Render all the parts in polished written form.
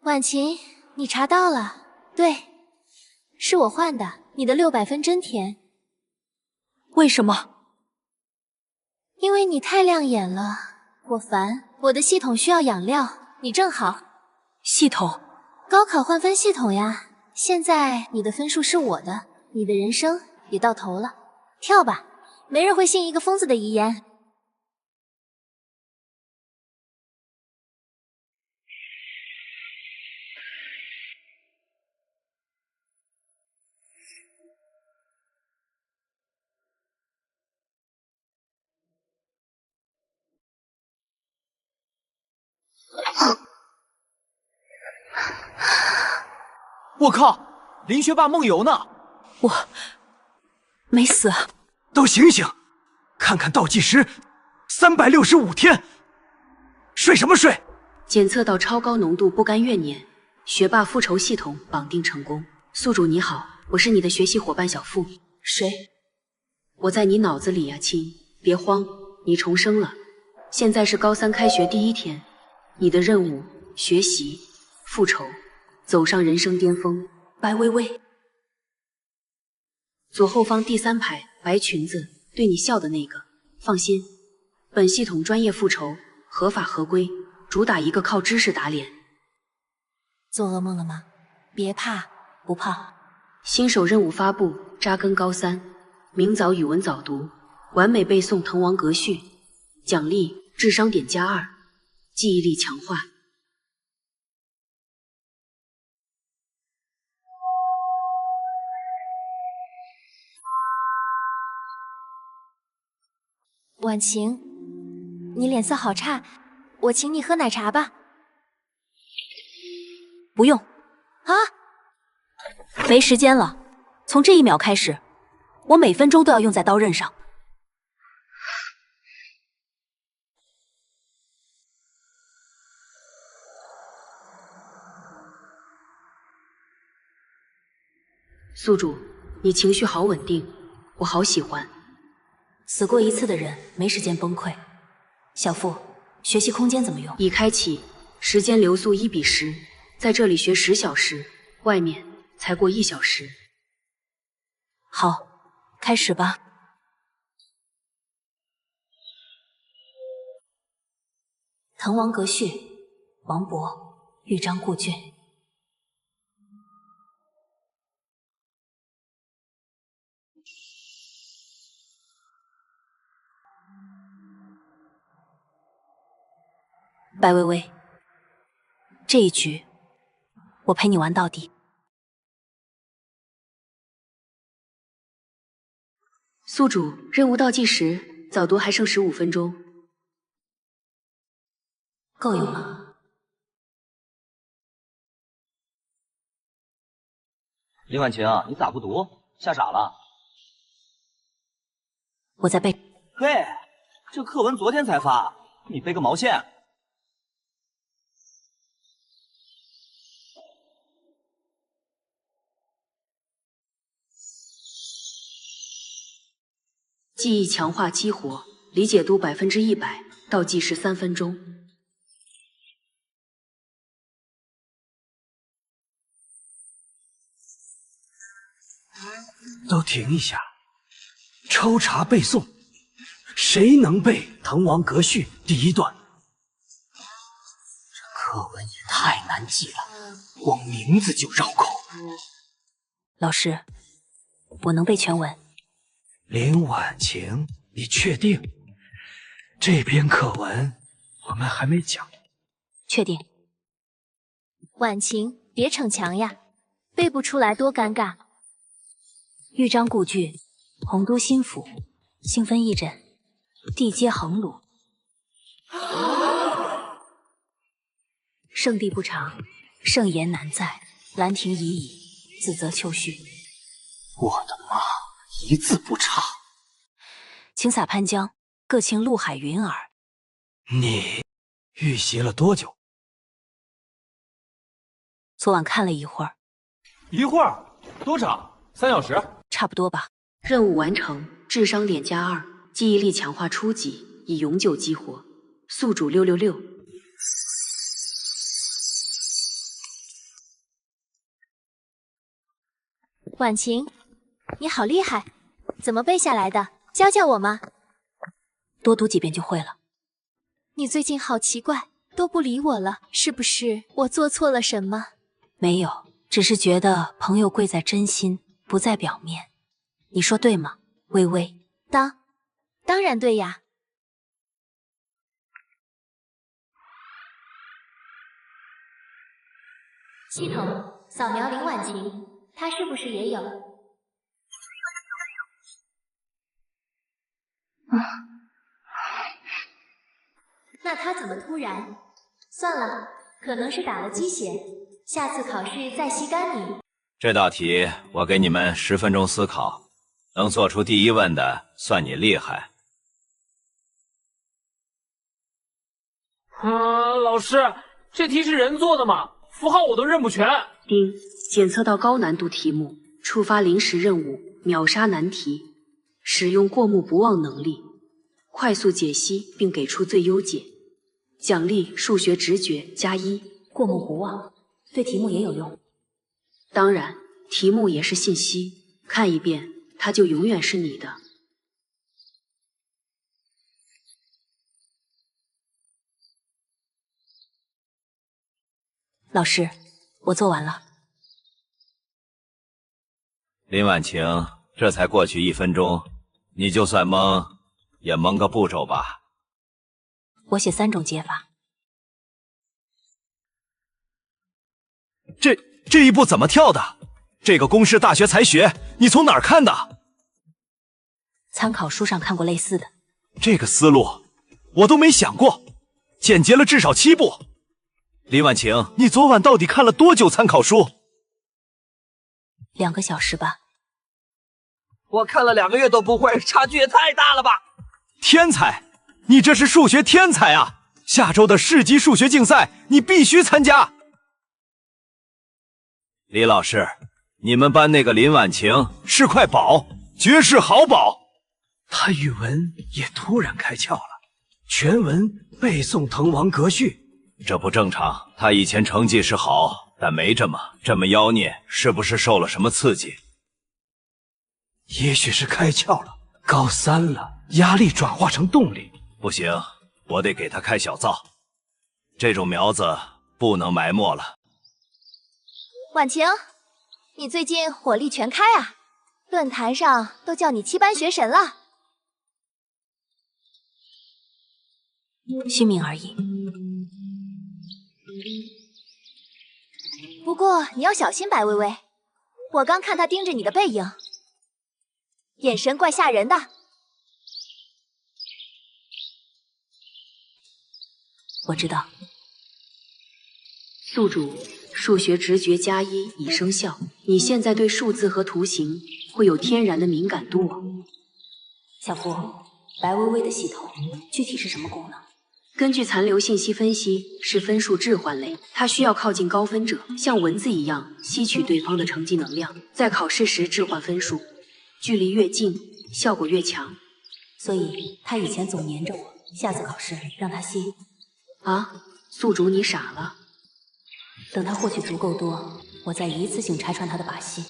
婉晴，你查到了，对，是我换的，你的600分真甜。为什么？因为你太亮眼了，我烦。我的系统需要养料，你正好。系统？高考换分系统呀。现在你的分数是我的，你的人生也到头了。跳吧，没人会信一个疯子的遗言。我靠，林学霸梦游呢！我没死。都醒醒，看看倒计时，365天，睡什么睡？检测到超高浓度不干怨念，学霸复仇系统绑定成功。宿主你好，我是你的学习伙伴小付。谁？我在你脑子里呀，亲，别慌，你重生了。现在是高3开学第1天，你的任务：学习、复仇，走上人生巅峰。白薇薇，左后方第3排，白裙子，对你笑的那个。放心，本系统专业复仇，合法合规，主打一个靠知识打脸。做噩梦了吗？别怕，不怕。新手任务发布：扎根高3，明早语文早读，完美背诵滕王阁序，奖励智商点+2，记忆力强化。婉晴，你脸色好差，我请你喝奶茶吧。不用。啊？没时间了，从这1秒开始，我每分钟都要用在刀刃上。宿主，你情绪好稳定，我好喜欢。死过1次的人没时间崩溃。小付，学习空间怎么用？已开启，时间流速1:10，在这里学10小时，外面才过1小时。好，开始吧。滕王阁序，王勃，豫章故卷。白薇薇，这一局我陪你玩到底。宿主，任务倒计时，早读还剩15分钟，够用吗？林婉晴，你咋不读？吓傻了？我在背。嘿，这课文昨天才发，你背个毛线？记忆强化激活，理解度100%，倒计时3分钟。都停一下，抽查背诵，谁能背《滕王阁序》第1段？这课文也太难记了，光名字就绕口。老师，我能背全文。林婉晴，你确定？这篇课文我们还没讲。确定。婉晴，别逞强呀，背不出来多尴尬。豫章故句，洪都新府，兴奋义诊，地接横鲁。圣地不长，圣言难在，兰亭已矣，自责丘序。我的妈，一字不差。请洒潘江，各倾陆海云耳。你预习了多久？昨晚看了一会儿。一会儿？多长？3小时？差不多吧。任务完成，智商点+2，记忆力强化初级，已永久激活。宿主666。婉晴，你好厉害，怎么背下来的？教教我吗？多读几遍就会了。你最近好奇怪，都不理我了，是不是我做错了什么？没有，只是觉得朋友贵在真心，不在表面。你说对吗，微微？当然对呀。系统扫描林婉晴，她是不是也有？那她怎么突然？算了，可能是打了鸡血，下次考试再吸干你。这道题我给你们10分钟思考，能做出第一问的算你厉害。老师，这题是人做的吗？符号我都认不全。丁，检测到高难度题目，触发临时任务，秒杀难题，使用过目不忘能力，快速解析并给出最优解，奖励数学直觉+1。过目不忘，对题目也有用。当然，题目也是信息，看一遍它就永远是你的。老师，我做完了。林婉晴，这才过去1分钟，你就算蒙，也蒙个步骤吧。我写3种解法。这一步怎么跳的？这个公式大学才学，你从哪儿看的？参考书上看过类似的。这个思路我都没想过，简洁了至少7步。林婉晴，你昨晚到底看了多久参考书？2个小时吧。我看了2个月都不会，差距也太大了吧！天才，你这是数学天才啊！下周的市级数学竞赛你必须参加。李老师，你们班那个林婉晴是块宝，绝世好宝。他语文也突然开窍了，全文背诵滕王阁序。这不正常，他以前成绩是好，但没这么妖孽，是不是受了什么刺激？也许是开窍了，高3了，压力转化成动力。不行，我得给他开小灶，这种苗子不能埋没了。婉晴，你最近火力全开啊，论坛上都叫你7班学神了。虚名而已。不过你要小心白薇薇，我刚看她盯着你的背影，眼神怪吓人的。我知道。宿主，数学直觉+1已生效，你现在对数字和图形会有天然的敏感度哦。小福，白薇薇的系统具体是什么功能？根据残留信息分析，是分数置换类，它需要靠近高分者，像蚊子一样吸取对方的成绩能量，在考试时置换分数，距离越近，效果越强。所以他以前总黏着我，下次考试让他吸。啊，宿主你傻了。等他获取足够多，我再一次性拆穿他的把戏。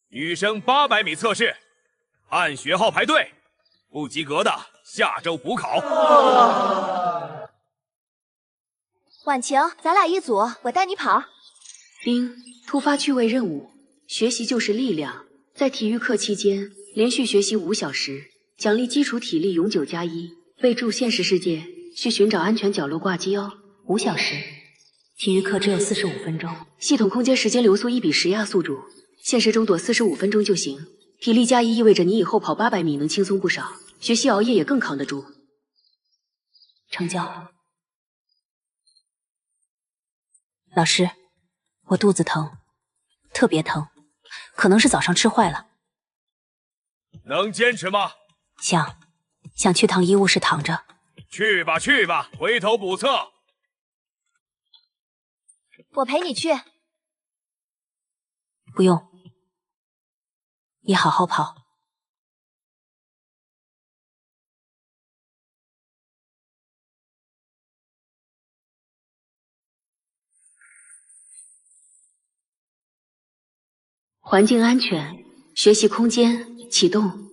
女生800米测试，按学号排队，不及格的下周补考。婉晴，咱俩一组，我带你跑。丁，突发趣味任务，学习就是力量。在体育课期间，连续学习5小时，奖励基础体力永久+1。备注：现实世界，去寻找安全角落挂机哦。5小时，体育课只有45分钟。系统空间时间流速1比10呀，宿主。现实中躲45分钟就行。体力+1意味着你以后跑800米能轻松不少，学习熬夜也更扛得住。成交。老师，我肚子疼，特别疼，可能是早上吃坏了。能坚持吗？想去趟医务室躺着。去吧去吧，回头补测。我陪你去。不用，你好好跑。环境安全，学习空间启动。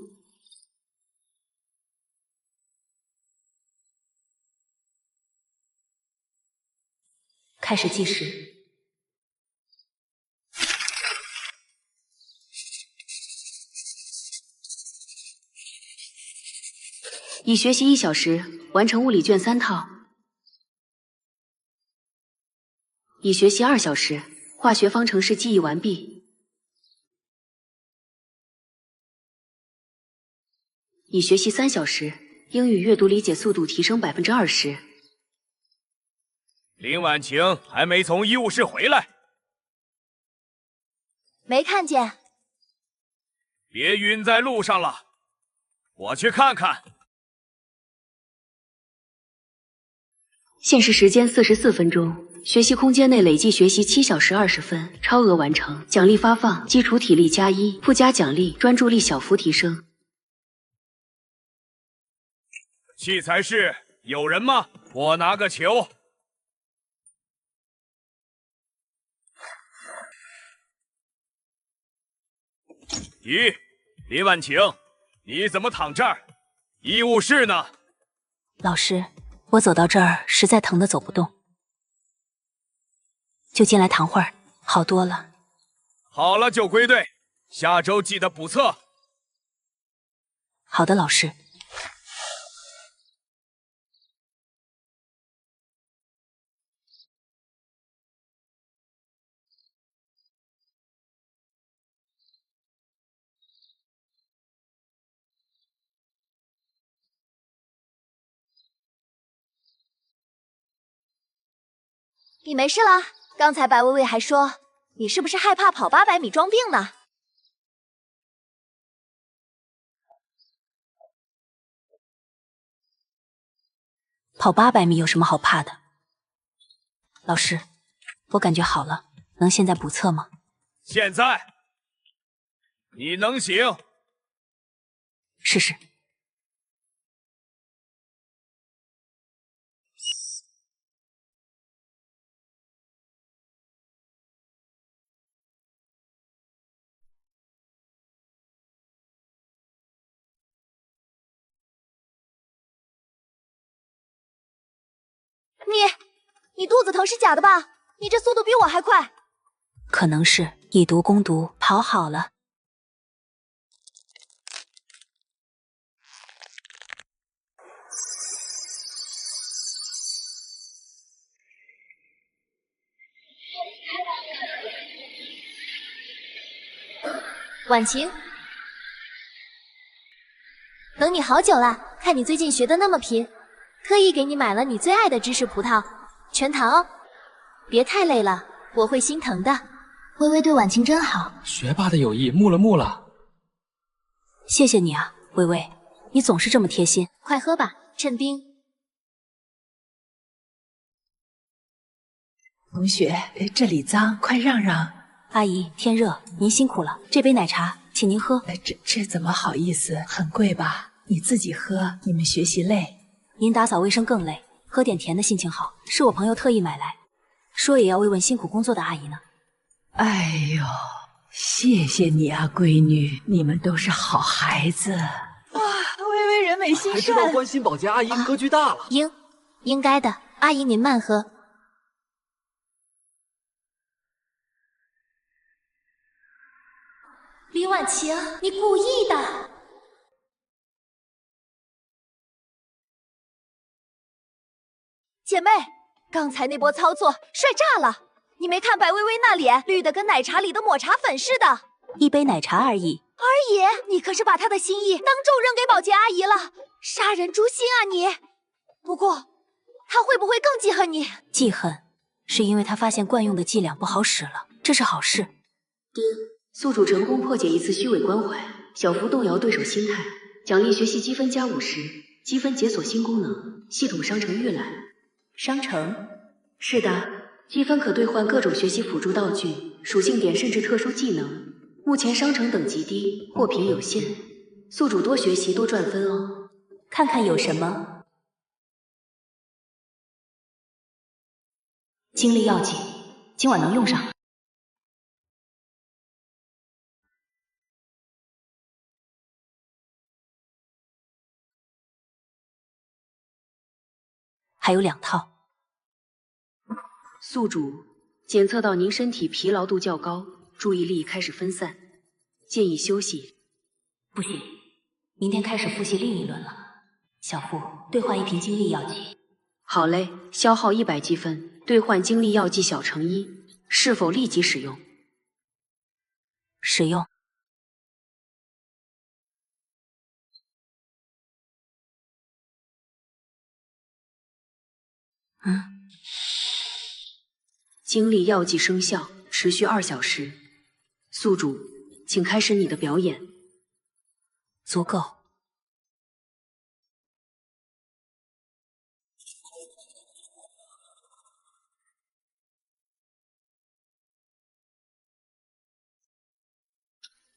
开始计时。已学习1小时，完成物理卷3套。已学习2小时，化学方程式记忆完毕。已学习3小时，英语阅读理解速度提升20%。林婉晴还没从医务室回来，没看见。别晕在路上了，我去看看。限时时间44分钟，学习空间内累计学习7小时20分，超额完成。奖励发放：基础体力+1，附加奖励专注力小幅提升。器材室有人吗？我拿个球。咦，林婉晴，你怎么躺这儿？医务室呢？老师，我走到这儿实在疼得走不动，就进来躺会儿，好多了。好了就归队，下周记得补测。好的，老师。你没事啦？刚才白薇薇还说你是不是害怕跑800米装病呢？跑800米有什么好怕的？老师，我感觉好了，能现在补测吗？现在？你能行？试试。你肚子疼是假的吧？你这速度比我还快。可能是以毒攻毒，跑好了。婉晴，等你好久了，看你最近学的那么拼，特意给你买了你最爱的芝士葡萄，全糖哦。别太累了，我会心疼的。微微对婉晴真好，学霸的友谊木了木了。谢谢你啊，微微，你总是这么贴心。快喝吧，趁冰。同学，这里脏，快让让。阿姨，天热，您辛苦了，这杯奶茶，请您喝。这怎么好意思？很贵吧？你自己喝，你们学习累。您打扫卫生更累，喝点甜的心情好，是我朋友特意买来，说也要慰问辛苦工作的阿姨呢。哎呦，谢谢你啊，闺女，你们都是好孩子。哇，微微人美心善，还知道关心保洁阿姨格局大了。应该的，阿姨您慢喝。李婉晴，你故意的。姐妹，刚才那波操作帅炸了！你没看白薇薇那脸绿的跟奶茶里的抹茶粉似的？一杯奶茶而已。二爷，你可是把她的心意当众扔给保洁阿姨了，杀人诛心啊你！不过，她会不会更记恨你？记恨，是因为她发现惯用的伎俩不好使了，这是好事。丁，宿主成功破解一次虚伪关怀，小幅动摇对手心态，奖励学习积分+50，积分解锁新功能，系统商城预览。商城？是的，积分可兑换各种学习辅助道具、属性点甚至特殊技能。目前商城等级低，货品有限，宿主多学习多赚分哦。看看有什么。精力要紧，今晚能用上。还有2套。宿主，检测到您身体疲劳度较高，注意力开始分散，建议休息。不行，明天开始复习另一轮了。小付，兑换1瓶精力药剂。好嘞，消耗100积分，兑换精力药剂小乘1，是否立即使用？使用。精力药剂生效，持续2小时。宿主，请开始你的表演。足够。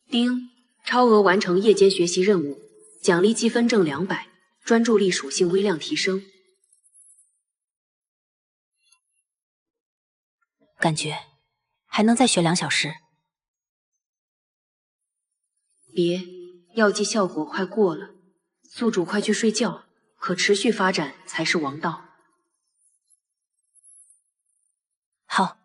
丁，超额完成夜间学习任务，奖励积分正200，专注力属性微量提升。感觉还能再学2小时。别，药剂效果快过了，宿主快去睡觉，可持续发展才是王道。好。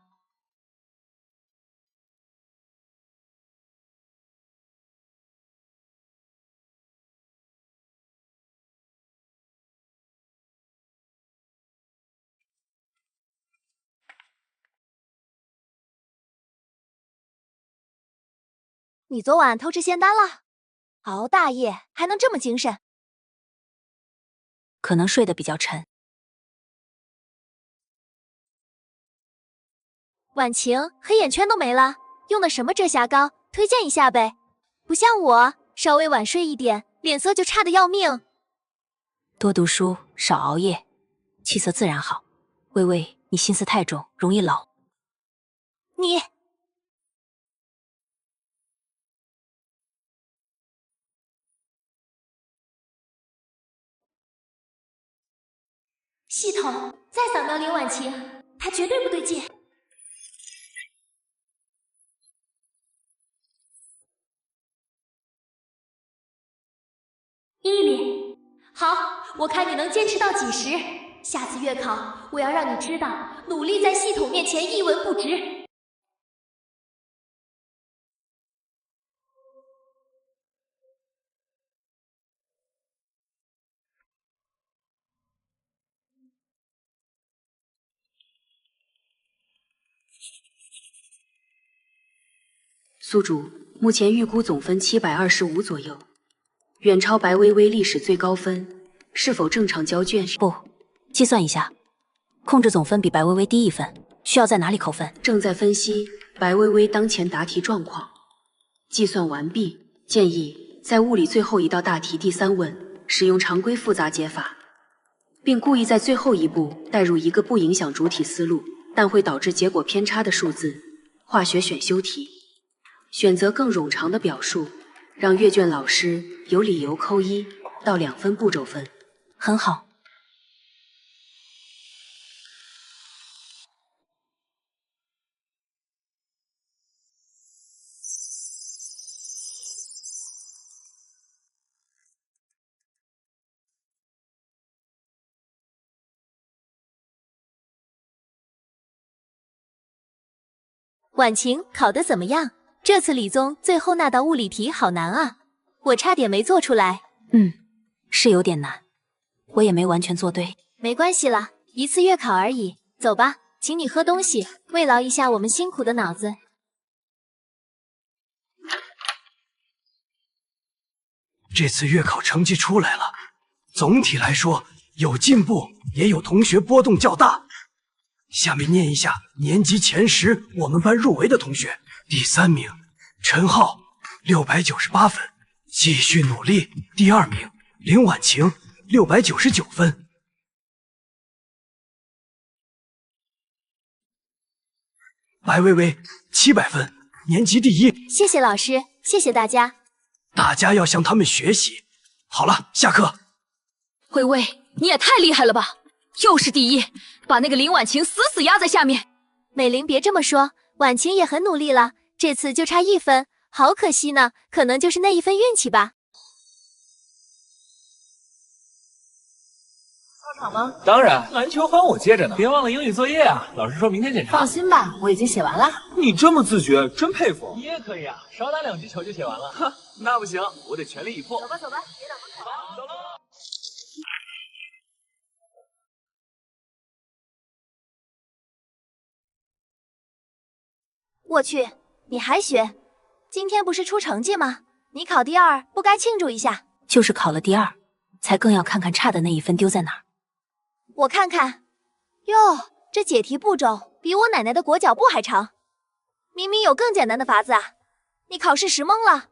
你昨晚偷吃仙丹了？熬大夜还能这么精神？可能睡得比较沉。婉晴，黑眼圈都没了，用的什么遮瑕膏？推荐一下呗。不像我，稍微晚睡一点，脸色就差得要命。多读书，少熬夜，气色自然好。微微，你心思太重，容易老。你。系统再扫描林婉晴，她绝对不对劲。伊林，好，我看你能坚持到几时？下次月考，我要让你知道，努力在系统面前一文不值。宿主，目前预估总分725左右，远超白薇薇历史最高分，是否正常交卷？不，计算一下，控制总分比白薇薇低1分，需要在哪里扣分？正在分析白薇薇当前答题状况，计算完毕。建议在物理最后一道大题第3问使用常规复杂解法，并故意在最后一步带入一个不影响主体思路，但会导致结果偏差的数字。化学选修题。选择更冗长的表述，让阅卷老师有理由扣1到2分步骤分。很好。婉晴考得怎么样？这次理综最后那道物理题好难啊，我差点没做出来。是有点难，我也没完全做对。没关系啦，一次月考而已。走吧，请你喝东西，慰劳一下我们辛苦的脑子。这次月考成绩出来了，总体来说有进步，也有同学波动较大。下面念一下年级前10我们班入围的同学。第3名陈浩698分，继续努力。第2名林婉晴699分。白薇薇700分，年级第1。谢谢老师，谢谢大家。大家要向他们学习。好了，下课。薇薇，你也太厉害了吧！又是第1，把那个林婉晴死死压在下面。美玲别这么说，婉晴也很努力了，这次就差1分，好可惜呢，可能就是那1分运气吧。场吗？当然，篮球还我接着呢。别忘了英语作业啊，老师说明天检查。放心吧，我已经写完了。你这么自觉，真佩服。你也可以啊，少打2局球就写完了。哼，那不行，我得全力以赴。走吧，走吧，别挡风采了。走喽。我去，你还学？今天不是出成绩吗？你考第2，不该庆祝一下？就是考了第2，才更要看看差的那1分丢在哪儿。我看看，哟，这解题步骤比我奶奶的裹脚布还长，明明有更简单的法子啊！你考试时懵了？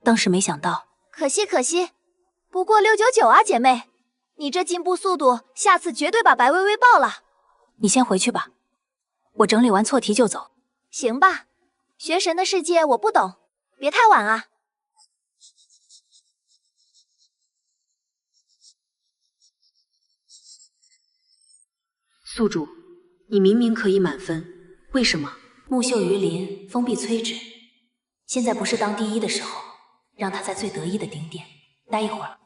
当时没想到。可惜可惜，不过699啊，姐妹，你这进步速度，下次绝对把白薇薇爆了。你先回去吧，我整理完错题就走。行吧，学神的世界我不懂，别太晚啊。宿主，你明明可以满分，为什么？木秀于林，风必摧之。现在不是当第1的时候，让他在最得意的顶点待一会儿。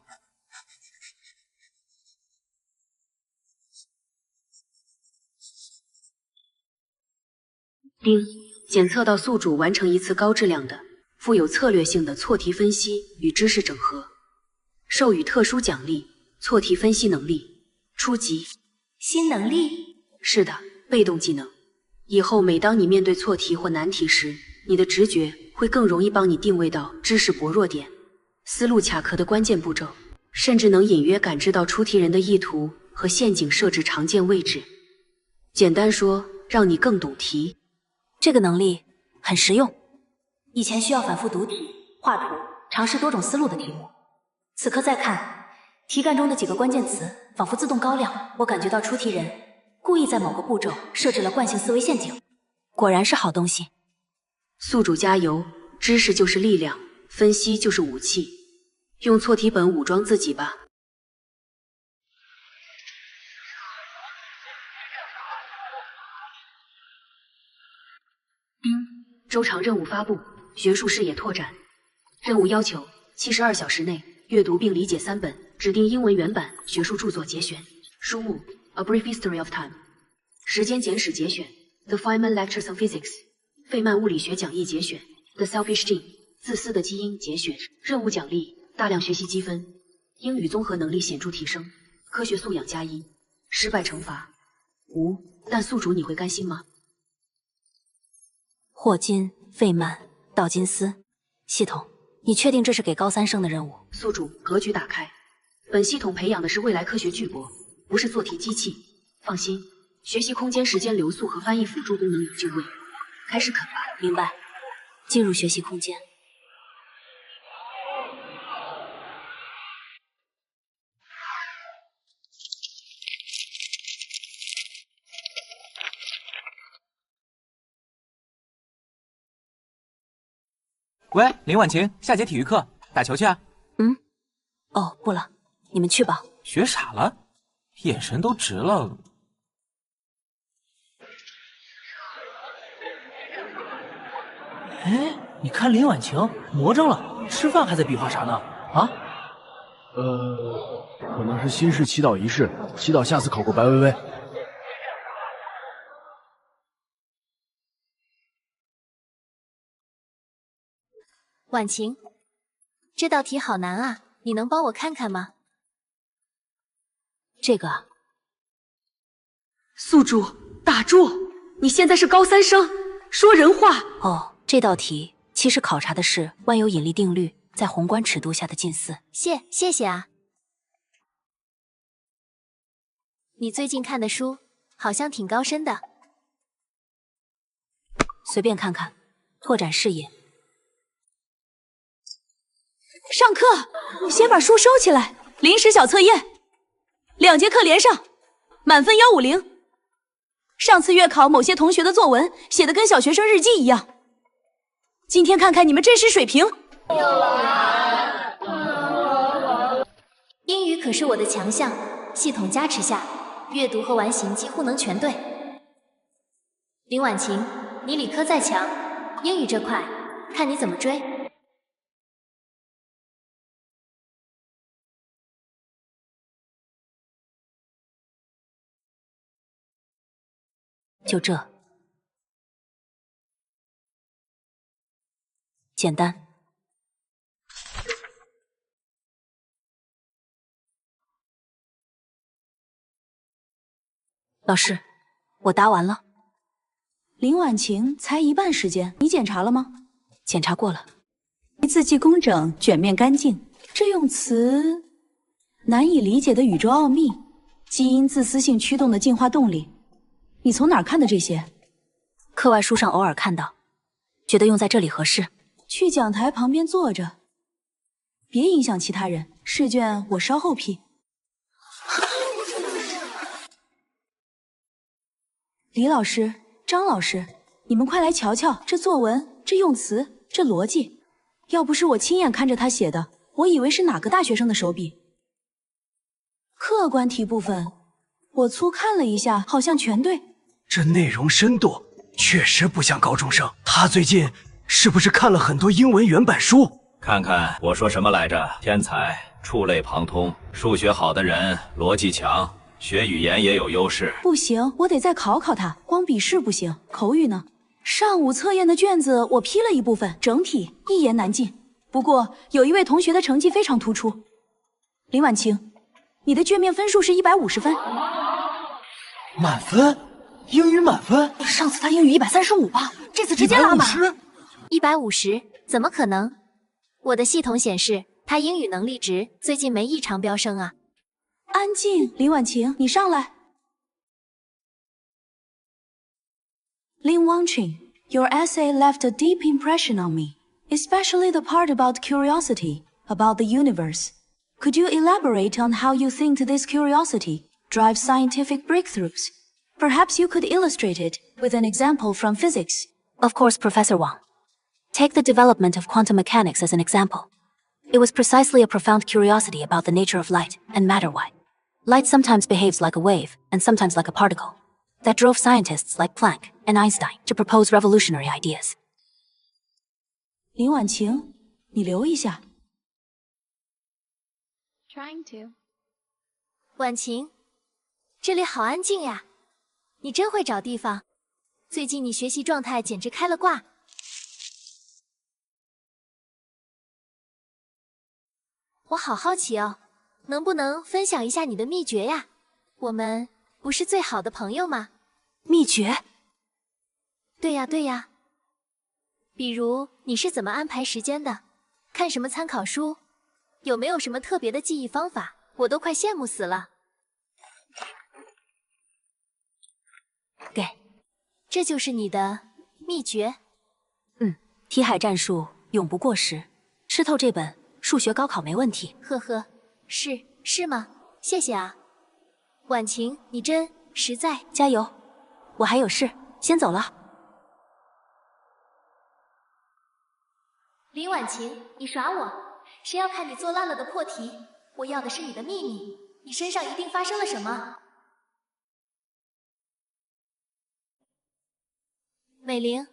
丁，检测到宿主完成一次高质量的、富有策略性的错题分析与知识整合，授予特殊奖励——错题分析能力初级。新能力？是的，被动技能。以后每当你面对错题或难题时，你的直觉会更容易帮你定位到知识薄弱点、思路卡壳的关键步骤，甚至能隐约感知到出题人的意图和陷阱设置常见位置。简单说，让你更懂题。这个能力很实用，以前需要反复读题、画图，尝试多种思路的题目。此刻再看，题干中的几个关键词仿佛自动高亮，我感觉到出题人故意在某个步骤设置了惯性思维陷阱，果然是好东西。宿主加油，知识就是力量，分析就是武器，用错题本武装自己吧。周长任务发布，学术视野拓展。任务要求：72小时内阅读并理解3本指定英文原版学术著作节选。书目：A Brief History of Time。时间简史节选：The Feynman Lectures on Physics。费曼物理学讲义节选：The Selfish Gene。自私的基因节选。任务奖励：大量学习积分，英语综合能力显著提升，科学素养+1。失败惩罚：无。但宿主你会甘心吗？霍金、费曼、道金斯，系统，你确定这是给高3生的任务？宿主，格局打开。本系统培养的是未来科学巨擘，不是做题机器。放心，学习空间、时间流速和翻译辅助功能有就位。开始啃吧。明白。进入学习空间。喂，林婉晴，下节体育课打球去啊？哦，不了，你们去吧。学傻了，眼神都直了。哎，你看林婉晴魔怔了，吃饭还在比划啥呢？啊？可能是新式祈祷仪式，祈祷下次考过白薇薇。婉晴，这道题好难啊，你能帮我看看吗？这个，宿主打住！你现在是高3生，说人话。哦，这道题其实考察的是万有引力定律在宏观尺度下的近似。谢谢啊。你最近看的书好像挺高深的。随便看看，拓展视野。上课，先把书收起来。临时小测验，2节课连上，满分150。上次月考某些同学的作文写的跟小学生日记一样，今天看看你们真实水平。英语可是我的强项，系统加持下，阅读和完形几乎能全对。林婉晴，你理科再强，英语这块看你怎么追。就这，简单。老师，我答完了。林婉晴才一半时间，你检查了吗？检查过了。字迹工整，卷面干净。这用词难以理解的宇宙奥秘，基因自私性驱动的进化动力，你从哪儿看的这些？课外书上偶尔看到，觉得用在这里合适。去讲台旁边坐着，别影响其他人。试卷我稍后批。李老师、张老师，你们快来瞧瞧这作文，这用词，这逻辑。要不是我亲眼看着他写的，我以为是哪个大学生的手笔。客观题部分，我粗看了一下，好像全对。这内容深度确实不像高中生。他最近是不是看了很多英文原版书？看看我说什么来着？天才触类旁通，数学好的人逻辑强，学语言也有优势。不行，我得再考考他。光笔试不行，口语呢？上午测验的卷子我批了一部分，整体一言难尽。不过有一位同学的成绩非常突出，林婉晴，你的卷面分数是150分。满分？英语满分？上次他英语135吧，这次直接拉满。150？怎么可能？我的系统显示他英语能力值最近没异常飙升啊。安静，林婉晴，你上来。Lin Wangqing, your essay left a deep impression on me, especially the part about curiosity, about the universe. Could you elaborate on how you think this curiosity drives scientific breakthroughs? Perhaps you could illustrate it with an example from physics. Of course, Professor Wang. Take the development of quantum mechanics as an example. It was precisely a profound curiosity about the nature of light and matter why. Light sometimes behaves like a wave and sometimes like a particle. That drove scientists like Planck and Einstein to propose revolutionary ideas. 林婉晴，你留一下。Trying to. 婉晴，这里好安静呀，你真会找地方。最近你学习状态简直开了挂。我好好奇哦，能不能分享一下你的秘诀呀？我们不是最好的朋友吗？秘诀？对呀，对呀。比如你是怎么安排时间的？看什么参考书？有没有什么特别的记忆方法？我都快羡慕死了。给，这就是你的秘诀？题海战术永不过时，吃透这本数学高考没问题。呵呵，是吗？谢谢啊，婉晴，你真实在。加油，我还有事，先走了。林婉晴，你耍我？谁要看你做烂了的破题？我要的是你的秘密，你身上一定发生了什么。美玲，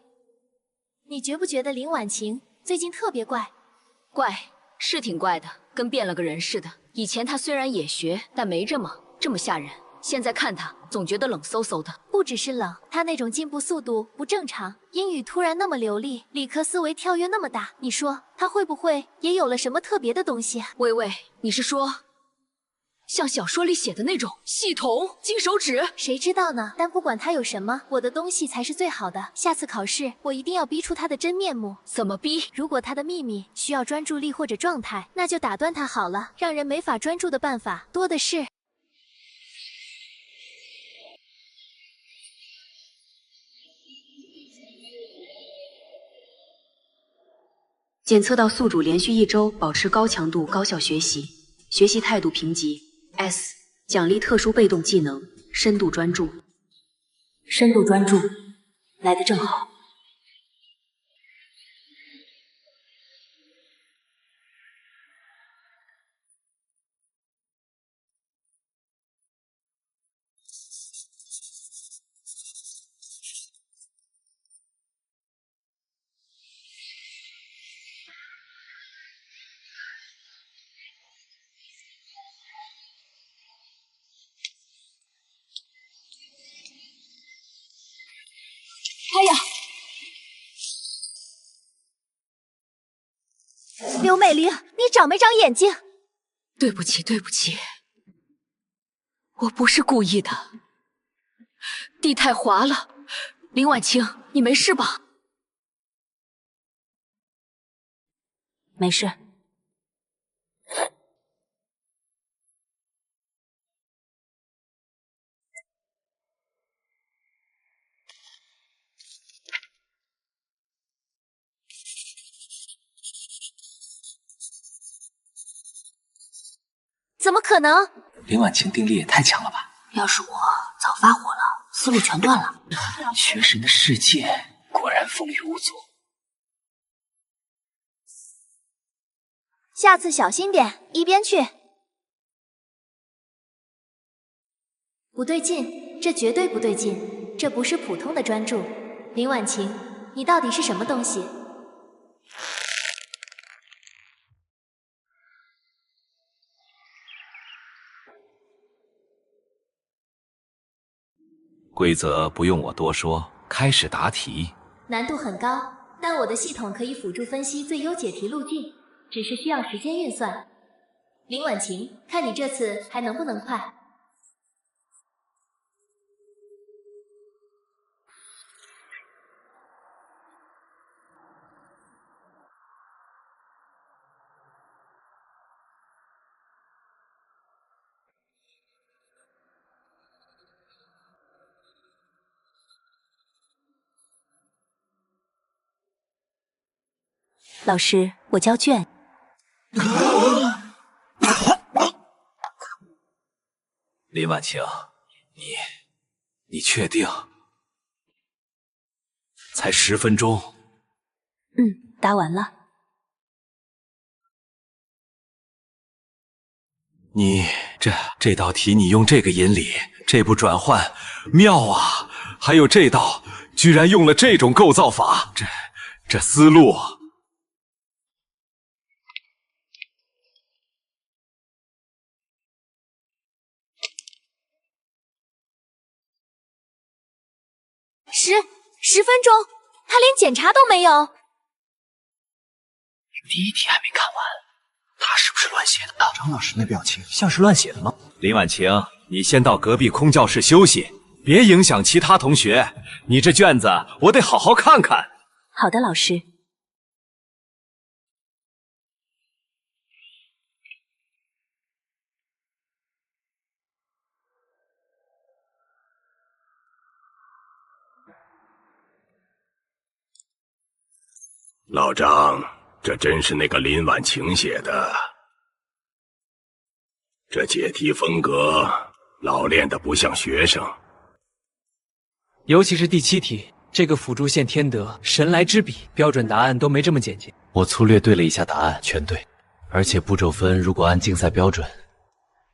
你觉不觉得林婉晴最近特别怪？怪，是挺怪的，跟变了个人似的。以前他虽然也学，但没这么吓人。现在看他，总觉得冷飕飕的。不只是冷，他那种进步速度不正常，英语突然那么流利，理科思维跳跃那么大，你说他会不会也有了什么特别的东西啊？微微，你是说像小说里写的那种系统金手指？谁知道呢？但不管他有什么，我的东西才是最好的。下次考试，我一定要逼出他的真面目。怎么逼？如果他的秘密需要专注力或者状态，那就打断他好了。让人没法专注的办法多的是。检测到宿主连续1周保持高强度高效学习，学习态度评级 S， 奖励特殊被动技能深度专注。深度专注，来得正好。刘美玲，你长没长眼睛？对不起，对不起，我不是故意的，地太滑了。林婉清，你没事吧？没事。怎么可能？林婉清定力也太强了吧！要是我早发火了，思路全断了。学神的世界果然风雨无阻。下次小心点，一边去。不对劲，这绝对不对劲，这不是普通的专注。林婉晴，你到底是什么东西？规则不用我多说，开始答题。难度很高，但我的系统可以辅助分析最优解题路径，只是需要时间运算。林婉晴，看你这次还能不能快？老师，我交卷。林婉晴，你确定？才10分钟。答完了。这道题你用这个引理，这步转换妙啊！还有这道，居然用了这种构造法，这思路。10分钟，他连检查都没有。第一题还没看完，他是不是乱写的？张老师那表情像是乱写的吗？林婉晴，你先到隔壁空教室休息，别影响其他同学。你这卷子我得好好看看。好的，老师。老张，这真是那个林婉晴写的。这解题风格老练的不像学生。尤其是第7题，这个辅助线天德，神来之笔，标准答案都没这么简洁。我粗略对了一下答案，全对，而且步骤分如果按竞赛标准，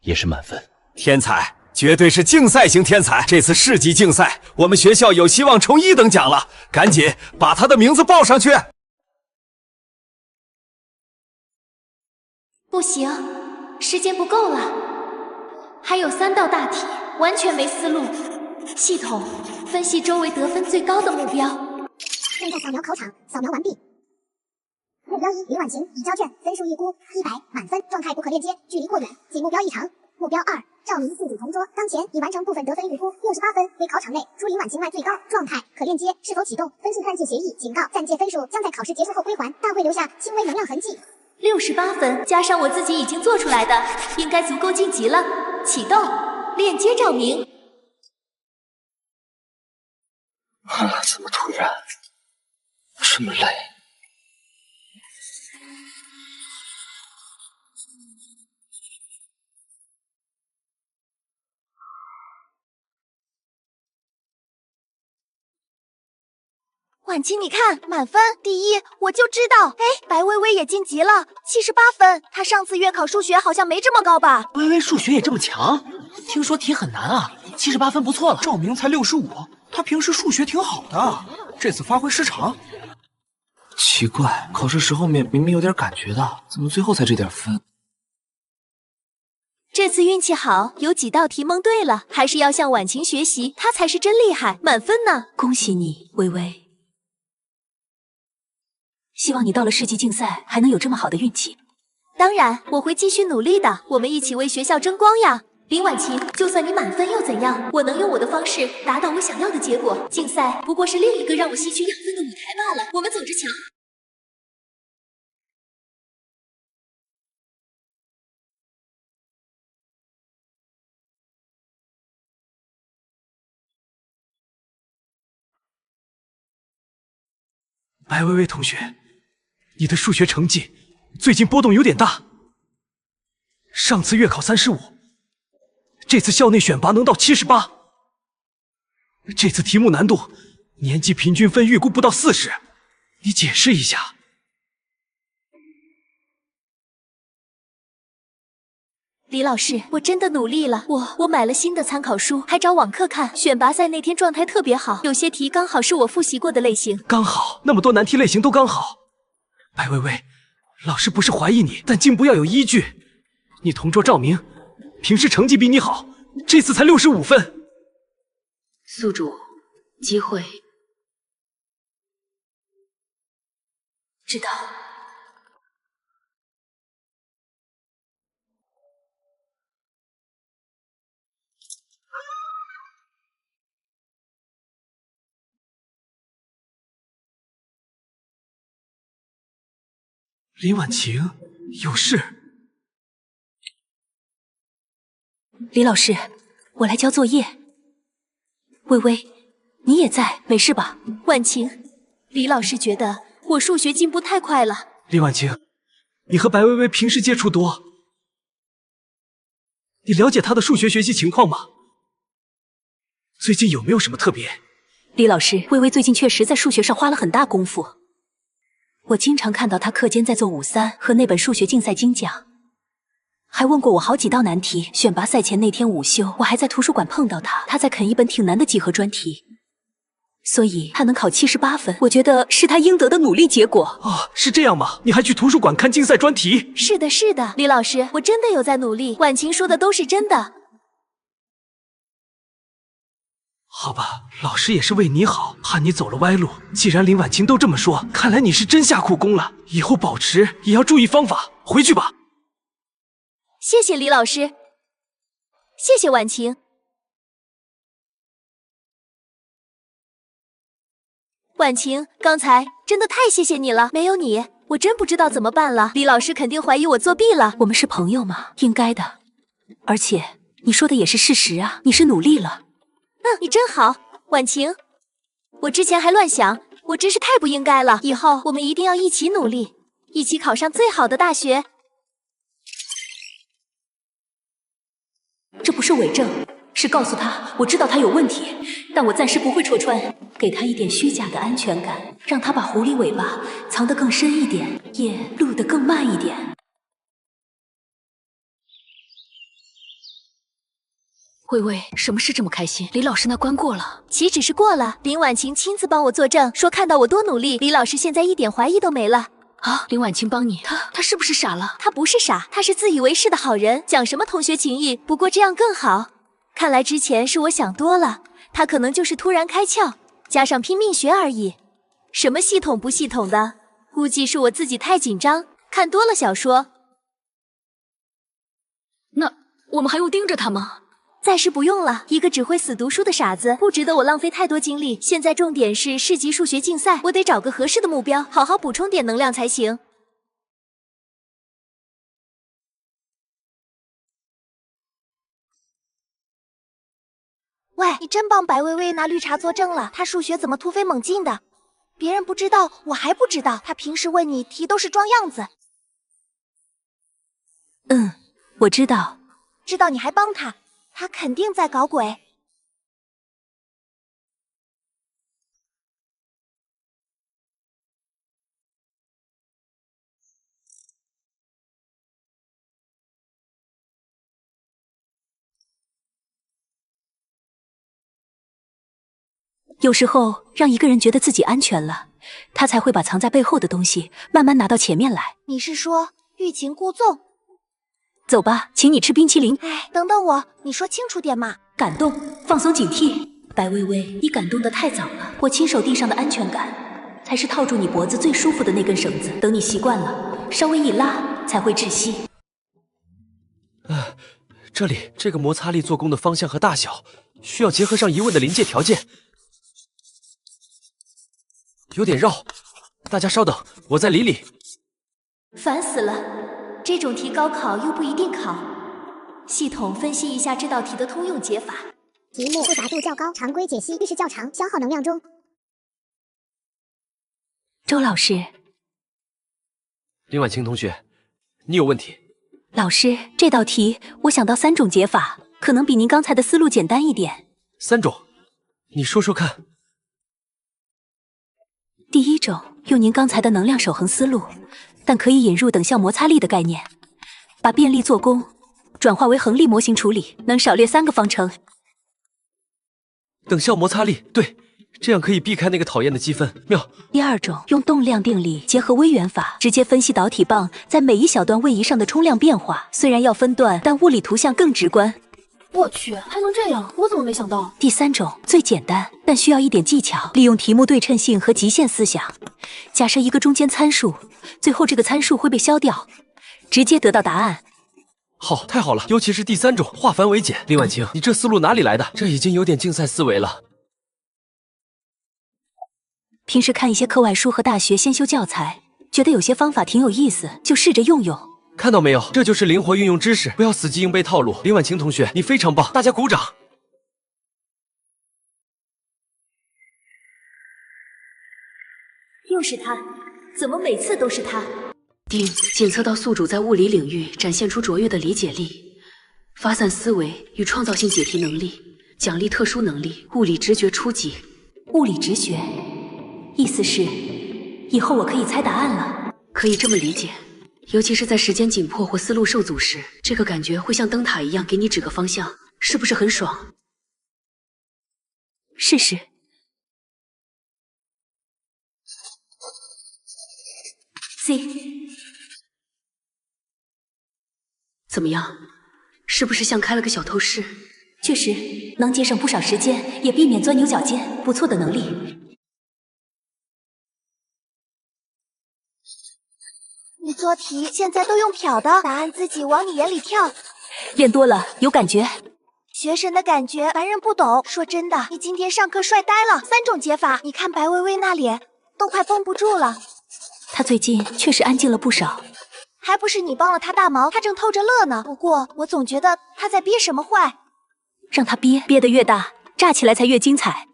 也是满分。天才，绝对是竞赛型天才！这次市级竞赛，我们学校有希望冲1等奖了，赶紧把他的名字报上去！不行，时间不够了，还有3道大题，完全没思路。系统分析周围得分最高的目标。正在扫描考场，扫描完毕。目标1：林婉晴已交卷，分数预估100，满分，状态不可链接，距离过远，仅目标异常。目标2：赵明4组同桌，当前已完成部分得分预估68分，为考场内除林婉晴外最高，状态可链接，是否启动分数暂借协议？警告：暂借分数将在考试结束后归还，但会留下轻微能量痕迹。68分加上我自己已经做出来的，应该足够晋级了。启动，链接赵明。怎么突然这么累？婉晴，你看，满分第1，我就知道。哎，白薇薇也晋级了，78分。她上次月考数学好像没这么高吧？薇薇数学也这么强？听说题很难啊，78分不错了。赵明才65，他平时数学挺好的，这次发挥失常。奇怪，考试时候明明有点感觉的，怎么最后才这点分？这次运气好，有几道题蒙对了，还是要向婉晴学习，她才是真厉害，满分呢。恭喜你，薇薇。希望你到了世纪竞赛还能有这么好的运气。当然，我会继续努力的，我们一起为学校争光呀！林婉晴，就算你满分又怎样？我能用我的方式达到我想要的结果。竞赛不过是另一个让我吸取养分的舞台罢了。我们走着瞧。白薇薇同学，你的数学成绩最近波动有点大。上次月考35，这次校内选拔能到78。这次题目难度，年级平均分预估不到40，你解释一下。李老师，我真的努力了，我买了新的参考书，还找网课看。选拔赛那天状态特别好，有些题刚好是我复习过的类型。刚好，那么多难题类型都刚好。白薇薇，老师不是怀疑你，但进步要有依据。你同桌赵明，平时成绩比你好，这次才65分。宿主，机会。知道。林婉晴，有事。李老师，我来交作业。微微，你也在，没事吧？婉晴，李老师觉得我数学进步太快了。林婉晴，你和白薇薇平时接触多，你了解她的数学学习情况吗？最近有没有什么特别？李老师，微微最近确实在数学上花了很大功夫。我经常看到她课间在做5-3和那本数学竞赛精讲，还问过我好几道难题。选拔赛前那天午休，我还在图书馆碰到她，她在啃一本挺难的几何专题，所以她能考78分，我觉得是她应得的努力结果。哦，是这样吗？你还去图书馆看竞赛专题？是的，是的，李老师，我真的有在努力。婉晴说的都是真的。好吧，老师也是为你好，怕你走了歪路。既然林婉晴都这么说，看来你是真下苦功了。以后保持也要注意方法。回去吧。谢谢李老师，谢谢婉晴。婉晴，刚才真的太谢谢你了，没有你，我真不知道怎么办了。李老师肯定怀疑我作弊了。我们是朋友嘛，应该的。而且你说的也是事实啊，你是努力了。你真好，婉晴。我之前还乱想，我真是太不应该了。以后我们一定要一起努力，一起考上最好的大学。这不是伪证，是告诉他我知道他有问题，但我暂时不会戳穿，给他一点虚假的安全感，让他把狐狸尾巴藏得更深一点，也录得更慢一点。微微，什么事这么开心？李老师那关过了？岂止是过了，林婉晴亲自帮我作证，说看到我多努力，李老师现在一点怀疑都没了。啊，林婉晴帮你，他是不是傻了？他不是傻，他是自以为是的好人，讲什么同学情谊，不过这样更好。看来之前是我想多了，他可能就是突然开窍，加上拼命学而已。什么系统不系统的，估计是我自己太紧张，看多了小说。那我们还用盯着他吗？暂时不用了，一个只会死读书的傻子，不值得我浪费太多精力。现在重点是市级数学竞赛，我得找个合适的目标，好好补充点能量才行。喂，你真帮白薇薇拿绿茶作证了，她数学怎么突飞猛进的？别人不知道，我还不知道，她平时问你题都是装样子。我知道。知道你还帮她。他肯定在搞鬼。有时候让一个人觉得自己安全了，他才会把藏在背后的东西慢慢拿到前面来。你是说欲擒故纵？走吧，请你吃冰淇淋。哎，等等我，你说清楚点嘛。感动，放松警惕。白薇薇，你感动得太早了，我亲手递上的安全感，才是套住你脖子最舒服的那根绳子。等你习惯了，稍微一拉才会窒息。这里这个摩擦力做功的方向和大小，需要结合上疑问的临界条件，有点绕。大家稍等，我再理理。烦死了，这种题高考又不一定考。系统分析一下这道题的通用解法。题目复杂度较高，常规解析遇时较长，消耗能量中。周老师，林婉清同学，你有问题？老师，这道题我想到3种解法，可能比您刚才的思路简单一点。3种，你说说看。第一种，用您刚才的能量守恒思路，但可以引入等效摩擦力的概念，把便利做功转化为恒力模型处理，能少略3个方程。等效摩擦力，对，这样可以避开那个讨厌的积分，妙。第二种，用动量定理结合微元法，直接分析导体棒在每一小段位移上的冲量变化，虽然要分段，但物理图像更直观。我去，还能这样，我怎么没想到？第3种最简单，但需要一点技巧，利用题目对称性和极限思想，假设一个中间参数，最后这个参数会被消掉，直接得到答案。好，太好了，尤其是第3种，化繁为简。林婉清，你这思路哪里来的？这已经有点竞赛思维了。平时看一些课外书和大学先修教材，觉得有些方法挺有意思，就试着用用。看到没有，这就是灵活运用知识，不要死记硬背套路。林婉清同学，你非常棒，大家鼓掌。又是他，怎么每次都是他？丁，检测到宿主在物理领域展现出卓越的理解力、发散思维与创造性解题能力，奖励特殊能力物理直觉初级。物理直觉，意思是以后我可以猜答案了。可以这么理解，尤其是在时间紧迫或思路受阻时，这个感觉会像灯塔一样给你指个方向，是不是很爽？试试。C， 怎么样？是不是像开了个小透视？确实，能节省不少时间，也避免钻牛角尖，不错的能力。你做题现在都用瞟的，答案自己往你眼里跳。练多了有感觉。学神的感觉，凡人不懂。说真的，你今天上课帅呆了。3种解法，你看白薇薇那脸，都快绷不住了。她最近确实安静了不少。还不是你帮了她大忙，她正偷着乐呢。不过我总觉得她在憋什么坏。让她憋，憋得越大，炸起来才越精彩。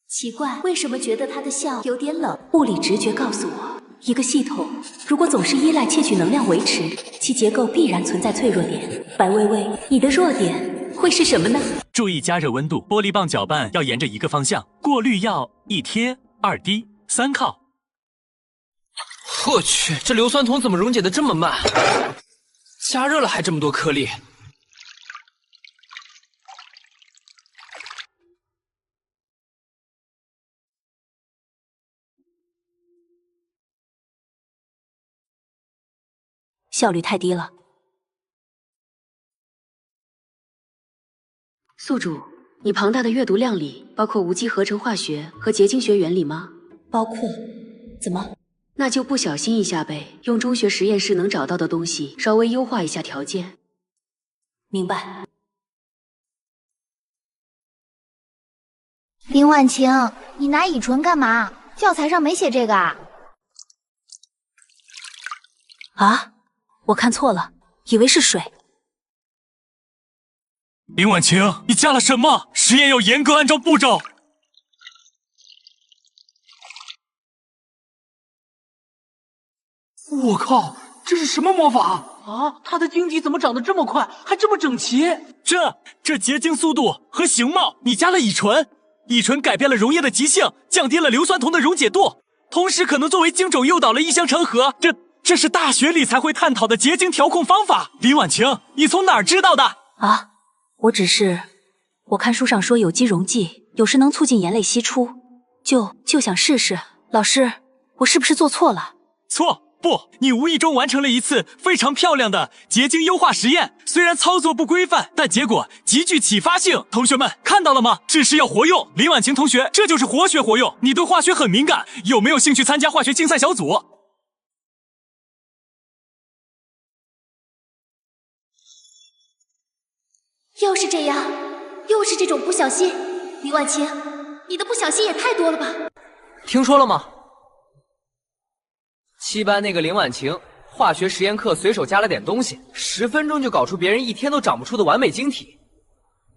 奇怪，为什么觉得他的笑有点冷？物理直觉告诉我，一个系统如果总是依赖窃取能量维持，其结构必然存在脆弱点。白薇薇，你的弱点会是什么呢？注意加热温度，玻璃棒搅拌要沿着一个方向，过滤要1贴2滴3靠。我去，这硫酸铜怎么溶解的这么慢？加热了还这么多颗粒。效率太低了。宿主，你庞大的阅读量里包括无机合成化学和结晶学原理吗？包括。怎么？那就不小心一下呗，用中学实验室能找到的东西稍微优化一下条件。明白。林婉晴，你拿乙醇干嘛？教材上没写这个啊？啊？我看错了，以为是水。林婉晴，你加了什么？实验要严格按照步骤。我靠，这是什么魔法啊？它的晶体怎么长得这么快，还这么整齐？这结晶速度和形貌，你加了乙醇，乙醇改变了溶液的极性，降低了硫酸铜的溶解度，同时可能作为晶种诱导了异相成合。这是大学里才会探讨的结晶调控方法。林婉晴，你从哪儿知道的？啊，我看书上说有机溶剂有时能促进盐类析出，就想试试。老师，我是不是做错了？错，不，你无意中完成了一次非常漂亮的结晶优化实验，虽然操作不规范，但结果极具启发性。同学们看到了吗？这是要活用。林婉晴同学，这就是活学活用。你对化学很敏感，有没有兴趣参加化学竞赛小组？要是这样，又是这种不小心，林婉晴，你的不小心也太多了吧？听说了吗？7班那个林婉晴，化学实验课随手加了点东西，10分钟就搞出别人1天都长不出的完美晶体。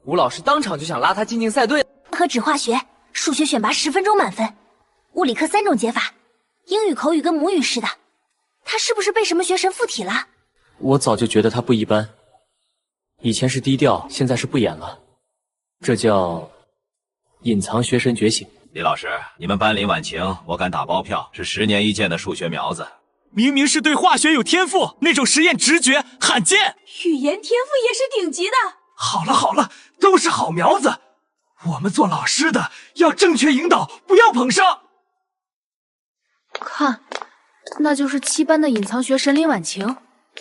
吴老师当场就想拉他进竞赛队。和只化学、数学选拔10分钟满分，物理课3种解法，英语口语跟母语似的。他是不是被什么学神附体了？我早就觉得他不一般，以前是低调，现在是不演了，这叫隐藏学神觉醒。李老师，你们班林婉晴，我敢打包票是10年一见的数学苗子。明明是对化学有天赋，那种实验直觉罕见。语言天赋也是顶级的。好了好了，都是好苗子。我们做老师的要正确引导，不要捧杀。看，那就是7班的隐藏学神林婉晴，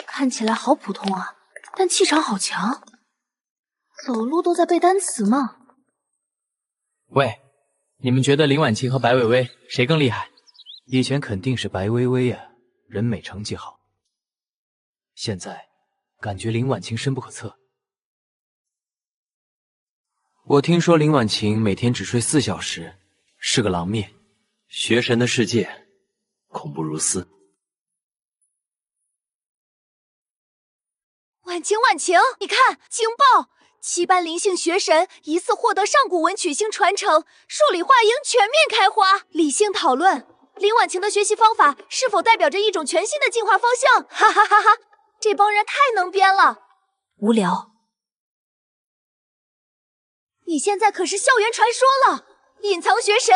看起来好普通啊，但气场好强，走路都在背单词吗？喂，你们觉得林婉晴和白薇薇谁更厉害？以前肯定是白薇薇呀，人美成绩好。现在感觉林婉晴深不可测。我听说林婉晴每天只睡4小时，是个狼面。学神的世界恐怖如斯。婉晴，婉晴，你看，惊爆！7班灵性学神疑似获得上古文曲星传承，数理化婴全面开花。理性讨论，林婉晴的学习方法是否代表着一种全新的进化方向？哈哈哈哈！这帮人太能编了。无聊。你现在可是校园传说了，隐藏学神，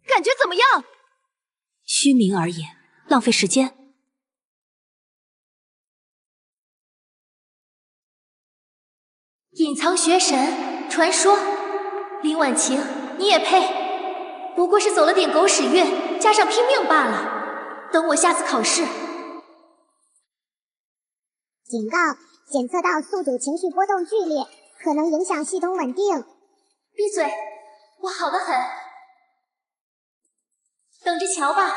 感觉怎么样？虚名而已，浪费时间。隐藏学神传说，林婉晴，你也配？不过是走了点狗屎运，加上拼命罢了。等我下次考试。警告：检测到宿主情绪波动剧烈，可能影响系统稳定。闭嘴，我好得很。等着瞧吧，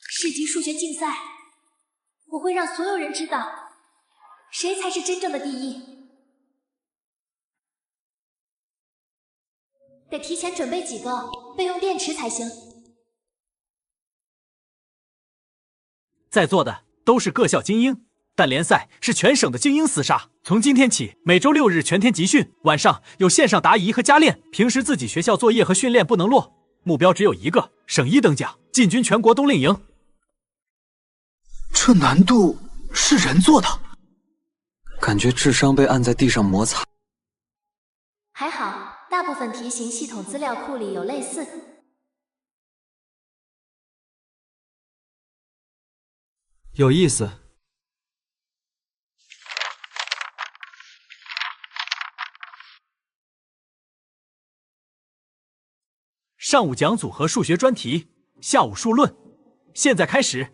市级数学竞赛，我会让所有人知道，谁才是真正的第一。得提前准备几个备用电池才行。在座的都是各校精英，但联赛是全省的精英厮杀。从今天起，每周6日全天集训，晚上有线上答疑和加练。平时自己学校作业和训练不能落，目标只有一个，省1等奖，进军全国冬令营。这难度是人做的，感觉智商被按在地上摩擦。还好，大部分题型系统资料库里有类似。有意思。上午讲组合数学专题，下午数论。现在开始。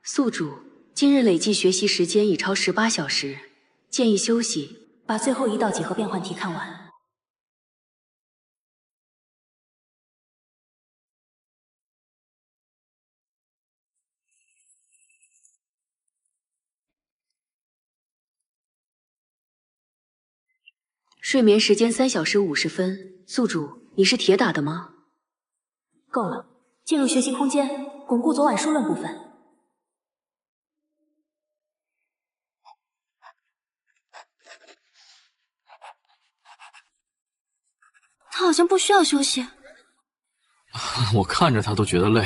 宿主今日累计学习时间已超18小时，建议休息，把最后一道几何变换题看完。睡眠时间3小时50分。宿主，你是铁打的吗？够了，进入学习空间，巩固昨晚数论部分。他好像不需要休息。我看着他都觉得累。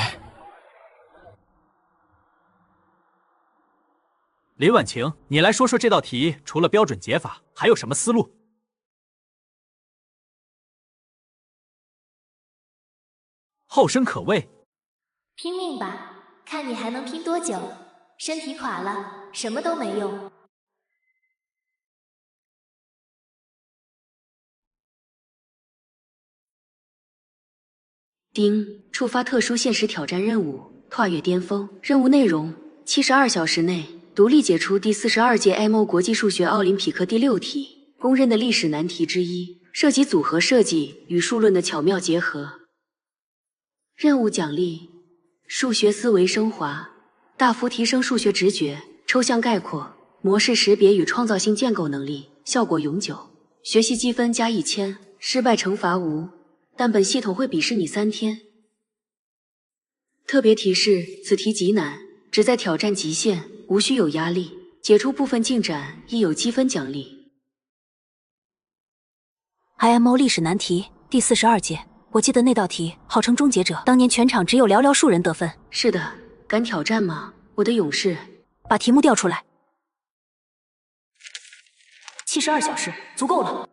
林婉晴，你来说说这道题除了标准解法，还有什么思路？后生可畏。拼命吧，看你还能拼多久。身体垮了，什么都没用。丁，触发特殊现实挑战任务，跨越巅峰。任务内容：72小时内独立解出第42届 MO 国际数学奥林匹克第6题，公认的历史难题之一，涉及组合设计与数论的巧妙结合。任务奖励：数学思维升华，大幅提升数学直觉、抽象概括、模式识别与创造性建构能力，效果永久。学习积分加1000，失败惩罚无，但本系统会鄙视你3天。特别提示：此题极难，旨在挑战极限，无需有压力。解出部分进展亦有积分奖励。IMO 历史难题第42届，我记得那道题号称终结者，当年全场只有寥寥数人得分。是的，敢挑战吗，我的勇士？把题目调出来。72小时足够了。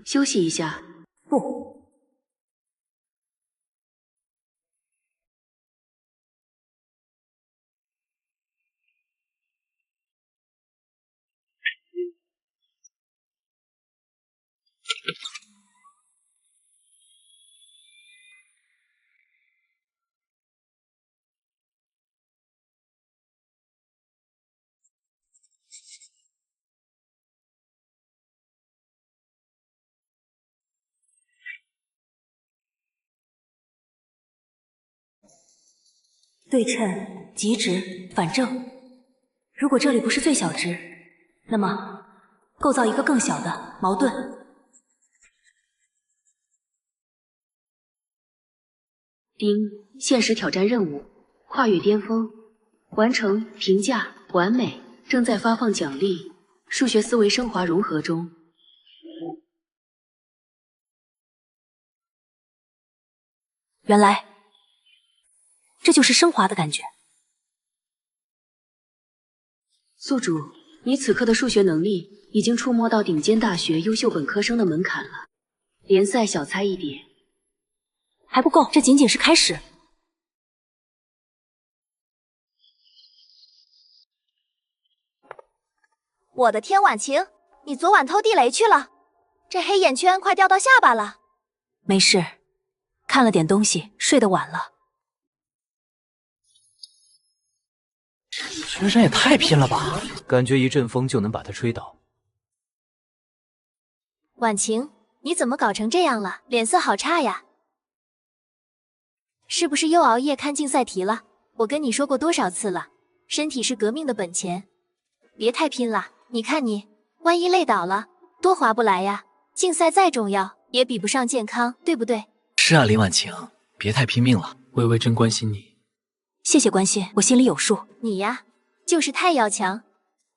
休息一下。不。对称、极值、反正。如果这里不是最小值，那么构造一个更小的矛盾。丁，现实挑战任务，跨越巅峰，完成，评价完美，正在发放奖励。数学思维升华融合中。原来这就是升华的感觉。宿主，你此刻的数学能力已经触摸到顶尖大学优秀本科生的门槛了。联赛小菜一碟。还不够，这仅仅是开始。我的天，婉晴，你昨晚偷地雷去了，这黑眼圈快掉到下巴了。没事，看了点东西，睡得晚了。学生也太拼了吧！感觉一阵风就能把他吹倒。婉晴，你怎么搞成这样了？脸色好差呀！是不是又熬夜看竞赛题了？我跟你说过多少次了，身体是革命的本钱，别太拼了。你看你，万一累倒了，多划不来呀！竞赛再重要，也比不上健康，对不对？是啊，林婉晴，别太拼命了。微微真关心你。谢谢关心，我心里有数。你呀，就是太要强。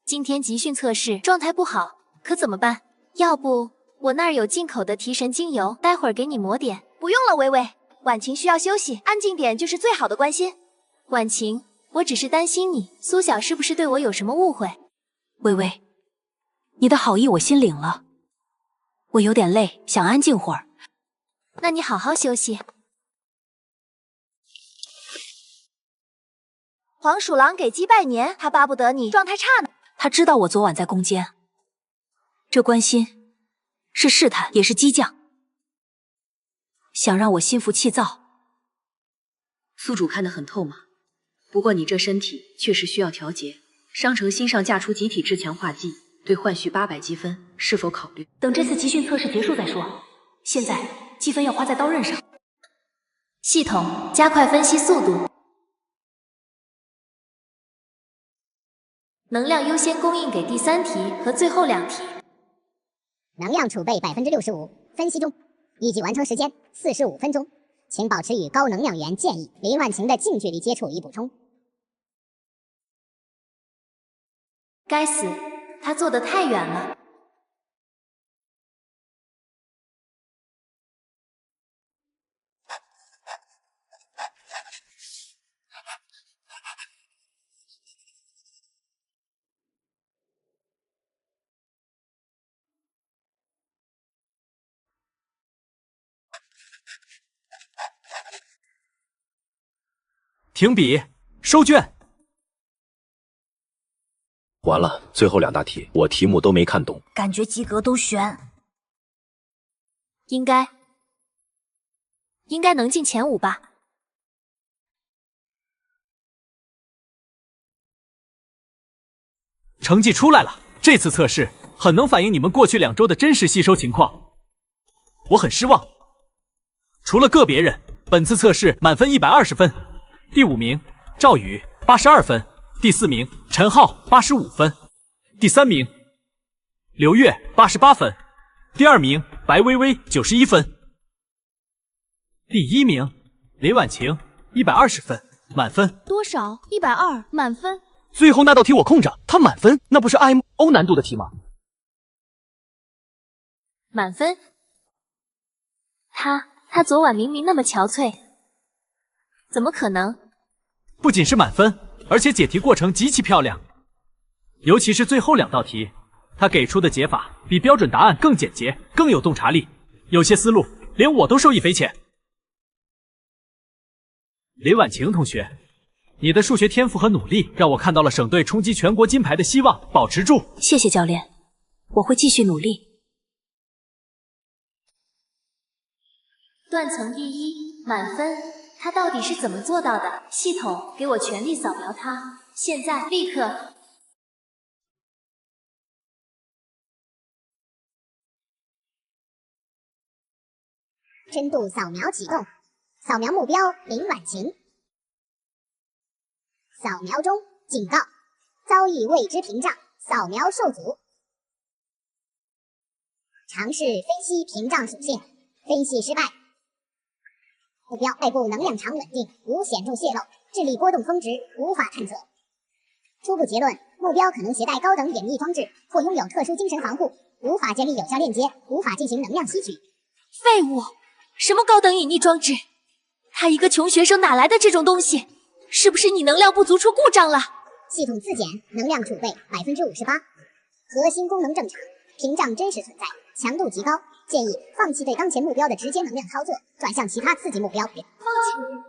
今天集训测试状态不好，可怎么办？要不我那儿有进口的提神精油，待会儿给你抹点。不用了，微微，婉晴需要休息，安静点就是最好的关心。婉晴，我只是担心你，苏晓是不是对我有什么误会？微微，你的好意我心领了，我有点累，想安静会儿。那你好好休息。黄鼠狼给鸡拜年，还巴不得你状态差呢。他知道我昨晚在攻坚，这关心是试探，也是激将，想让我心浮气躁。宿主看得很透嘛，不过你这身体确实需要调节。商城新上架出集体质强化剂，对换血800积分，是否考虑？等这次集训测试结束再说。现在积分要花在刀刃上。系统加快分析速度。能量优先供应给第3题和最后2题。能量储备65%，分析中，预计完成时间45分钟，请保持与高能量源建议林婉晴的近距离接触以补充。该死，他坐得太远了。停笔，收卷。完了，最后2大题我题目都没看懂，感觉及格都悬。应该能进前5吧。成绩出来了，这次测试很能反映你们过去2周的真实吸收情况。我很失望，除了个别人，本次测试满分120分。第5名赵宇82分，第4名陈浩85分，第3名刘月88分，第2名白薇薇91分，第1名雷婉晴120分，满分多少？120，满分。最后那道题我空着，他满分，那不是 IMO 难度的题吗？满分？他昨晚明明那么憔悴，怎么可能？不仅是满分，而且解题过程极其漂亮，尤其是最后2道题，他给出的解法比标准答案更简洁，更有洞察力，有些思路连我都受益匪浅。雷婉晴同学，你的数学天赋和努力让我看到了省队冲击全国金牌的希望，保持住！谢谢教练，我会继续努力。断层第1，满分，他到底是怎么做到的？系统给我全力扫描他，现在立刻！深度扫描启动，扫描目标林婉晴。扫描中，警告，遭遇未知屏障，扫描受阻。尝试分析屏障属性，分析失败。目标外部能量场稳定，无显著泄露，智力波动峰值无法探测。初步结论：目标可能携带高等演绎装置，或拥有特殊精神防护，无法建立有效链接，无法进行能量吸取。废物！什么高等隐匿装置？他一个穷学生哪来的这种东西？是不是你能量不足出故障了？系统自检，能量储备58%，核心功能正常，屏障真实存在，强度极高。建议放弃对当前目标的直接能量操作，转向其他刺激目标。放弃？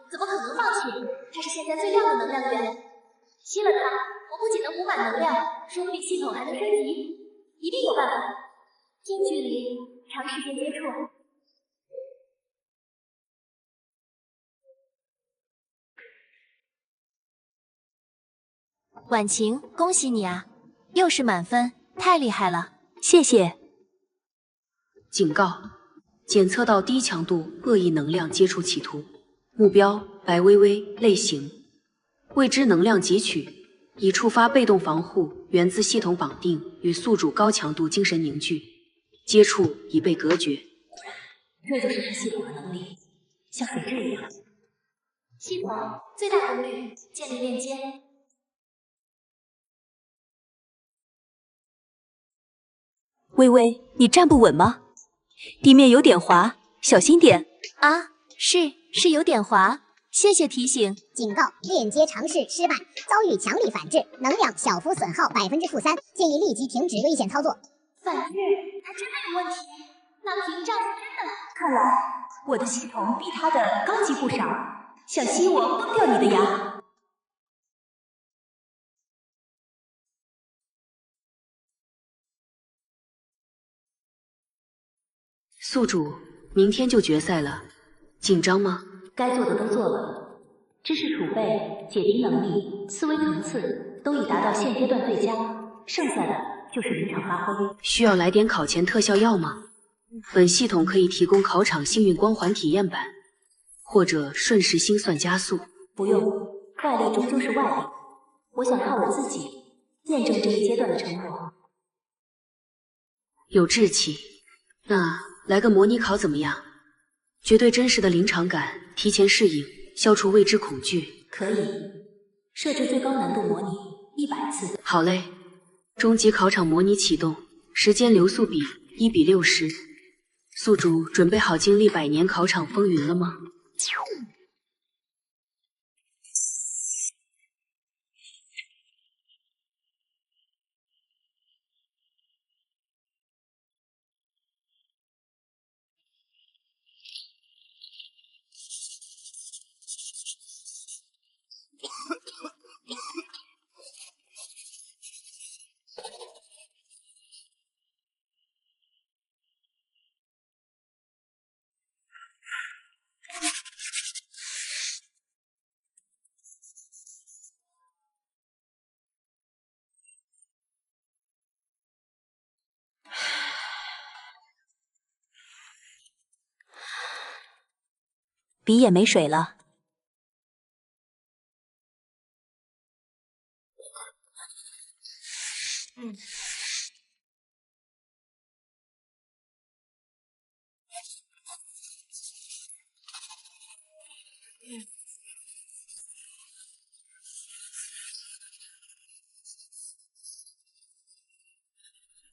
怎么可能放弃？它是现在最亮的能量源，吸了它，我不仅能补满能量，说不定系统还能升级，一定有办法。近距离，长时间接触。婉晴，恭喜你啊，又是满分，太厉害了！谢谢。警告：检测到低强度恶意能量接触企图，目标白薇薇，类型未知能量汲取，已触发被动防护，源自系统绑定与宿主高强度精神凝聚，接触已被隔绝。这就是系统的能力，像水蛭一样。系统最大功率，建立链接。薇薇，你站不稳吗？地面有点滑，小心点。啊，是有点滑，谢谢提醒。警告：链接尝试失败，遭遇强力反制，能量小幅损耗-3%，建议立即停止危险操作。反制？它真的有问题？那屏障真的……看来我的系统比他的高级不少，想吸我崩掉你的牙。宿主，明天就决赛了，紧张吗？该做的都做了，知识储备、解题能力、思维层次都已达到现阶段最佳，剩下的就是临场发挥。需要来点考前特效药吗？本系统可以提供考场幸运光环体验版，或者瞬时心算加速。不用，外力终究是外力，我想靠我自己验证这一阶段的成果。有志气，那来个模拟考怎么样？绝对真实的临场感，提前适应，消除未知恐惧。可以，设置最高难度模拟100次。好嘞，终极考场模拟启动，时间流速比1:60。宿主准备好经历100年考场风云了吗？笔也没水了。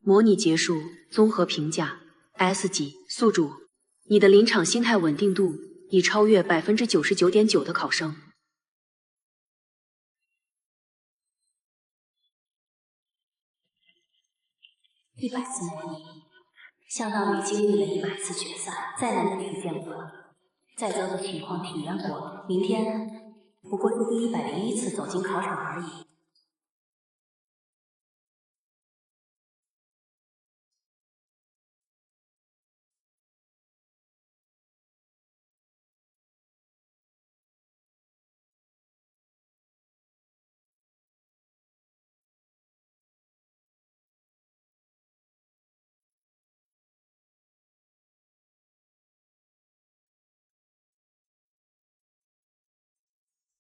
模拟结束，综合评价 S 级，宿主，你的临场心态稳定度已超越99.9%的考生。100次模拟，相当于经历了100次决赛，再难的体验过，再糟的情况体验过，明天不过是第101次走进考场而已。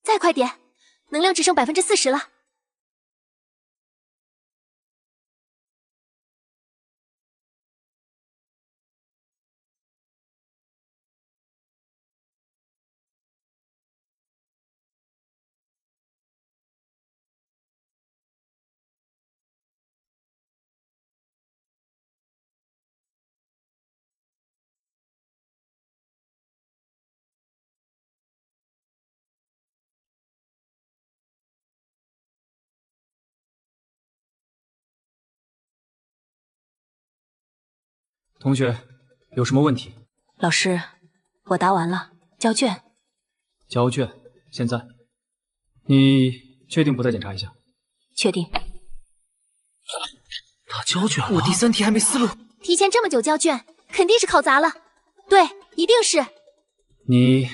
再快点，能量只剩40%了。同学，有什么问题？老师，我答完了，交卷。交卷？现在？你确定不再检查一下？确定。他交卷了，我第3题还没思路。提前这么久交卷，肯定是考砸了。对，一定是。你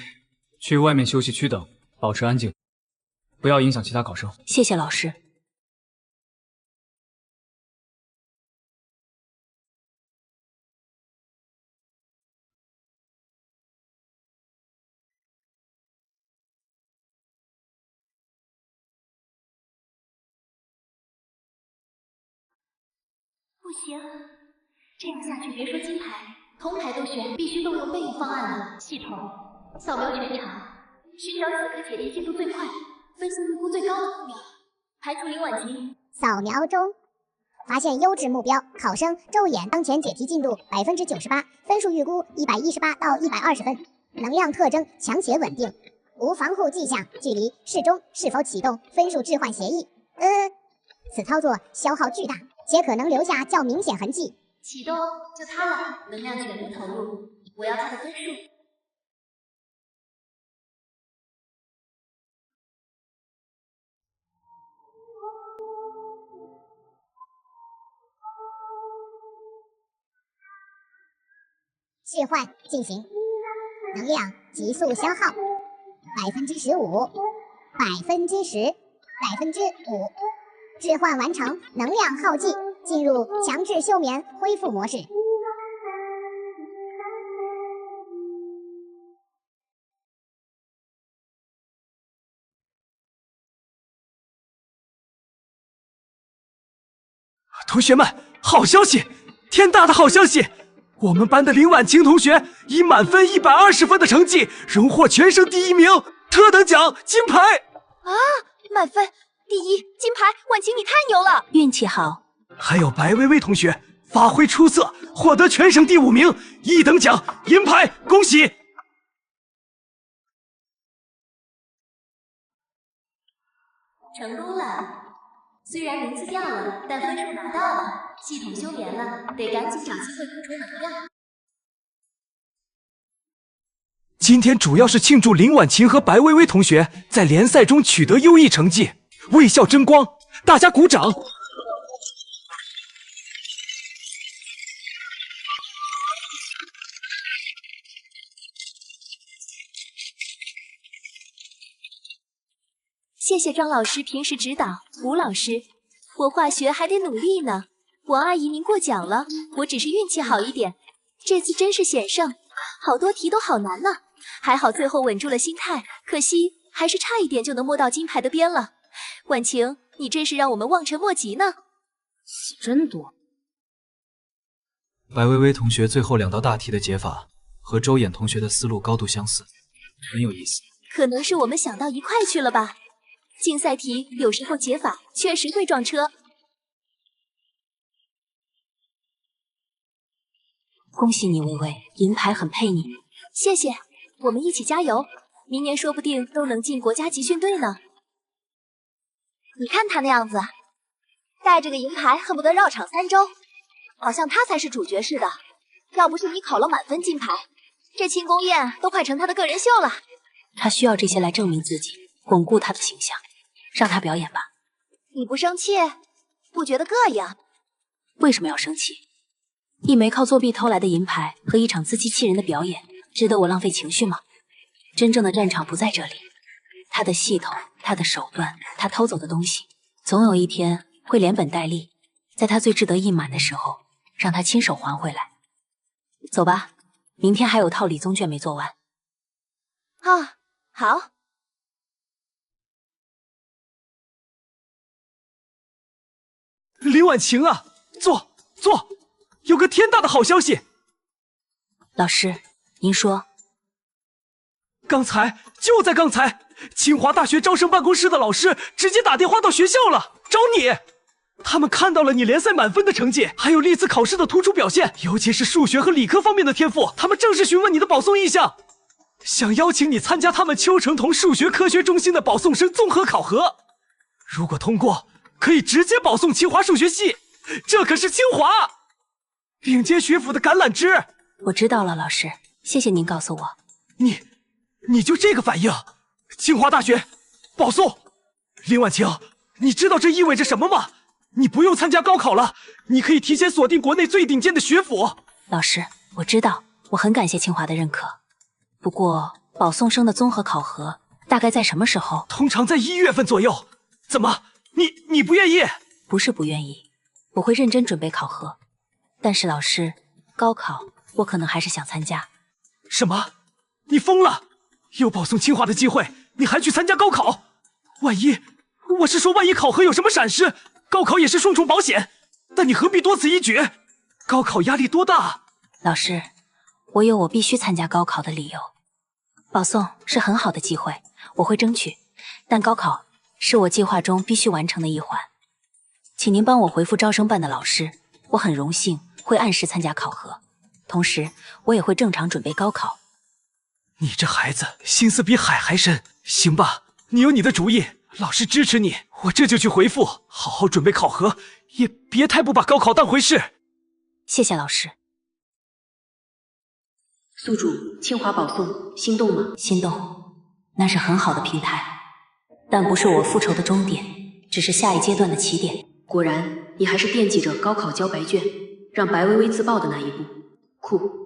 去外面休息区等，保持安静，不要影响其他考生。谢谢老师。不行，这样下去别说金牌，铜牌都悬，必须动用备用方案了。系统扫描全场，寻找此刻解题进度最快、分数预估最高的目标，排除林婉晴。扫描中，发现优质目标考生周衍，当前解题进度98%，分数预估118到120分，能量特征强且稳定，无防护迹象，距离适中，是否启动分数置换协议？此操作消耗巨大，且可能留下较明显痕迹。启动就它了，能量全部投入，我要它的分数。置换进行，能量急速消耗15%、10%、5%。置换完成，能量耗尽，进入强制休眠恢复模式。同学们，好消息！天大的好消息！我们班的林婉晴同学以满分120分的成绩荣获全省第1名，特等奖金牌！啊，满分！第1金牌，婉晴你太牛了，运气好。还有白薇薇同学发挥出色，获得全省第5名，1等奖银牌，恭喜！成功了，虽然名次掉了，但分数拿到了，系统休眠了，得赶紧找机会补充能量。今天主要是庆祝林婉晴和白薇薇同学在联赛中取得优异成绩，为校争光，大家鼓掌！谢谢庄老师平时指导，吴老师，我化学还得努力呢。王阿姨您过奖了，我只是运气好一点，这次真是险胜，好多题都好难呢。还好最后稳住了心态，可惜还是差一点就能摸到金牌的边了。婉晴，你真是让我们望尘莫及呢。戏真多。白薇薇同学最后2道大题的解法和周衍同学的思路高度相似，很有意思。可能是我们想到一块去了吧？竞赛题有时候解法确实会撞车。恭喜你，薇薇，银牌很配你。谢谢，我们一起加油，明年说不定都能进国家集训队呢。你看他那样子，带着个银牌恨不得绕场3周，好像他才是主角似的。要不是你考了满分金牌，这庆功宴都快成他的个人秀了。他需要这些来证明自己，巩固他的形象。让他表演吧。你不生气，不觉得膈应？为什么要生气？一枚靠作弊偷来的银牌和一场自欺欺人的表演，值得我浪费情绪吗？真正的战场不在这里，他的系统，他的手段，他偷走的东西，总有一天会连本带利，在他最志得意满的时候，让他亲手还回来。走吧，明天还有套理综卷没做完。啊，好。林婉晴啊，坐，有个天大的好消息。老师，您说。就在刚才，清华大学招生办公室的老师直接打电话到学校了，找你。他们看到了你联赛满分的成绩，还有历次考试的突出表现，尤其是数学和理科方面的天赋。他们正式询问你的保送意向，想邀请你参加他们邱成桐数学科学中心的保送生综合考核。如果通过，可以直接保送清华数学系，这可是清华顶尖学府的橄榄枝。我知道了，老师，谢谢您告诉我。你就这个反应？清华大学保送？林婉晴，你知道这意味着什么吗？你不用参加高考了，你可以提前锁定国内最顶尖的学府。老师，我知道，我很感谢清华的认可。不过，保送生的综合考核大概在什么时候？通常在1月份左右。怎么，你不愿意？不是不愿意，我会认真准备考核。但是老师，高考我可能还是想参加。什么？你疯了？有保送清华的机会，你还去参加高考？万一考核有什么闪失，高考也是双重保险。但你何必多此一举？高考压力多大？老师，我有我必须参加高考的理由。保送是很好的机会，我会争取。但高考是我计划中必须完成的一环。请您帮我回复招生办的老师，我很荣幸会按时参加考核，同时我也会正常准备高考。你这孩子心思比海还深。行吧，你有你的主意，老师支持你，我这就去回复，好好准备考核，也别太不把高考当回事。谢谢老师。宿主，清华保送，心动吗？心动，那是很好的平台，但不是我复仇的终点，只是下一阶段的起点。果然，你还是惦记着高考交白卷，让白薇薇自爆的那一步，酷。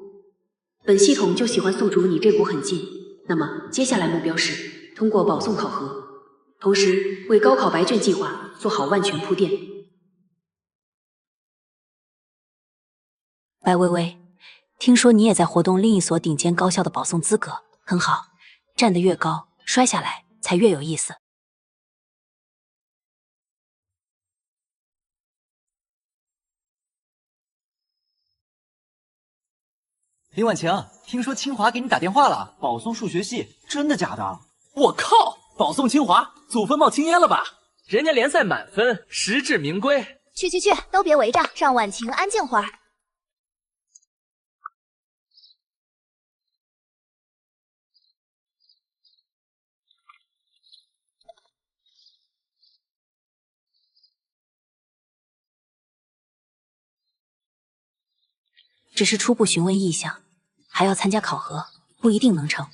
本系统就喜欢宿主你这股狠劲。那么接下来目标是通过保送考核，同时为高考白卷计划做好万全铺垫。白薇薇，听说你也在活动另一所顶尖高校的保送资格，很好，站得越高，摔下来才越有意思。林婉晴，听说清华给你打电话了，保送数学系，真的假的？我靠，保送清华，祖坟冒青烟了吧？人家联赛满分，实至名归。去，都别围着，让婉晴安静会儿。只是初步询问意向，还要参加考核，不一定能成。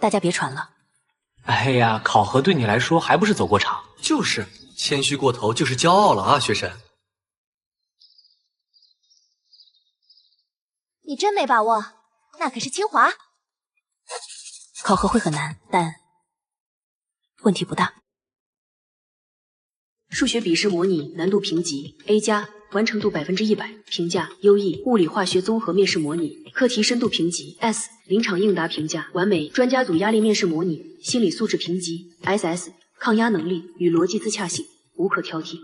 大家别传了。哎呀，考核对你来说还不是走过场？就是，谦虚过头就是骄傲了啊，学神。你真没把握，那可是清华。考核会很难，但问题不大。数学笔试模拟难度评级 A+，完成度100%，评价优异。物理化学综合面试模拟，课题深度评级 S， 临场应答评价完美。专家组压力面试模拟，心理素质评级 SS， 抗压能力与逻辑自洽性无可挑剔。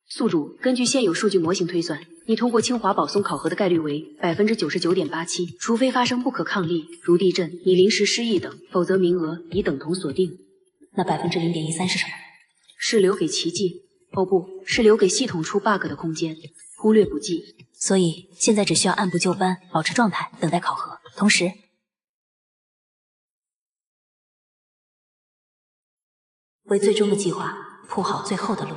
宿主根据现有数据模型推算，你通过清华保送考核的概率为 99.87%， 除非发生不可抗力，如地震、你临时失忆等，否则名额已等同锁定。那0.13%是什么？是留给奇迹，哦不，是留给系统出 bug 的空间，忽略不计。所以现在只需要按部就班，保持状态，等待考核，同时为最终的计划铺好最后的路。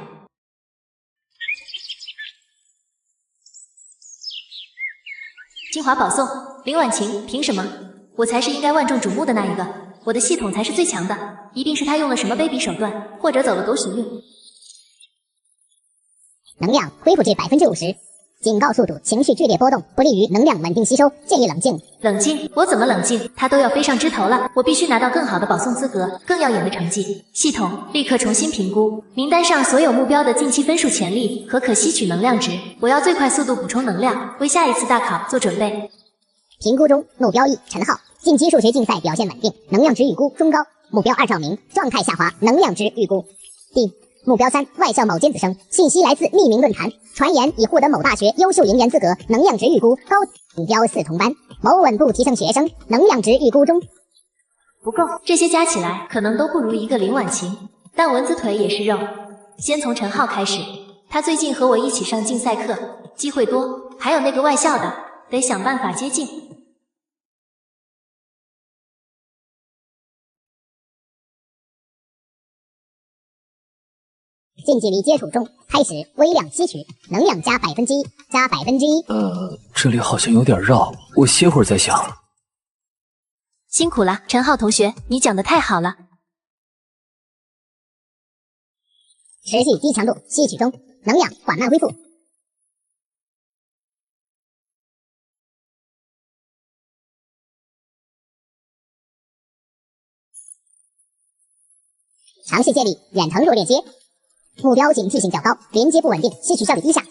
清华保送，林婉晴，凭什么？我才是应该万众瞩目的那一个，我的系统才是最强的，一定是他用了什么卑鄙手段，或者走了狗屎运。能量恢复至50%，警告宿主情绪剧烈波动，不利于能量稳定吸收，建议冷静。冷静？我怎么冷静？他都要飞上枝头了，我必须拿到更好的保送资格，更耀眼的成绩。系统立刻重新评估名单上所有目标的近期分数潜力和可吸取能量值，我要最快速度补充能量，为下一次大考做准备。评估中，目标1陈浩，近期数学竞赛表现稳定，能量值预估中高。目标2赵明，状态下滑，能量值预估低。目标3外校某尖子生，信息来自匿名论坛，传言已获得某大学优秀营研资格，能量值预估高。目标4同班，某稳步提升学生，能量值预估中。不够，这些加起来可能都不如一个林婉晴，但蚊子腿也是肉。先从陈浩开始，他最近和我一起上竞赛课，机会多，还有那个外校的，得想办法接近。近距离接触中，开始微量吸取，能量加1%，加1%。这里好像有点绕，我歇会儿再想。辛苦了，陈浩同学，你讲的太好了。持续低强度吸取中，能量缓慢恢复。尝试建立远程弱链接。目标警惕性较高，连接不稳定，吸取效率低下。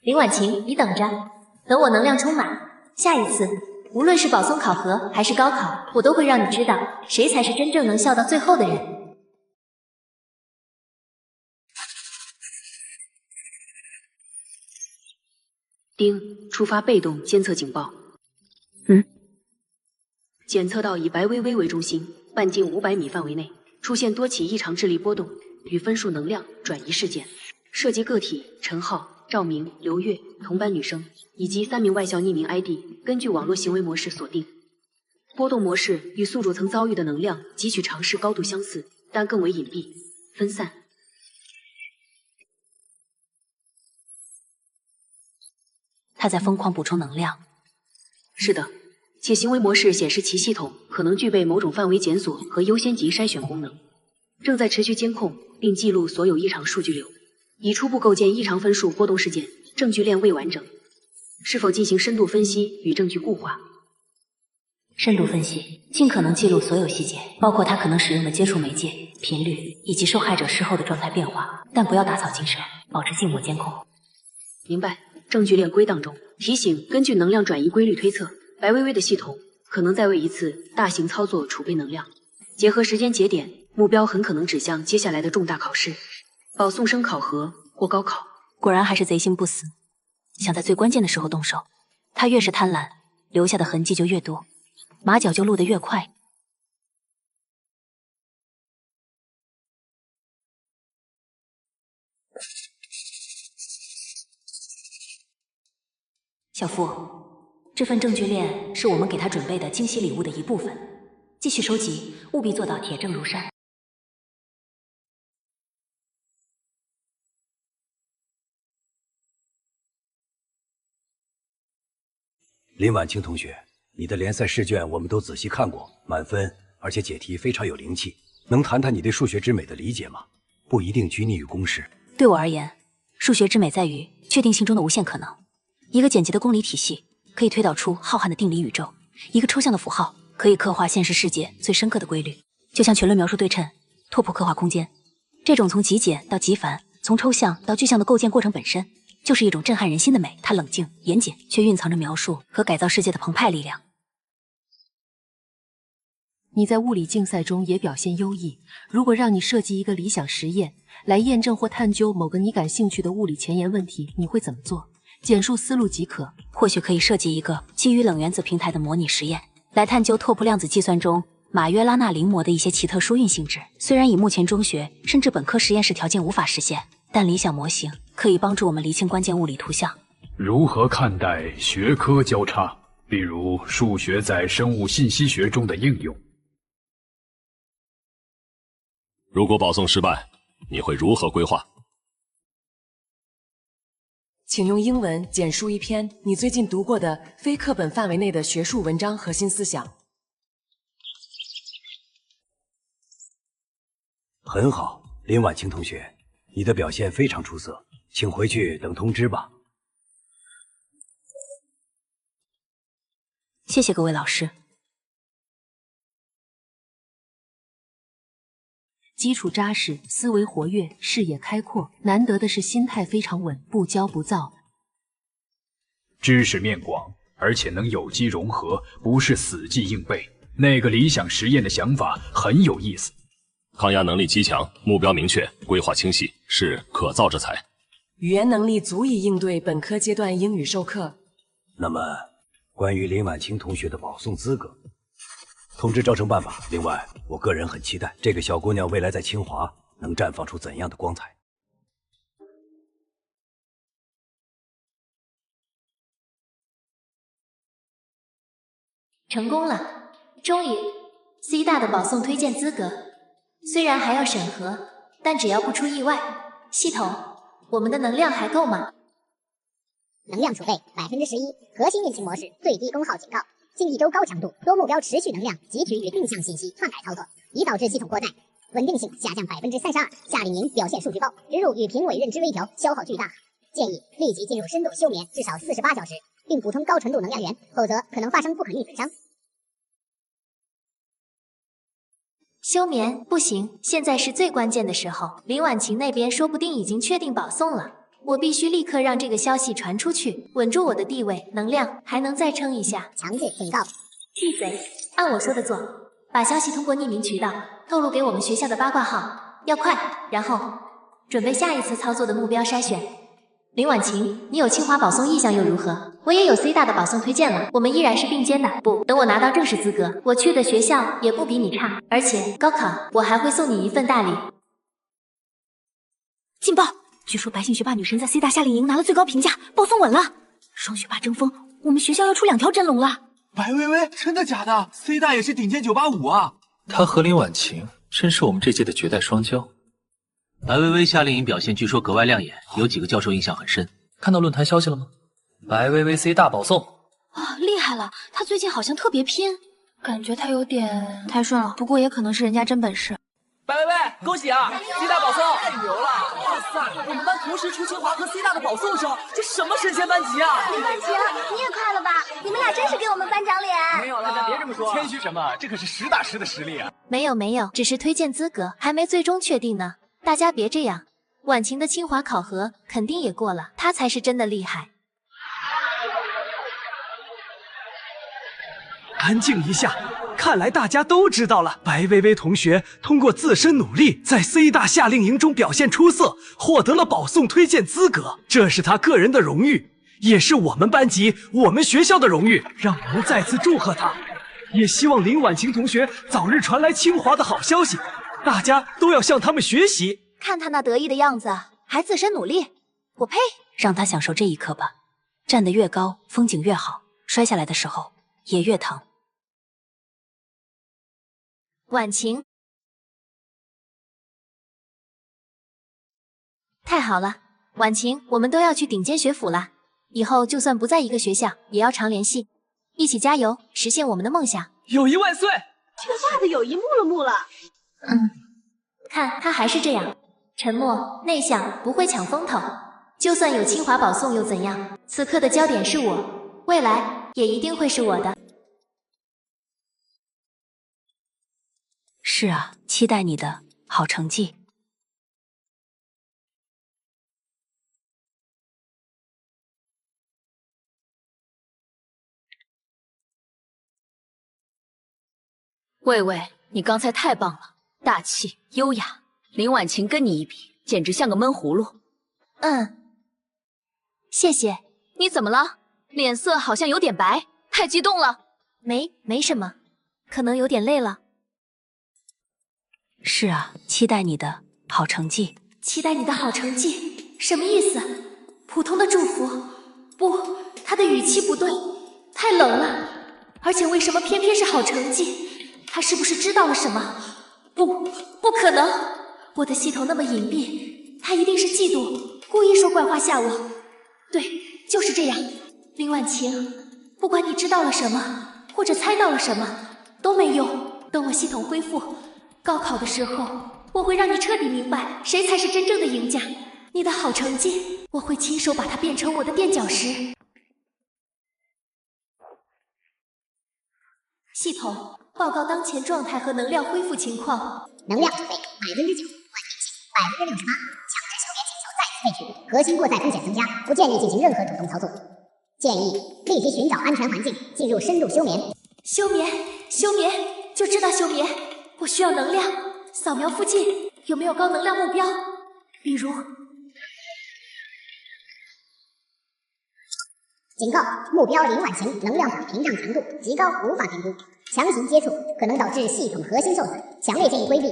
林婉晴，你等着，等我能量充满，下一次无论是保送考核还是高考，我都会让你知道谁才是真正能笑到最后的人。丁，触发被动监测警报。检测到以白薇薇为中心，半径500米范围内出现多起异常智力波动与分数能量转移事件，涉及个体陈浩、赵明、刘月同班女生以及3名外校匿名 ID， 根据网络行为模式锁定。波动模式与宿主曾遭遇的能量汲取尝试高度相似，但更为隐蔽、分散。他在疯狂补充能量。是的，且行为模式显示其系统可能具备某种范围检索和优先级筛选功能，正在持续监控并记录所有异常数据流，已初步构建异常分数波动事件，证据链未完整，是否进行深度分析与证据固化？深度分析，尽可能记录所有细节，包括他可能使用的接触媒介、频率以及受害者事后的状态变化，但不要打草惊蛇，保持静默监控。明白。证据链归档中，提醒：根据能量转移规律推测，白薇薇的系统可能在为一次大型操作储备能量。结合时间节点，目标很可能指向接下来的重大考试，保送生考核或高考。果然还是贼心不死，想在最关键的时候动手。他越是贪婪，留下的痕迹就越多，马脚就露得越快。小付，这份证据链是我们给他准备的惊喜礼物的一部分，继续收集，务必做到铁证如山。林婉清同学，你的联赛试卷我们都仔细看过，满分，而且解题非常有灵气。能谈谈你对数学之美的理解吗？不一定拘泥于公式。对我而言，数学之美在于确定性中的无限可能。一个简洁的公理体系可以推导出浩瀚的定理宇宙，一个抽象的符号可以刻画现实世界最深刻的规律。就像全论描述对称，拓扑刻画空间。这种从极简到极繁，从抽象到具象的构建过程本身，就是一种震撼人心的美。它冷静严谨，却蕴藏着描述和改造世界的澎湃力量。你在物理竞赛中也表现优异，如果让你设计一个理想实验，来验证或探究某个你感兴趣的物理前沿问题，你会怎么做？简述思路即可。或许可以设计一个基于冷原子平台的模拟实验，来探究拓扑量子计算中马约拉纳临摹的一些奇特疏运性质。虽然以目前中学甚至本科实验室条件无法实现，但理想模型可以帮助我们厘清关键物理图像。如何看待学科交叉，比如数学在生物信息学中的应用？如果保送失败，你会如何规划？请用英文简述一篇你最近读过的非课本范围内的学术文章核心思想。很好，林婉晴同学，你的表现非常出色，请回去等通知吧。谢谢各位老师。基础扎实，思维活跃，视野开阔，难得的是心态非常稳，不骄不躁。知识面广，而且能有机融合，不是死记硬背。那个理想实验的想法很有意思。抗压能力极强，目标明确，规划清晰，是可造之才。语言能力足以应对本科阶段英语授课。那么，关于林婉晴同学的保送资格，通知招生办吧。另外，我个人很期待这个小姑娘未来在清华能绽放出怎样的光彩。成功了，终于 ，C 大的保送推荐资格，虽然还要审核，但只要不出意外，系统，我们的能量还够吗？能量储备11%，核心运行模式，最低功耗警告。近一周高强度多目标持续能量汲取与定向信息篡改操作，已导致系统过载，稳定性下降32%。下令您表现数据包，植入与评委认知微调，消耗巨大，建议立即进入深度休眠至少48小时，并补充高纯度能量源，否则可能发生不可逆损伤。休眠不行，现在是最关键的时候。林婉晴那边说不定已经确定保送了。我必须立刻让这个消息传出去，稳住我的地位，能量还能再撑一下。强制警告！闭嘴，按我说的做，把消息通过匿名渠道透露给我们学校的八卦号，要快。然后准备下一次操作的目标筛选。林婉晴，你有清华保送意向又如何？我也有 C 大的保送推荐了，我们依然是并肩的。不，等我拿到正式资格，我去的学校也不比你差，而且高考我还会送你一份大礼。劲爆！据说白姓学霸女神在 C 大夏令营拿了最高评价，保送稳了。双学霸争锋，我们学校要出2条真龙了。白薇薇，真的假的 ？C 大也是顶尖985啊！她和林婉晴真是我们这届的绝代双骄。白薇薇夏令营表现据说格外亮眼，有几个教授印象很深。看到论坛消息了吗？白薇薇 C 大保送啊，厉害了！她最近好像特别拼，感觉她有点太顺了。不过也可能是人家真本事。白薇薇，恭喜啊 ！C 大保送，太牛了！哇塞，我们班同时出清华和 C 大的保送生，这什么神仙班级啊！林婉晴，你也快了吧？你们俩真是给我们班长脸。没有了，别这么说，谦虚什么？这可是实打实的实力啊！没有，只是推荐资格，还没最终确定呢。大家别这样，婉晴的清华考核肯定也过了，她才是真的厉害。安静一下，看来大家都知道了。白薇薇同学通过自身努力，在 C 大夏令营中表现出色，获得了保送推荐资格，这是她个人的荣誉，也是我们班级、我们学校的荣誉。让我们再次祝贺她，也希望林婉晴同学早日传来清华的好消息，大家都要向他们学习。看他那得意的样子，还自身努力，我呸！让他享受这一刻吧，站得越高，风景越好，摔下来的时候也越疼。婉晴，太好了，婉晴，我们都要去顶尖学府了，以后就算不在一个学校，也要常联系，一起加油，实现我们的梦想。友谊万岁！学霸的友谊木了。看他还是这样，沉默内向，不会抢风头。就算有清华保送又怎样？此刻的焦点是我，未来也一定会是我的。是啊，期待你的好成绩。魏魏，你刚才太棒了，大气优雅。林婉晴跟你一比，简直像个闷葫芦。谢谢。你怎么了？脸色好像有点白，太激动了。没什么，可能有点累了。是啊，期待你的好成绩。期待你的好成绩，什么意思？普通的祝福？不，他的语气不对，太冷了。而且为什么偏偏是好成绩？他是不是知道了什么？不可能！我的系统那么隐蔽，他一定是嫉妒，故意说怪话吓我。对，就是这样。林婉晴，不管你知道了什么，或者猜到了什么，都没用。等我系统恢复，高考的时候，我会让你彻底明白谁才是真正的赢家。你的好成绩，我会亲手把它变成我的垫脚石。系统报告当前状态和能量恢复情况。能量储备9%，稳定性68%，强制休眠请求再次废除，核心过载风险增加，不建议进行任何主动操作。建议立即寻找安全环境，进入深度休眠。休眠，就知道休眠。我需要能量，扫描附近有没有高能量目标，比如。警告：目标林婉晴能量场屏障强度极高，无法评估。强行接触可能导致系统核心受损，强烈建议规避。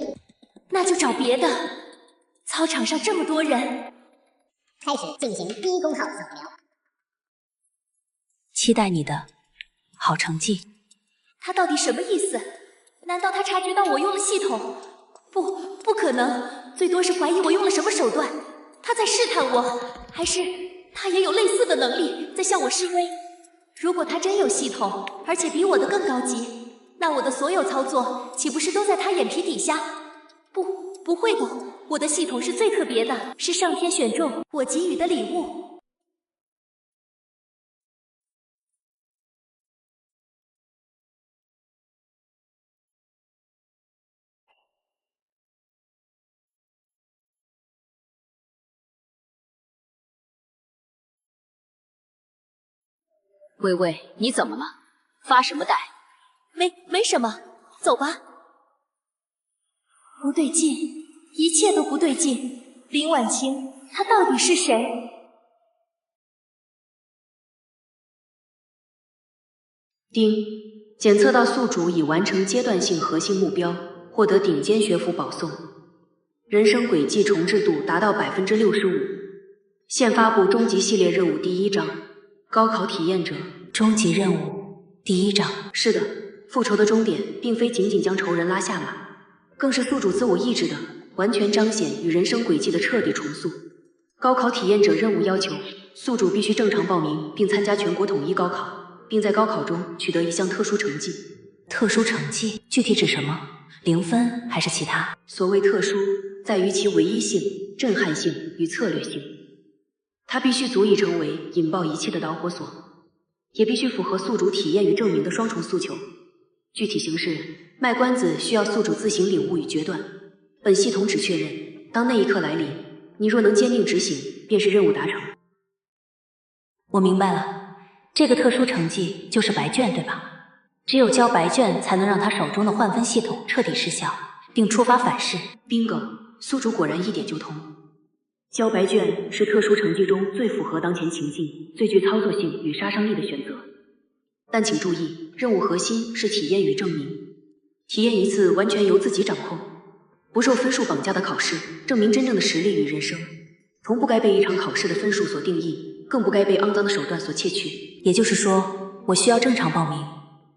那就找别的。操场上这么多人，开始进行低功耗扫描。期待你的好成绩。他到底什么意思？难道他察觉到我用了系统？不可能，最多是怀疑我用了什么手段。他在试探我，还是他也有类似的能力在向我示威？如果他真有系统，而且比我的更高级，那我的所有操作岂不是都在他眼皮底下？不会的，我的系统是最特别的，是上天选中我给予的礼物。微微，你怎么了？发什么呆？没什么，走吧。不对劲，一切都不对劲。林婉晴，她到底是谁？丁，检测到宿主已完成阶段性核心目标，获得顶尖学府保送，人生轨迹重置度达到65%。现发布终极系列任务第1章，高考体验者。终极任务第1章。是的，复仇的终点并非仅仅将仇人拉下马，更是宿主自我意志的完全彰显与人生轨迹的彻底重塑。高考体验者任务要求，宿主必须正常报名并参加全国统一高考，并在高考中取得一项特殊成绩。特殊成绩具体指什么？0分还是其他？所谓特殊，在于其唯一性、震撼性与策略性。它必须足以成为引爆一切的导火索，也必须符合宿主体验与证明的双重诉求。具体形式，卖关子需要宿主自行领悟与决断。本系统只确认，当那一刻来临，你若能坚定执行，便是任务达成。我明白了，这个特殊成绩就是白卷，对吧？只有交白卷，才能让他手中的换分系统彻底失效，并触发反噬。bingo， 宿主果然一点就通。交白卷是特殊成绩中最符合当前情境、最具操作性与杀伤力的选择。但请注意，任务核心是体验与证明。体验一次完全由自己掌控，不受分数绑架的考试，证明真正的实力与人生，从不该被一场考试的分数所定义，更不该被肮脏的手段所窃取。也就是说，我需要正常报名，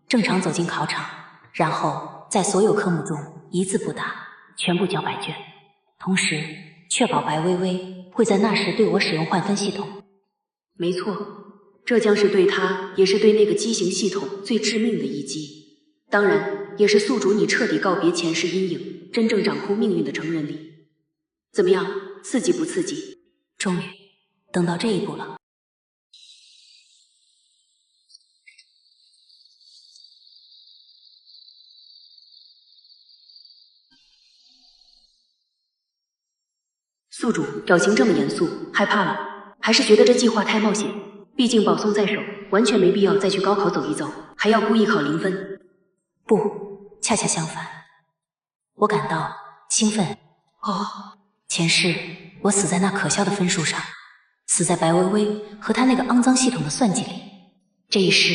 正常走进考场，然后在所有科目中一字不打，全部交白卷，同时确保白薇薇会在那时对我使用换分系统。没错，这将是对他，也是对那个畸形系统最致命的一击。当然，也是宿主你彻底告别前世阴影，真正掌控命运的成人礼。怎么样，刺激不刺激？终于等到这一步了。宿主表情这么严肃，害怕了，还是觉得这计划太冒险？毕竟保送在手，完全没必要再去高考走一走，还要故意考0分。不，恰恰相反，我感到兴奋。前世我死在那可笑的分数上，死在白薇薇和她那个肮脏系统的算计里。这一世，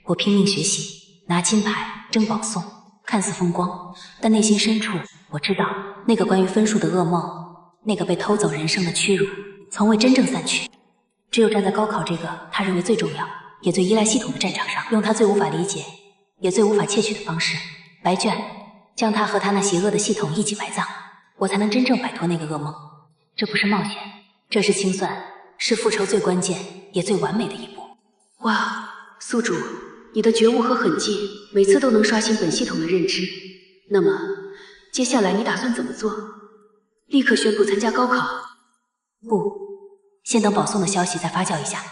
我拼命学习，拿金牌，争保送，看似风光，但内心深处，我知道那个关于分数的噩梦，那个被偷走人生的屈辱，从未真正散去。只有站在高考这个他认为最重要，也最依赖系统的战场上，用他最无法理解，也最无法窃取的方式，白卷，将他和他那邪恶的系统一起埋葬，我才能真正摆脱那个噩梦。这不是冒险，这是清算，是复仇最关键也最完美的一步。哇，宿主，你的觉悟和狠劲，每次都能刷新本系统的认知。那么，接下来你打算怎么做？立刻宣布参加高考？不，先等保送的消息再发酵一下，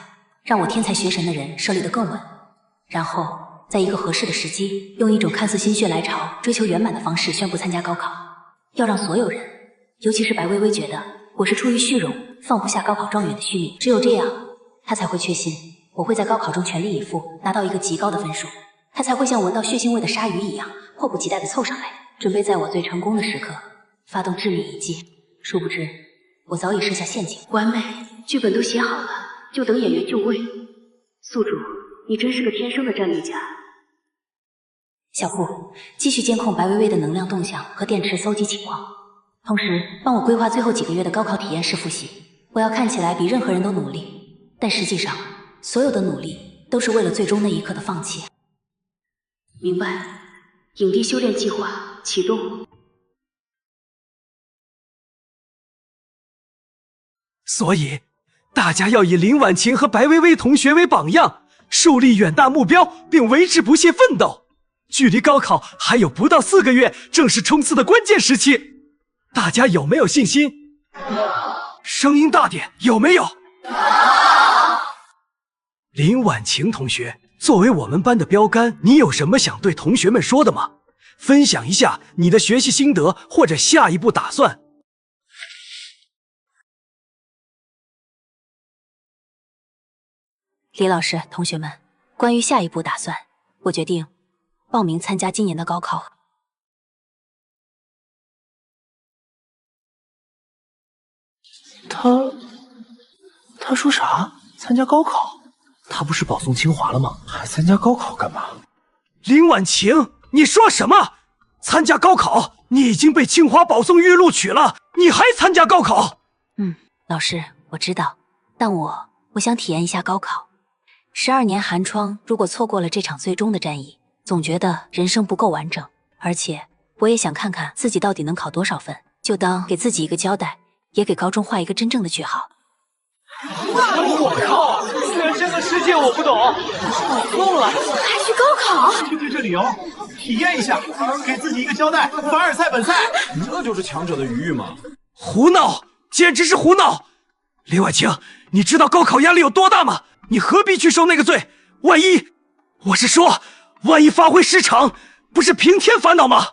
让我天才学神的人设立得更稳，然后在一个合适的时机，用一种看似心血来潮、追求圆满的方式宣布参加高考，要让所有人，尤其是白薇薇觉得我是出于虚荣，放不下高考状元的虚名，只有这样，他才会确信我会在高考中全力以赴，拿到一个极高的分数，他才会像闻到血腥味的鲨鱼一样，迫不及待地凑上来，准备在我最成功的时刻发动致命一击。殊不知，我早已设下陷阱。完美，剧本都写好了，就等演员就位。宿主，你真是个天生的战略家。小顾，继续监控白薇薇的能量动向和电池搜集情况，同时帮我规划最后几个月的高考体验式复习。我要看起来比任何人都努力，但实际上，所有的努力都是为了最终那一刻的放弃。明白。影帝修炼计划启动。所以，大家要以林婉晴和白薇薇同学为榜样，树立远大目标，并为之不懈奋斗。距离高考还有不到4个月，正是冲刺的关键时期。大家有没有信心？声音大点，有没有？林婉晴同学，作为我们班的标杆，你有什么想对同学们说的吗？分享一下你的学习心得或者下一步打算。李老师，同学们，关于下一步打算，我决定报名参加今年的高考。他说啥？参加高考？他不是保送清华了吗？还参加高考干嘛？林婉晴，你说什么？参加高考？你已经被清华保送预录取了，你还参加高考？老师，我知道，但我想体验一下高考。12年寒窗，如果错过了这场最终的战役，总觉得人生不够完整。而且，我也想看看自己到底能考多少分，就当给自己一个交代，也给高中画一个真正的句号。我靠！虽然这个世界我不懂，我疯了！还去高考？就对这理由，体验一下，给自己一个交代，凡尔赛本赛。这就是强者的余欲吗？胡闹，简直是胡闹！林婉晴，你知道高考压力有多大吗？你何必去受那个罪？万一发挥失常，不是平添烦恼吗？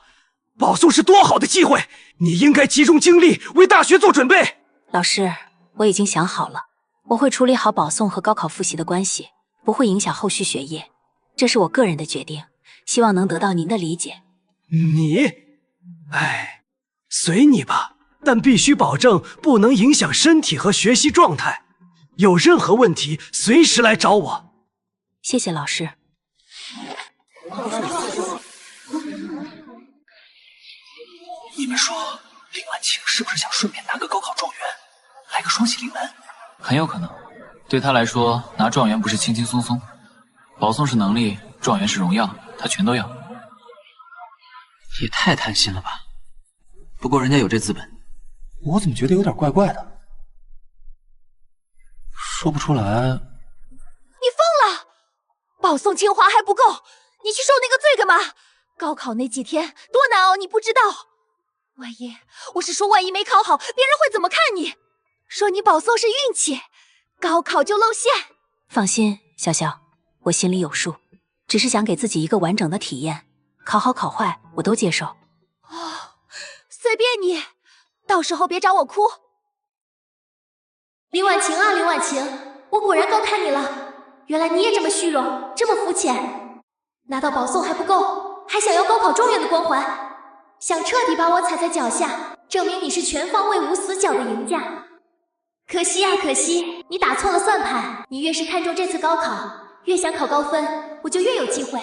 保送是多好的机会，你应该集中精力为大学做准备。老师，我已经想好了，我会处理好保送和高考复习的关系，不会影响后续学业，这是我个人的决定，希望能得到您的理解。随你吧，但必须保证不能影响身体和学习状态。有任何问题，随时来找我。谢谢老师。你们说林婉晴是不是想顺便拿个高考状元，来个双喜临门？很有可能，对他来说，拿状元不是轻轻松松，保送是能力，状元是荣耀，他全都要。也太贪心了吧！不过人家有这资本，我怎么觉得有点怪怪的？说不出来。你疯了！保送清华还不够，你去受那个罪干嘛？高考那几天多难熬，你不知道。万一没考好，别人会怎么看你？说你保送是运气，高考就露馅。放心，小小，我心里有数，只是想给自己一个完整的体验，考好考坏我都接受。随便你，到时候别找我哭。林婉晴啊，林婉晴，我果然高看你了，原来你也这么虚荣，这么肤浅。拿到保送还不够，还想要高考状元的光环，想彻底把我踩在脚下，证明你是全方位无死角的赢家。可惜啊，可惜，你打错了算盘。你越是看重这次高考，越想考高分，我就越有机会。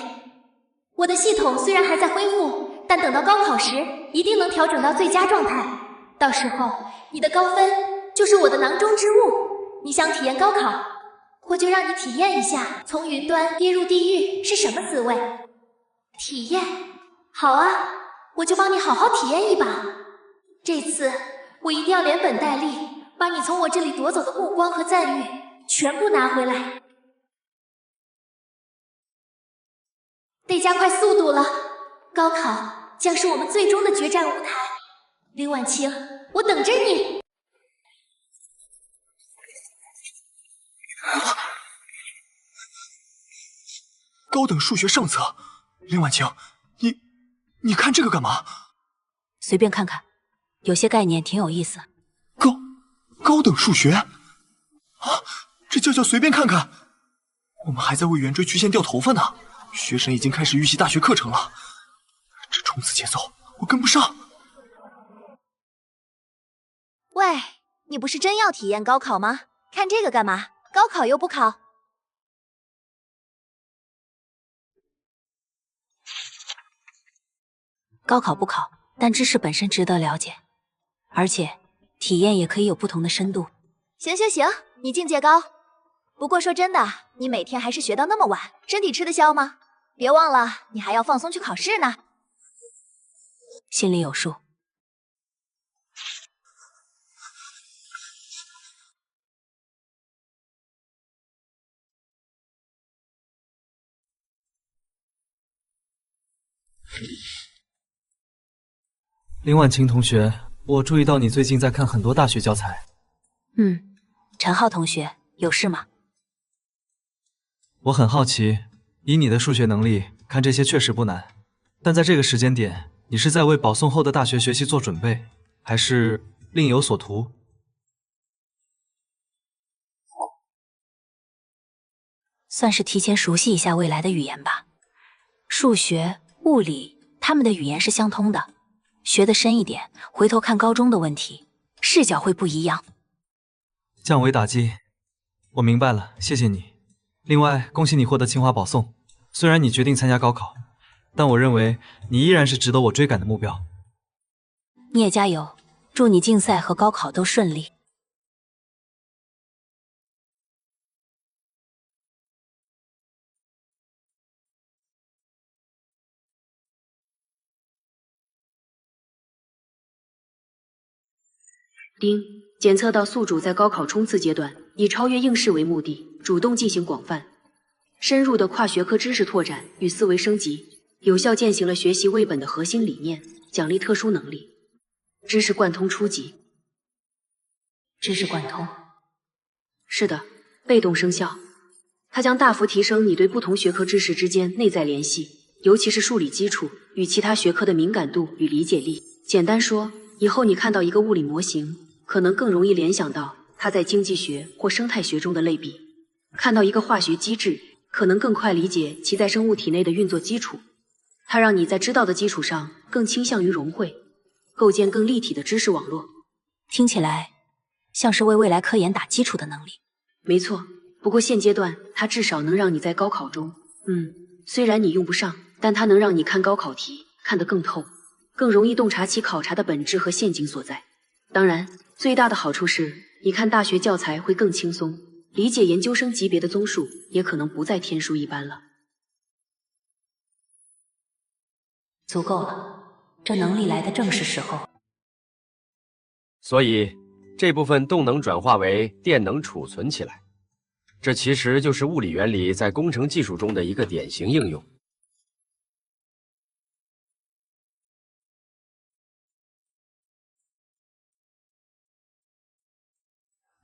我的系统虽然还在恢复，但等到高考时，一定能调整到最佳状态。到时候，你的高分就是我的囊中之物。你想体验高考，我就让你体验一下从云端跌入地狱是什么滋味。体验？好啊，我就帮你好好体验一把。这次我一定要连本带利，把你从我这里夺走的目光和赞誉全部拿回来。得加快速度了，高考将是我们最终的决战舞台。林婉晴，我等着你。高等数学上册，林婉晴，你看这个干嘛？随便看看，有些概念挺有意思。高等数学啊，这叫随便看看？我们还在为圆锥曲线掉头发呢，学生已经开始预习大学课程了，这冲刺节奏我跟不上。喂，你不是真要体验高考吗？看这个干嘛？高考又不考。高考不考，但知识本身值得了解，而且体验也可以有不同的深度。行，你境界高。不过说真的，你每天还是学到那么晚，身体吃得消吗？别忘了，你还要放松去考试呢。心里有数。林婉晴同学，我注意到你最近在看很多大学教材。陈浩同学，有事吗？我很好奇，以你的数学能力，看这些确实不难，但在这个时间点，你是在为保送后的大学学习做准备，还是另有所图？算是提前熟悉一下未来的语言吧。数学、物理，他们的语言是相通的，学得深一点，回头看高中的问题，视角会不一样。降维打击，我明白了，谢谢你。另外，恭喜你获得清华保送。虽然你决定参加高考，但我认为你依然是值得我追赶的目标。你也加油，祝你竞赛和高考都顺利。丁，检测到宿主在高考冲刺阶段以超越应试为目的，主动进行广泛、深入的跨学科知识拓展与思维升级，有效践行了学习为本的核心理念，奖励特殊能力，知识贯通初级。知识贯通，是的，被动生效，它将大幅提升你对不同学科知识之间内在联系，尤其是数理基础与其他学科的敏感度与理解力。简单说，以后你看到一个物理模型，可能更容易联想到它在经济学或生态学中的类比；看到一个化学机制，可能更快理解其在生物体内的运作基础。它让你在知道的基础上更倾向于融会，构建更立体的知识网络。听起来像是为未来科研打基础的能力。没错，不过现阶段它至少能让你在高考中，虽然你用不上，但它能让你看高考题看得更透，更容易洞察其考察的本质和陷阱所在。当然，最大的好处是，你看大学教材会更轻松，理解研究生级别的综述也可能不再天书一般了。足够了，这能力来的正是时候。所以，这部分动能转化为电能储存起来，这其实就是物理原理在工程技术中的一个典型应用。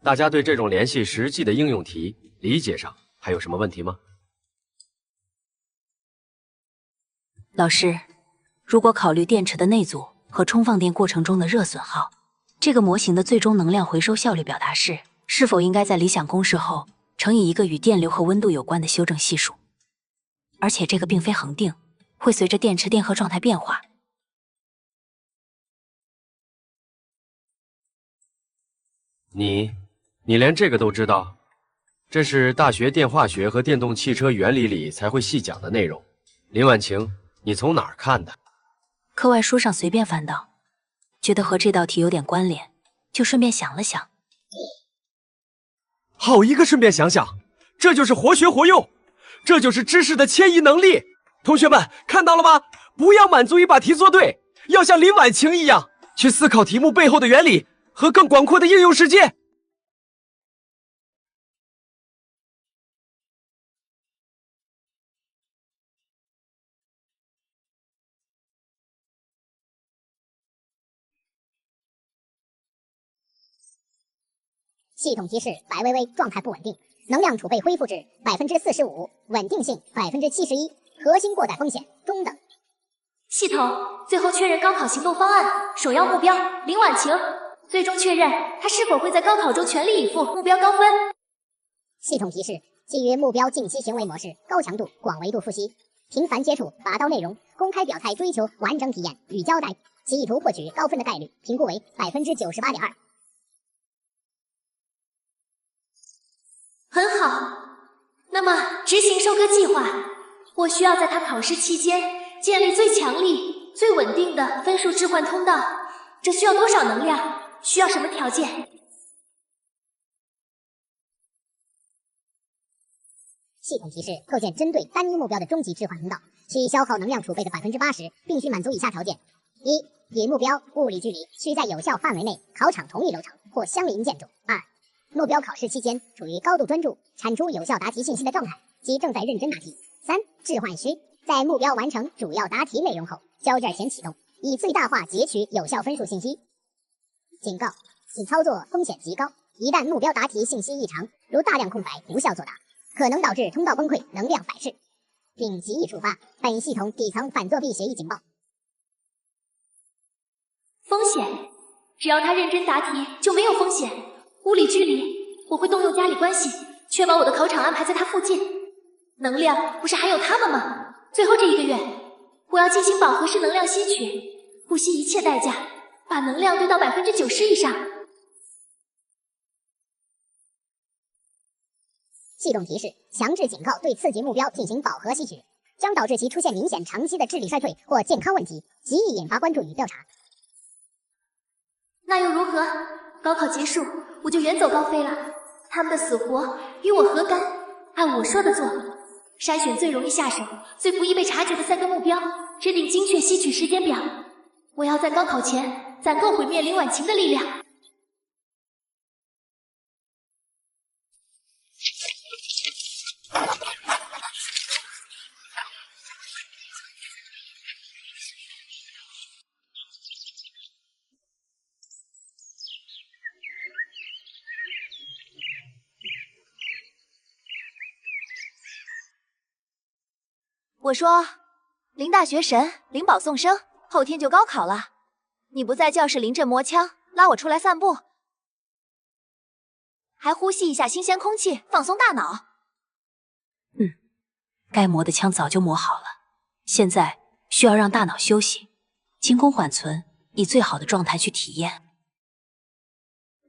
大家对这种联系实际的应用题理解上还有什么问题吗？老师，如果考虑电池的内阻和充放电过程中的热损耗，这个模型的最终能量回收效率表达式是否应该在理想公式后乘以一个与电流和温度有关的修正系数？而且这个并非恒定，会随着电池电荷状态变化。你连这个都知道？这是大学电化学和电动汽车原理里才会细讲的内容。林婉晴，你从哪儿看的？课外书上随便翻到，觉得和这道题有点关联，就顺便想了想。好一个顺便想想，这就是活学活用，这就是知识的迁移能力。同学们看到了吗？不要满足于把题做对，要像林婉晴一样，去思考题目背后的原理和更广阔的应用世界。系统提示：白薇薇状态不稳定，能量储备恢复至45%，稳定性71%，核心过载风险中等。系统最后确认高考行动方案，首要目标林婉晴，最终确认她是否会在高考中全力以赴，目标高分。系统提示：基于目标近期行为模式，高强度、广维度复习，频繁接触，拔刀内容，公开表态，追求完整体验与交代，其意图获取高分的概率评估为98.2%。很好，那么执行收割计划，我需要在他考试期间建立最强力、最稳定的分数置换通道。这需要多少能量？需要什么条件？系统提示：构建针对单一目标的终极置换通道，其消耗能量储备的80%，并需满足以下条件：一、引目标物理距离需在有效范围内，考场同一楼层或相邻建筑；二、目标考试期间处于高度专注，产出有效答题信息的状态，即正在认真答题。三、置换需在目标完成主要答题内容后，交卷前启动，以最大化截取有效分数信息。警告：此操作风险极高，一旦目标答题信息异常，如大量空白、无效作答，可能导致通道崩溃、能量反噬，并极易触发本系统底层反作弊协议警报。风险？只要他认真答题，就没有风险。物理距离，我会动用家里关系，确保我的考场安排在他附近。能量不是还有他们吗？最后这1个月，我要进行饱和式能量吸取，不惜一切代价把能量堆到90%以上。系统提示：强制警告对刺激目标进行饱和吸取，将导致其出现明显长期的智力衰退或健康问题，极易引发关注与调查。那又如何？高考结束，我就远走高飞了。他们的死活与我何干？按我说的做，筛选最容易下手、最不易被察觉的3个目标，制定精确吸取时间表。我要在高考前攒够毁灭林婉晴的力量。我说，林大学神，林保送生，后天就高考了，你不在教室临阵磨枪，拉我出来散步，还呼吸一下新鲜空气，放松大脑。该磨的枪早就磨好了，现在需要让大脑休息，清空缓存，以最好的状态去体验。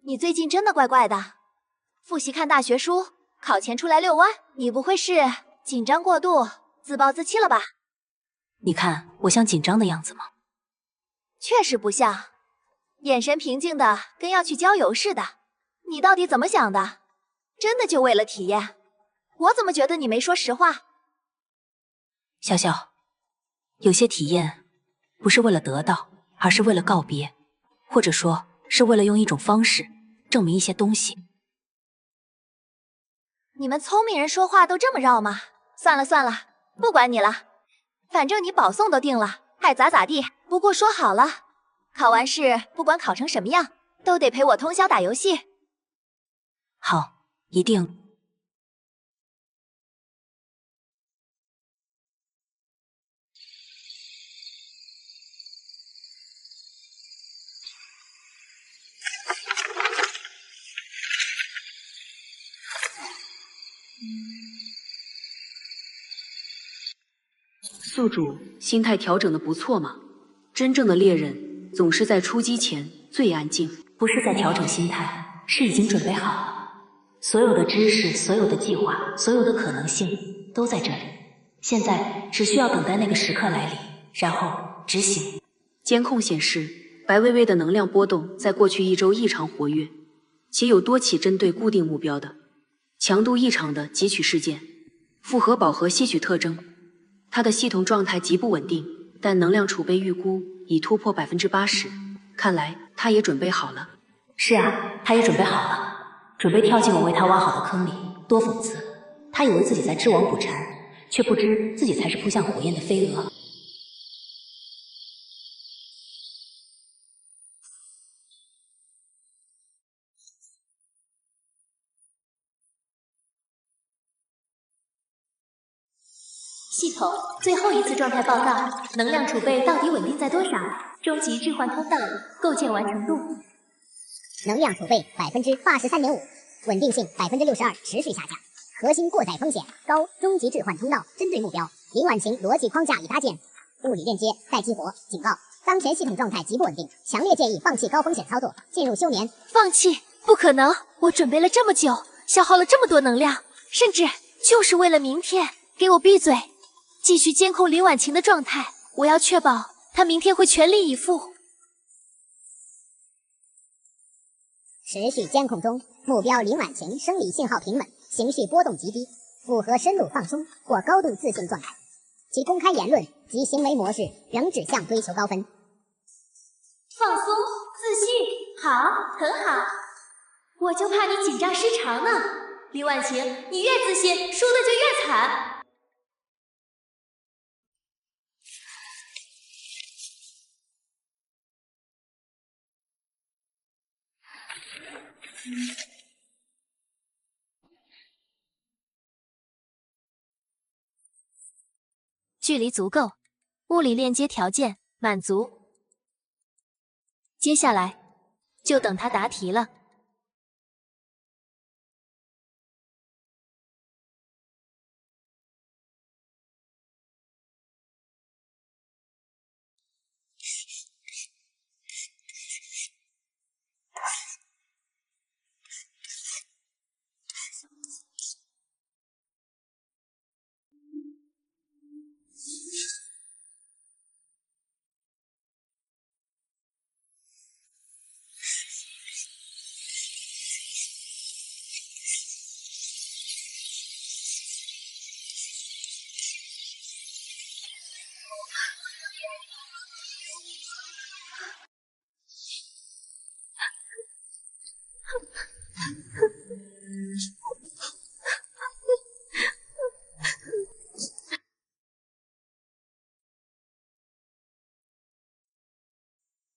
你最近真的怪怪的，复习看大学书，考前出来遛弯，你不会是紧张过度？自暴自弃了吧？你看我像紧张的样子吗？确实不像，眼神平静的跟要去郊游似的。你到底怎么想的？真的就为了体验？我怎么觉得你没说实话？笑笑，有些体验不是为了得到，而是为了告别，或者说是为了用一种方式证明一些东西。你们聪明人说话都这么绕吗？算了算了，不管你了，反正你保送都定了，爱咋咋地。不过说好了，考完试不管考成什么样，都得陪我通宵打游戏。好，一定。宿主心态调整的不错嘛。真正的猎人总是在出击前最安静。不是在调整心态，是已经准备好了。所有的知识，所有的计划，所有的可能性都在这里。现在只需要等待那个时刻来临，然后执行。监控显示，白薇薇的能量波动在过去1周异常活跃，且有多起针对固定目标的强度异常的汲取事件，复合饱和吸取特征。她的系统状态极不稳定，但能量储备预估已突破80%，看来她也准备好了。是啊，她也准备好了，准备跳进我为她挖好的坑里。多讽刺！她以为自己在织网捕蝉，却不知自己才是扑向火焰的飞蛾。系统最后一次状态报告，能量储备到底稳定在多少？终极置换通道构建完成度。能量储备83.5%，稳定性62%，持续下降。核心过载风险高，终极置换通道针对目标。林婉晴逻辑框架已搭建，物理链接待激活。警告：当前系统状态极不稳定，强烈建议放弃高风险操作，进入休眠。放弃？不可能！我准备了这么久，消耗了这么多能量，甚至就是为了明天。给我闭嘴！继续监控林婉晴的状态，我要确保她明天会全力以赴。持续监控中，目标林婉晴生理信号平稳，情绪波动极低，符合深度放松或高度自信状态。其公开言论及行为模式仍指向追求高分。放松，自信，好，很好。我就怕你紧张失常呢。林婉晴，你越自信，输的就越惨。距离足够，物理链接条件满足。接下来就等他答题了。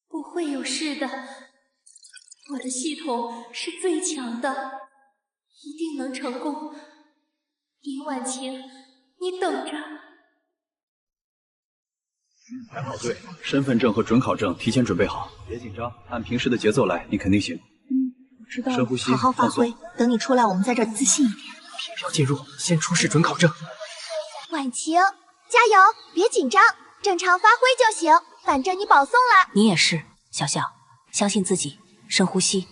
不会有事的，我的系统是最强的，一定能成功。林婉晴，你等着。排好队，身份证和准考证提前准备好，别紧张，按平时的节奏来，你肯定行。知道了，深呼吸，好好发挥。等你出来，我们在这儿自信一点。要进入，先出示准考证。婉晴，加油，别紧张，正常发挥就行，反正你保送了。你也是，小小，相信自己，深呼吸。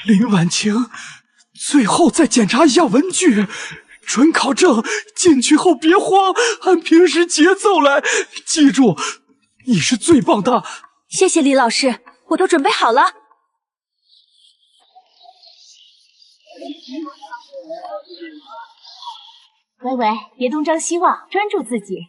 林婉晴，最后再检查一下文具。准考证进去后别慌，按平时节奏来，记住，你是最棒的。谢谢李老师，我都准备好了。微微，别东张西望，专注自己。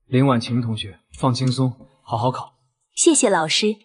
林婉晴同学，放轻松，好好考。谢谢老师。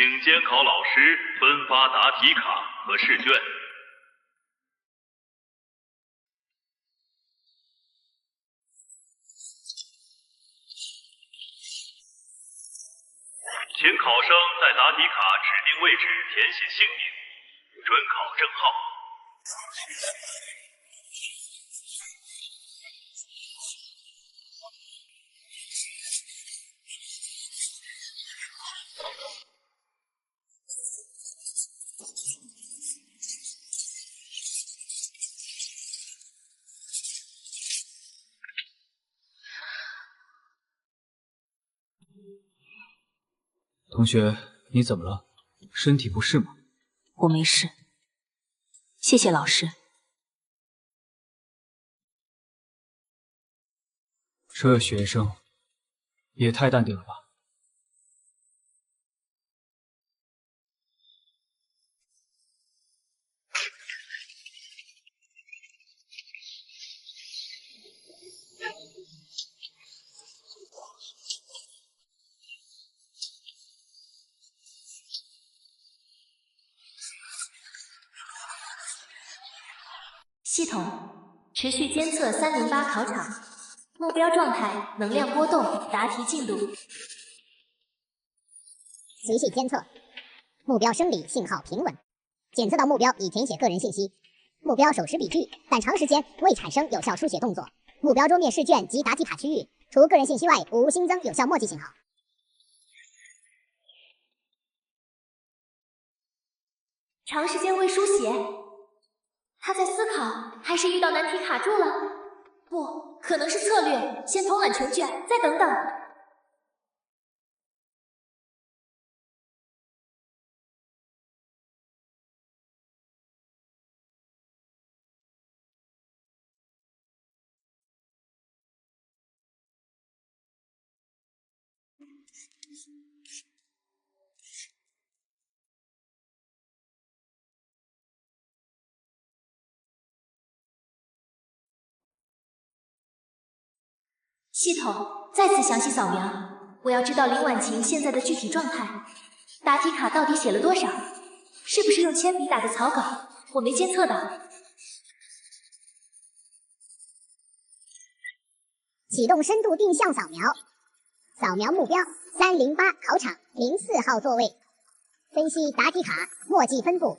请监考老师分发答题卡和试卷。请考生在答题卡指定位置填写姓名、准考证号。同学，你怎么了？身体不适吗？我没事，谢谢老师。这学生也太淡定了吧。系统持续监测308考场，目标状态能量波动，答题进度。仔细监测，目标生理信号平稳，检测到目标已填写个人信息，目标手持笔具，但长时间未产生有效书写动作。目标桌面试卷及答题卡区域，除个人信息外，无新增有效墨迹信号。长时间未书写，他在思考，还是遇到难题卡住了？不，可能是策略，先偷懒全卷，再等等。系统再次详细扫描，我要知道林婉晴现在的具体状态。答题卡到底写了多少？是不是用铅笔打的草稿？我没监测到。启动深度定向扫描，扫描目标308考场04号座位，分析答题卡墨迹分布，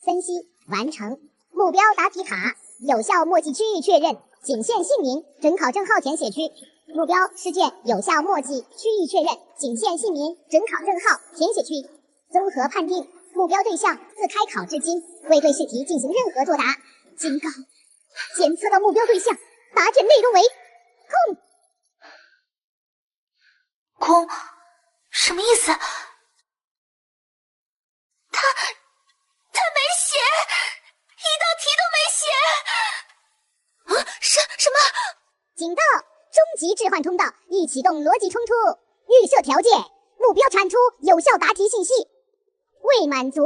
分析完成。目标答题卡有效墨迹区域确认，仅限姓名、准考证号填写区。目标试卷有效墨迹区域确认，仅限姓名、准考证号填写区。综合判定，目标对象自开考至今未对试题进行任何作答。警告：检测到目标对象答卷内容为空。空？什么意思？他没写，一道题都没写。啊？什么？警告！终极置换通道已启动逻辑冲突预设条件，目标产出有效答题信息，未满足，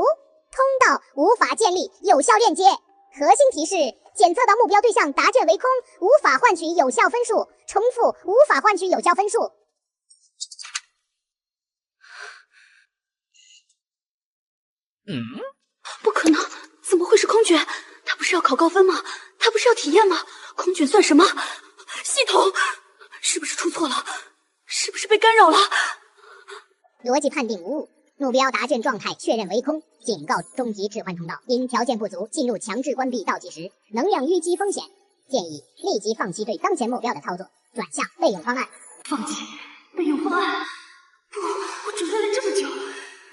通道无法建立有效链接。核心提示：检测到目标对象答卷为空，无法换取有效分数。重复，无法换取有效分数。不可能，怎么会是空卷？他不是要考高分吗？他不是要体验吗？空卷算什么？系统是不是出错了？是不是被干扰了？逻辑判定无误，目标答卷状态确认为空。警告：终极置换通道因条件不足进入强制关闭倒计时，能量淤积风险，建议立即放弃对当前目标的操作，转向备用方案。放弃备用方案？不，我准备了这么久，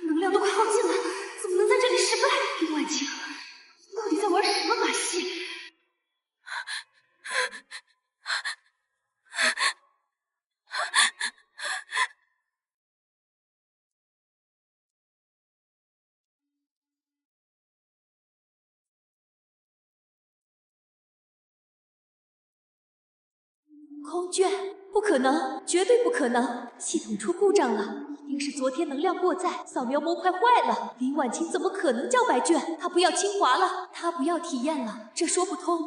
能量都快耗尽了，怎么能在这里失败？林婉晴到底在玩什么把戏？空卷？不可能，绝对不可能！系统出故障了，一定是昨天能量过载，扫描模块坏了。林婉晴怎么可能交白卷？她不要清华了，她不要体验了，这说不通。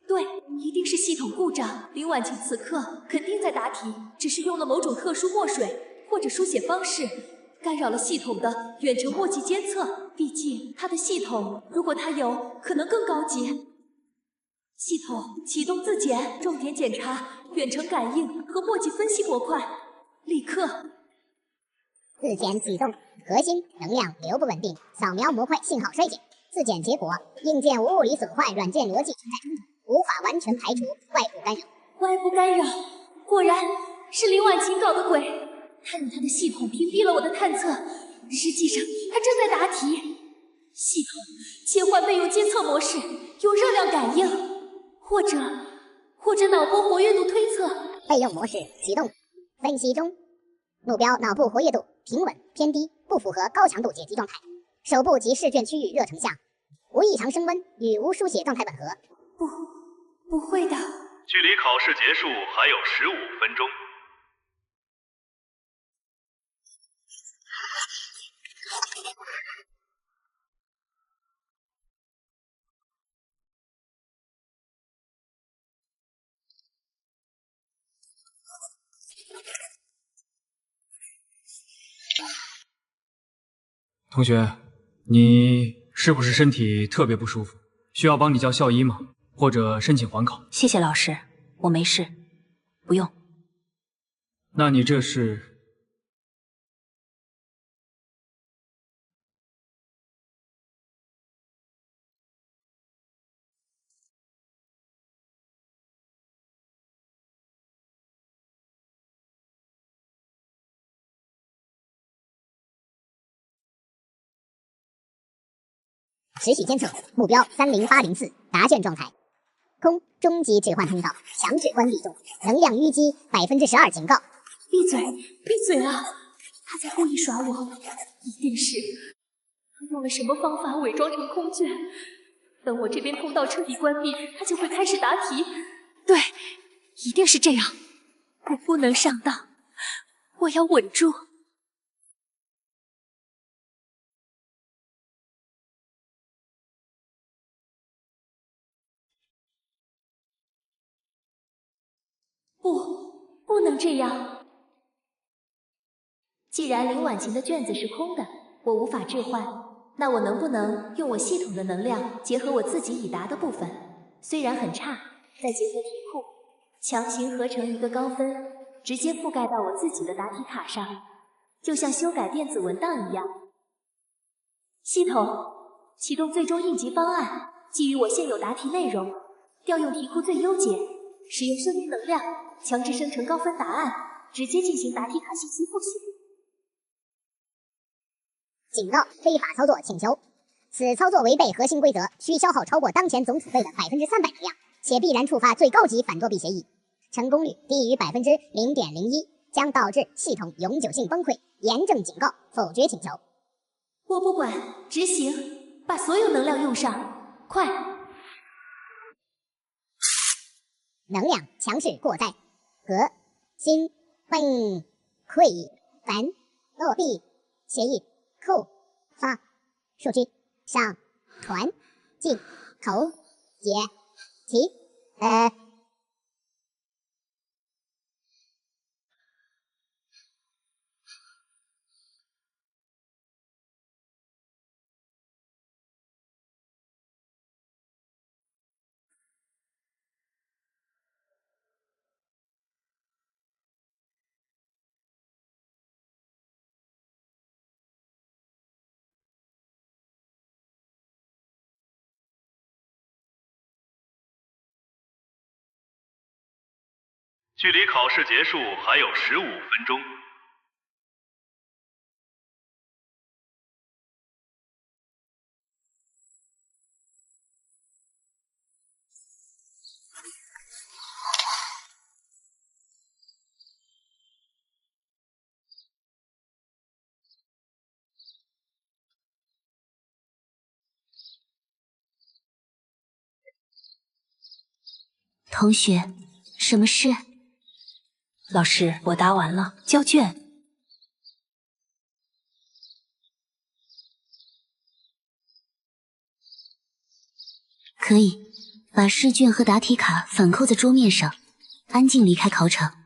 对，一定是系统故障。林婉晴此刻肯定在答题，只是用了某种特殊墨水，或者书写方式，干扰了系统的远程默契监测。毕竟它的系统，如果它有，可能更高级。系统启动自检，重点检查远程感应和默契分析模块，立刻。自检启动，核心能量流不稳定，扫描模块信号衰减。自检结果，硬件无物理损坏，软件逻辑存在冲突，无法完全排除外部干扰。外部干扰，果然是林婉晴搞的鬼。他用他的系统屏蔽了我的探测，实际上他正在答题。系统切换备用监测模式，有热量感应，或者脑波活跃度推测。备用模式启动，分析中。目标脑部活跃度平稳偏低，不符合高强度解题状态。手部及试卷区域热成像，无异常升温，与无书写状态吻合。不会的。距离考试结束还有15分钟。同学，你是不是身体特别不舒服？需要帮你叫校医吗？或者申请缓考？谢谢老师，我没事，不用。那你这是？持续监测目标30804答卷状态，空终极置换通道强制关闭中，能量淤积12%警告。闭嘴，闭嘴啊！他在故意耍我，一定是他用了什么方法伪装成空卷。等我这边通道彻底关闭，他就会开始答题。对，一定是这样。我不能上当，我要稳住。不能这样。既然林婉晴的卷子是空的，我无法置换，那我能不能用我系统的能量结合我自己已答的部分，虽然很差，再结合题库，强行合成一个高分，直接覆盖到我自己的答题卡上，就像修改电子文档一样。系统启动最终应急方案，基于我现有答题内容，调用题库最优解，使用声音能量强制生成高分答案，直接进行答题卡信息复习。警告：非法操作请求。此操作违背核心规则，需消耗超过当前总储备的300%能量，且必然触发最高级反作弊协议。成功率低于0.01%，将导致系统永久性崩溃。严正警告：否决请求。我不管，执行，把所有能量用上，快！能量强势过载，核心崩溃反作弊协议扣发数据上传进口解题距离考试结束还有15分钟。同学，什么事？老师，我答完了，交卷。可以，把试卷和答题卡反扣在桌面上，安静离开考场。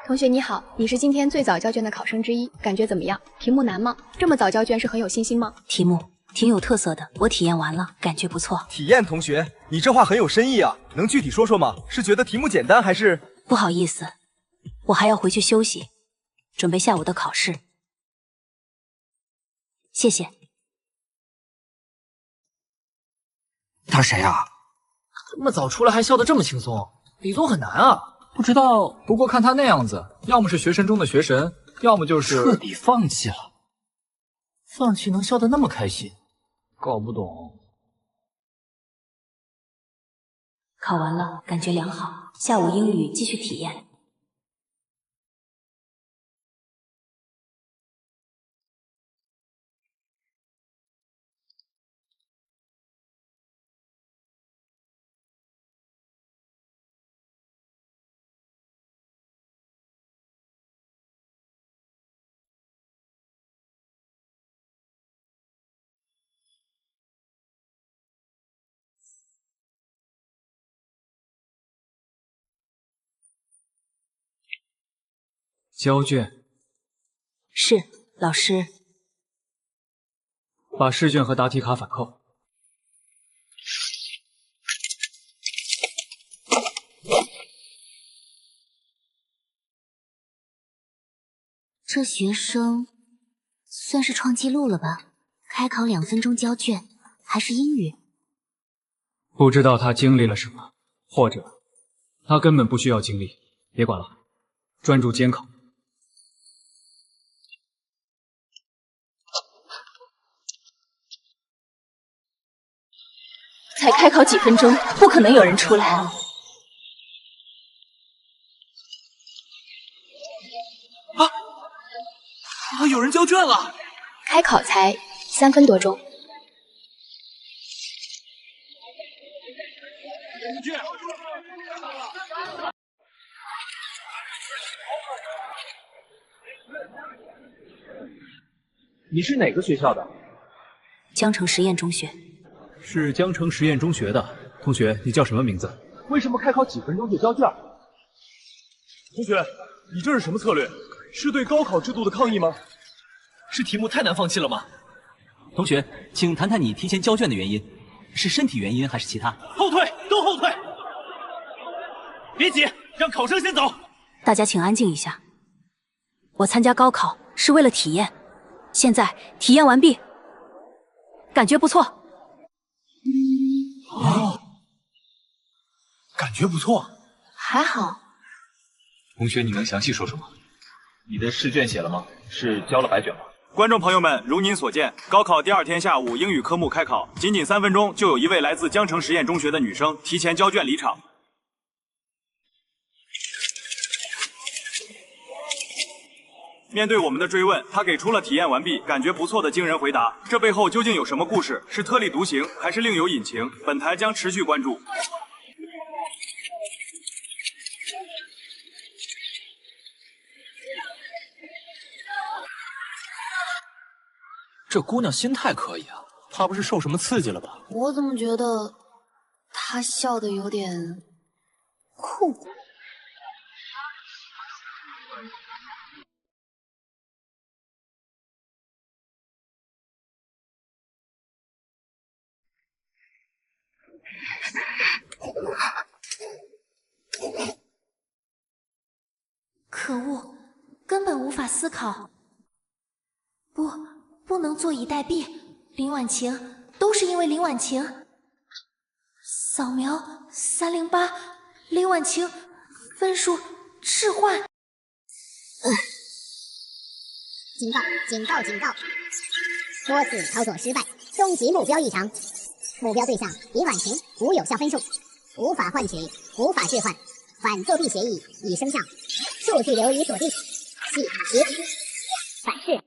同学你好，你是今天最早交卷的考生之一，感觉怎么样？题目难吗？这么早交卷是很有信心吗？题目挺有特色的，我体验完了，感觉不错。体验同学，你这话很有深意啊，能具体说说吗？是觉得题目简单还是？不好意思，我还要回去休息，准备下午的考试。谢谢。他是谁啊？这么早出来还笑得这么轻松，理综很难啊。不知道，不过看他那样子，要么是学神中的学神，要么就是彻底放弃了。放弃能笑得那么开心，搞不懂。考完了，感觉良好。下午英语继续体验。交卷。是，老师。把试卷和答题卡反扣。这学生算是创纪录了吧？开考2分钟交卷，还是英语。不知道他经历了什么，或者他根本不需要经历。别管了，专注监考。才开考几分钟，不可能有人出来。啊，有人交卷了！开考才3分多钟。你是哪个学校的？江城实验中学。是江城实验中学的同学，你叫什么名字？为什么开考几分钟就交卷？同学，你这是什么策略？是对高考制度的抗议吗？是题目太难放弃了吗？同学，请谈谈你提前交卷的原因，是身体原因还是其他？后退，都后退！别急，让考生先走。大家请安静一下。我参加高考是为了体验，现在体验完毕，感觉不错。哦，感觉不错，还好。同学，你能详细说说吗？你的试卷写了吗？是交了白卷吗？观众朋友们，如您所见，高考第2天下午英语科目开考，仅3分钟，就有一位来自江城实验中学的女生提前交卷离场。面对我们的追问，她给出了体验完毕、感觉不错的惊人回答。这背后究竟有什么故事？是特立独行，还是另有隐情？本台将持续关注。这姑娘心态可以啊，她不是受什么刺激了吧？我怎么觉得她笑得有点酷？可恶，根本无法思考。不能坐以待毙。林婉晴，都是因为林婉晴。扫描308，林婉晴分数置换。警告！警告！警告！多次操作失败，终极目标异常。目标对象林婉晴无有效分数，无法换取，无法置换。反作弊协议已生效，数据流已锁定。系结反噬。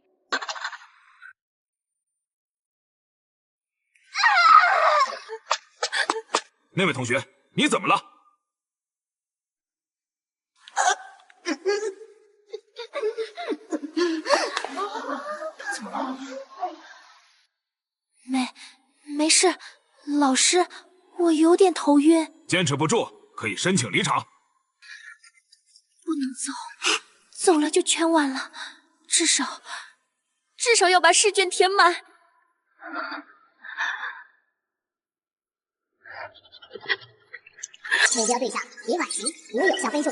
那位同学，你怎么了？怎么了？没事，老师，我有点头晕。坚持不住，可以申请离场。不能走，走了就全完了。至少要把试卷填满。目标对象林婉晴，无有效分数。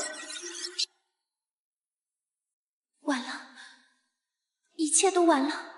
完了，一切都完了。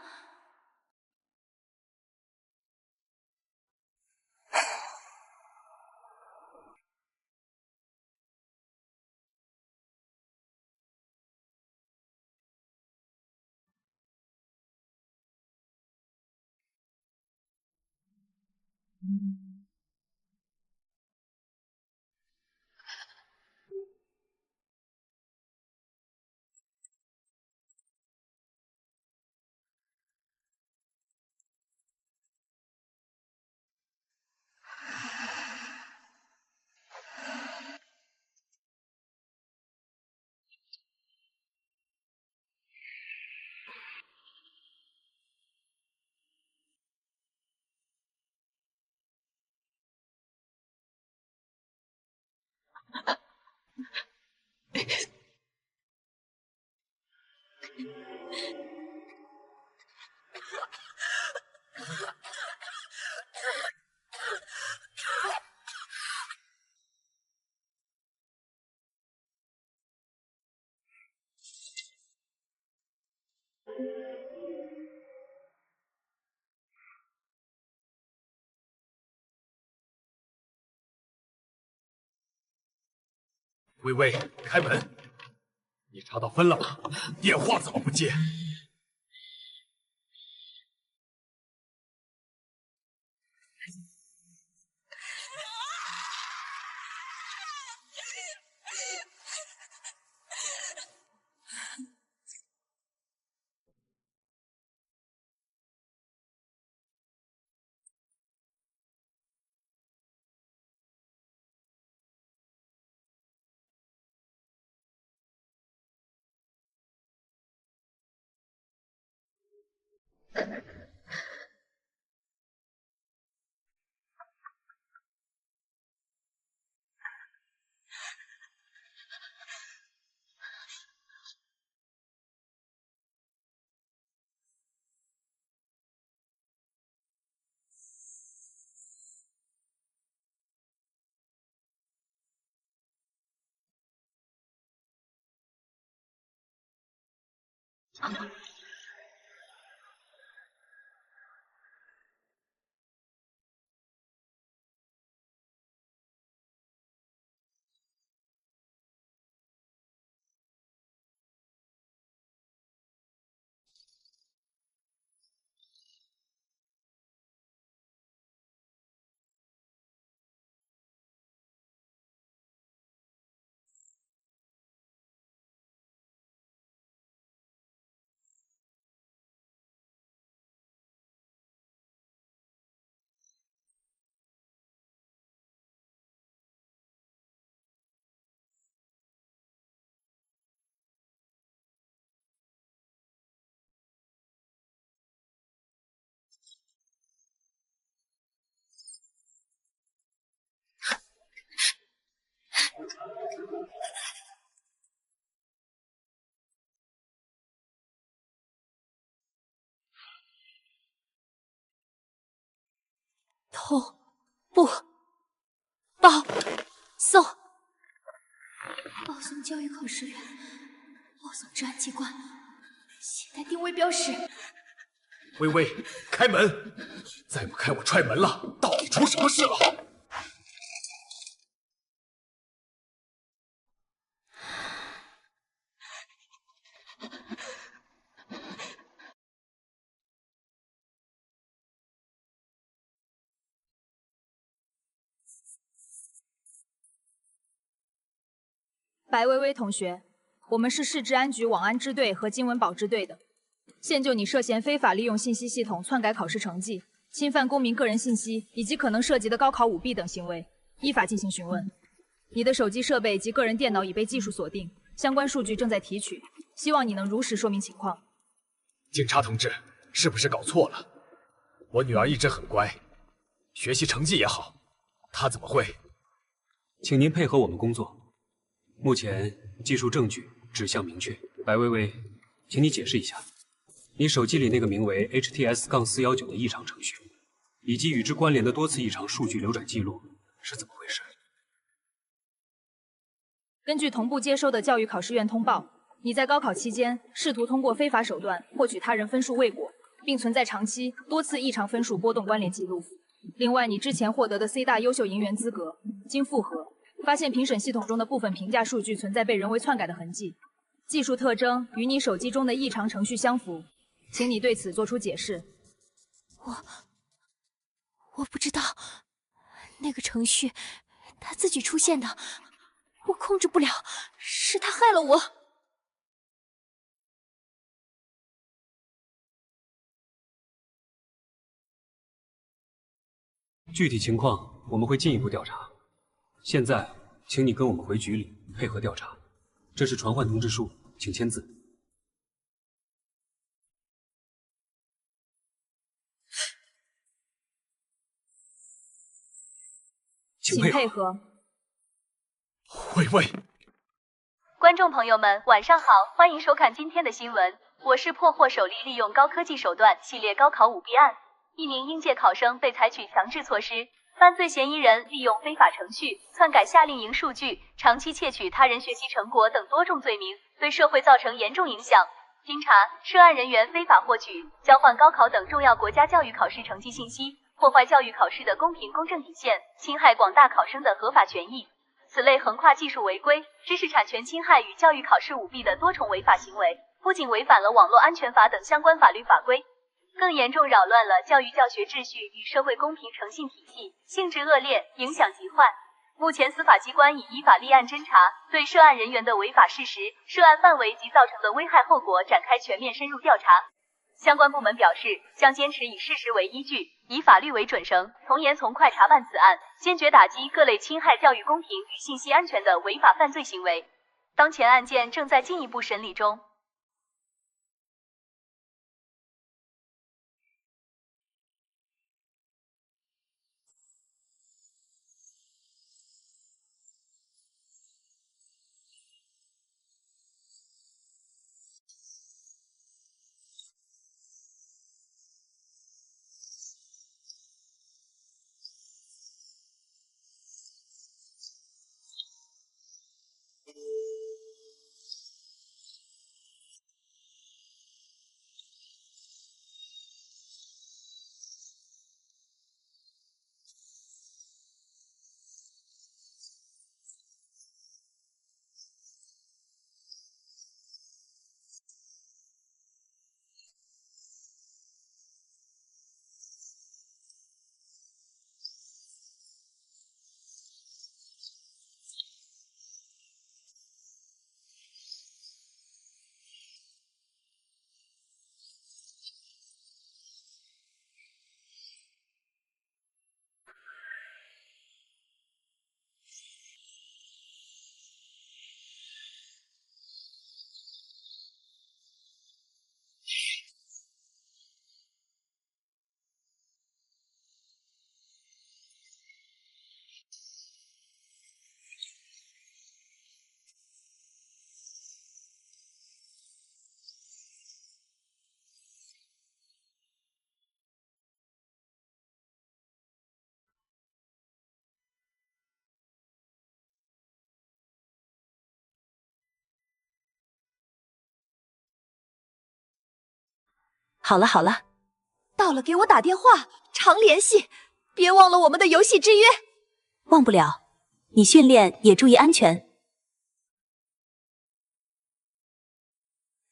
微微，开门！你查到分了吗？电话怎么不接？同步保送，保送教育考试员，保送治安机关，携带定位标识。微微，开门！再不开我踹门了！到底出什么事了？白薇薇同学，我们是市治安局网安支队和经文保支队的，现就你涉嫌非法利用信息系统篡改考试成绩、侵犯公民个人信息以及可能涉及的高考舞弊等行为，依法进行询问。你的手机设备及个人电脑已被技术锁定，相关数据正在提取，希望你能如实说明情况。警察同志，是不是搞错了？我女儿一直很乖，学习成绩也好，她怎么会？请您配合我们工作。目前技术证据指向明确。白薇薇，请你解释一下，你手机里那个名为 HTS-419 的异常程序，以及与之关联的多次异常数据流转记录是怎么回事？根据同步接收的教育考试院通报，你在高考期间试图通过非法手段获取他人分数未果，并存在长期多次异常分数波动关联记录。另外，你之前获得的 C 大优秀银元资格，经复核发现评审系统中的部分评价数据存在被人为篡改的痕迹，技术特征与你手机中的异常程序相符，请你对此做出解释。我不知道，那个程序它自己出现的，我控制不了，是他害了我。具体情况我们会进一步调查。现在，请你跟我们回局里配合调查。这是传唤通知书，请签字。请配合。薇薇，观众朋友们，晚上好，欢迎收看今天的新闻。我是破获首例利用高科技手段系列高考舞弊案，一名应届考生被采取强制措施。犯罪嫌疑人利用非法程序篡改夏令营数据，长期窃取他人学习成果等多重罪名，对社会造成严重影响。经查，涉案人员非法获取、交换高考等重要国家教育考试成绩信息，破坏教育考试的公平公正底线，侵害广大考生的合法权益。此类横跨技术违规、知识产权侵害与教育考试舞弊的多重违法行为，不仅违反了网络安全法等相关法律法规，更严重扰乱了教育教学秩序与社会公平诚信体系，性质恶劣，影响极坏。目前司法机关已依法立案侦查，对涉案人员的违法事实、涉案范围及造成的危害后果展开全面深入调查。相关部门表示，将坚持以事实为依据，以法律为准绳，从严从快查办此案，坚决打击各类侵害教育公平与信息安全的违法犯罪行为。当前案件正在进一步审理中。好了好了，到了给我打电话，常联系，别忘了我们的游戏之约。忘不了，你训练也注意安全。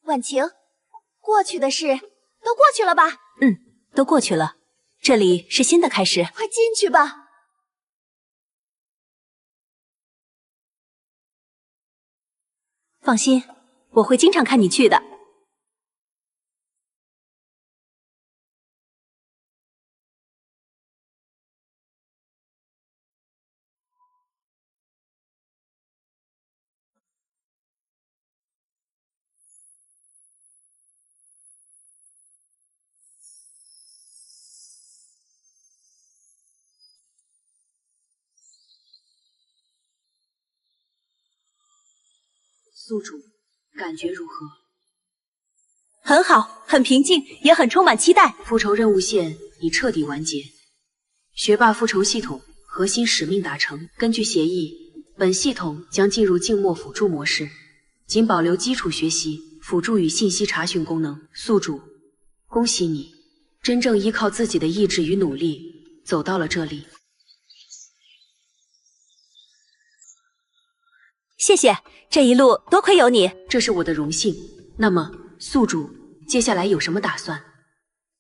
婉晴，过去的事都过去了吧？都过去了，这里是新的开始。快进去吧。放心，我会经常看你去的。宿主，感觉如何？很好，很平静，也很充满期待。复仇任务线已彻底完结，学霸复仇系统核心使命达成。根据协议，本系统将进入静默辅助模式，仅保留基础学习、辅助与信息查询功能。宿主，恭喜你，真正依靠自己的意志与努力走到了这里。谢谢，这一路多亏有你。这是我的荣幸。那么，宿主，接下来有什么打算？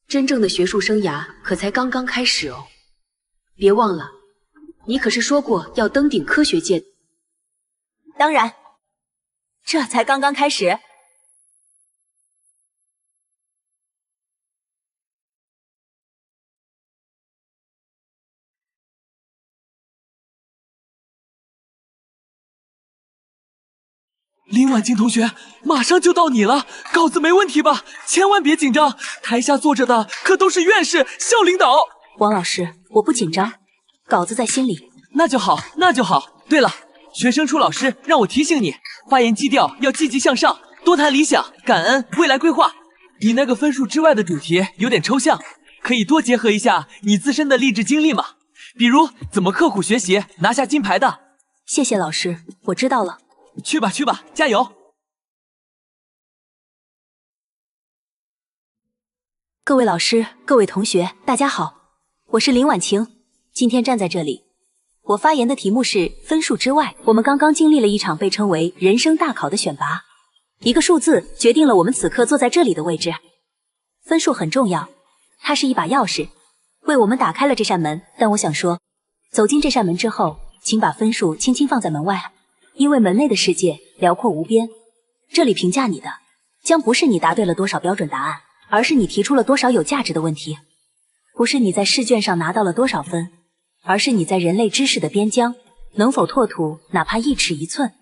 真正的学术生涯可才刚刚开始哦。别忘了，你可是说过要登顶科学界。当然，这才刚刚开始。林婉清同学，马上就到你了，稿子没问题吧？千万别紧张，台下坐着的可都是院士、校领导。王老师，我不紧张，稿子在心里。那就好，那就好。对了，学生处老师让我提醒你，发言基调要积极向上，多谈理想、感恩、未来规划。你那个分数之外的主题有点抽象，可以多结合一下你自身的励志经历嘛，比如怎么刻苦学习拿下金牌的。谢谢老师，我知道了。去吧去吧，加油！各位老师，各位同学，大家好，我是林婉晴。今天站在这里，我发言的题目是分数之外。我们刚刚经历了一场被称为人生大考的选拔，一个数字决定了我们此刻坐在这里的位置。分数很重要，它是一把钥匙，为我们打开了这扇门。但我想说，走进这扇门之后，请把分数轻轻放在门外。因为门内的世界辽阔无边，这里评价你的将不是你答对了多少标准答案，而是你提出了多少有价值的问题；不是你在试卷上拿到了多少分，而是你在人类知识的边疆能否拓土哪怕1尺1寸。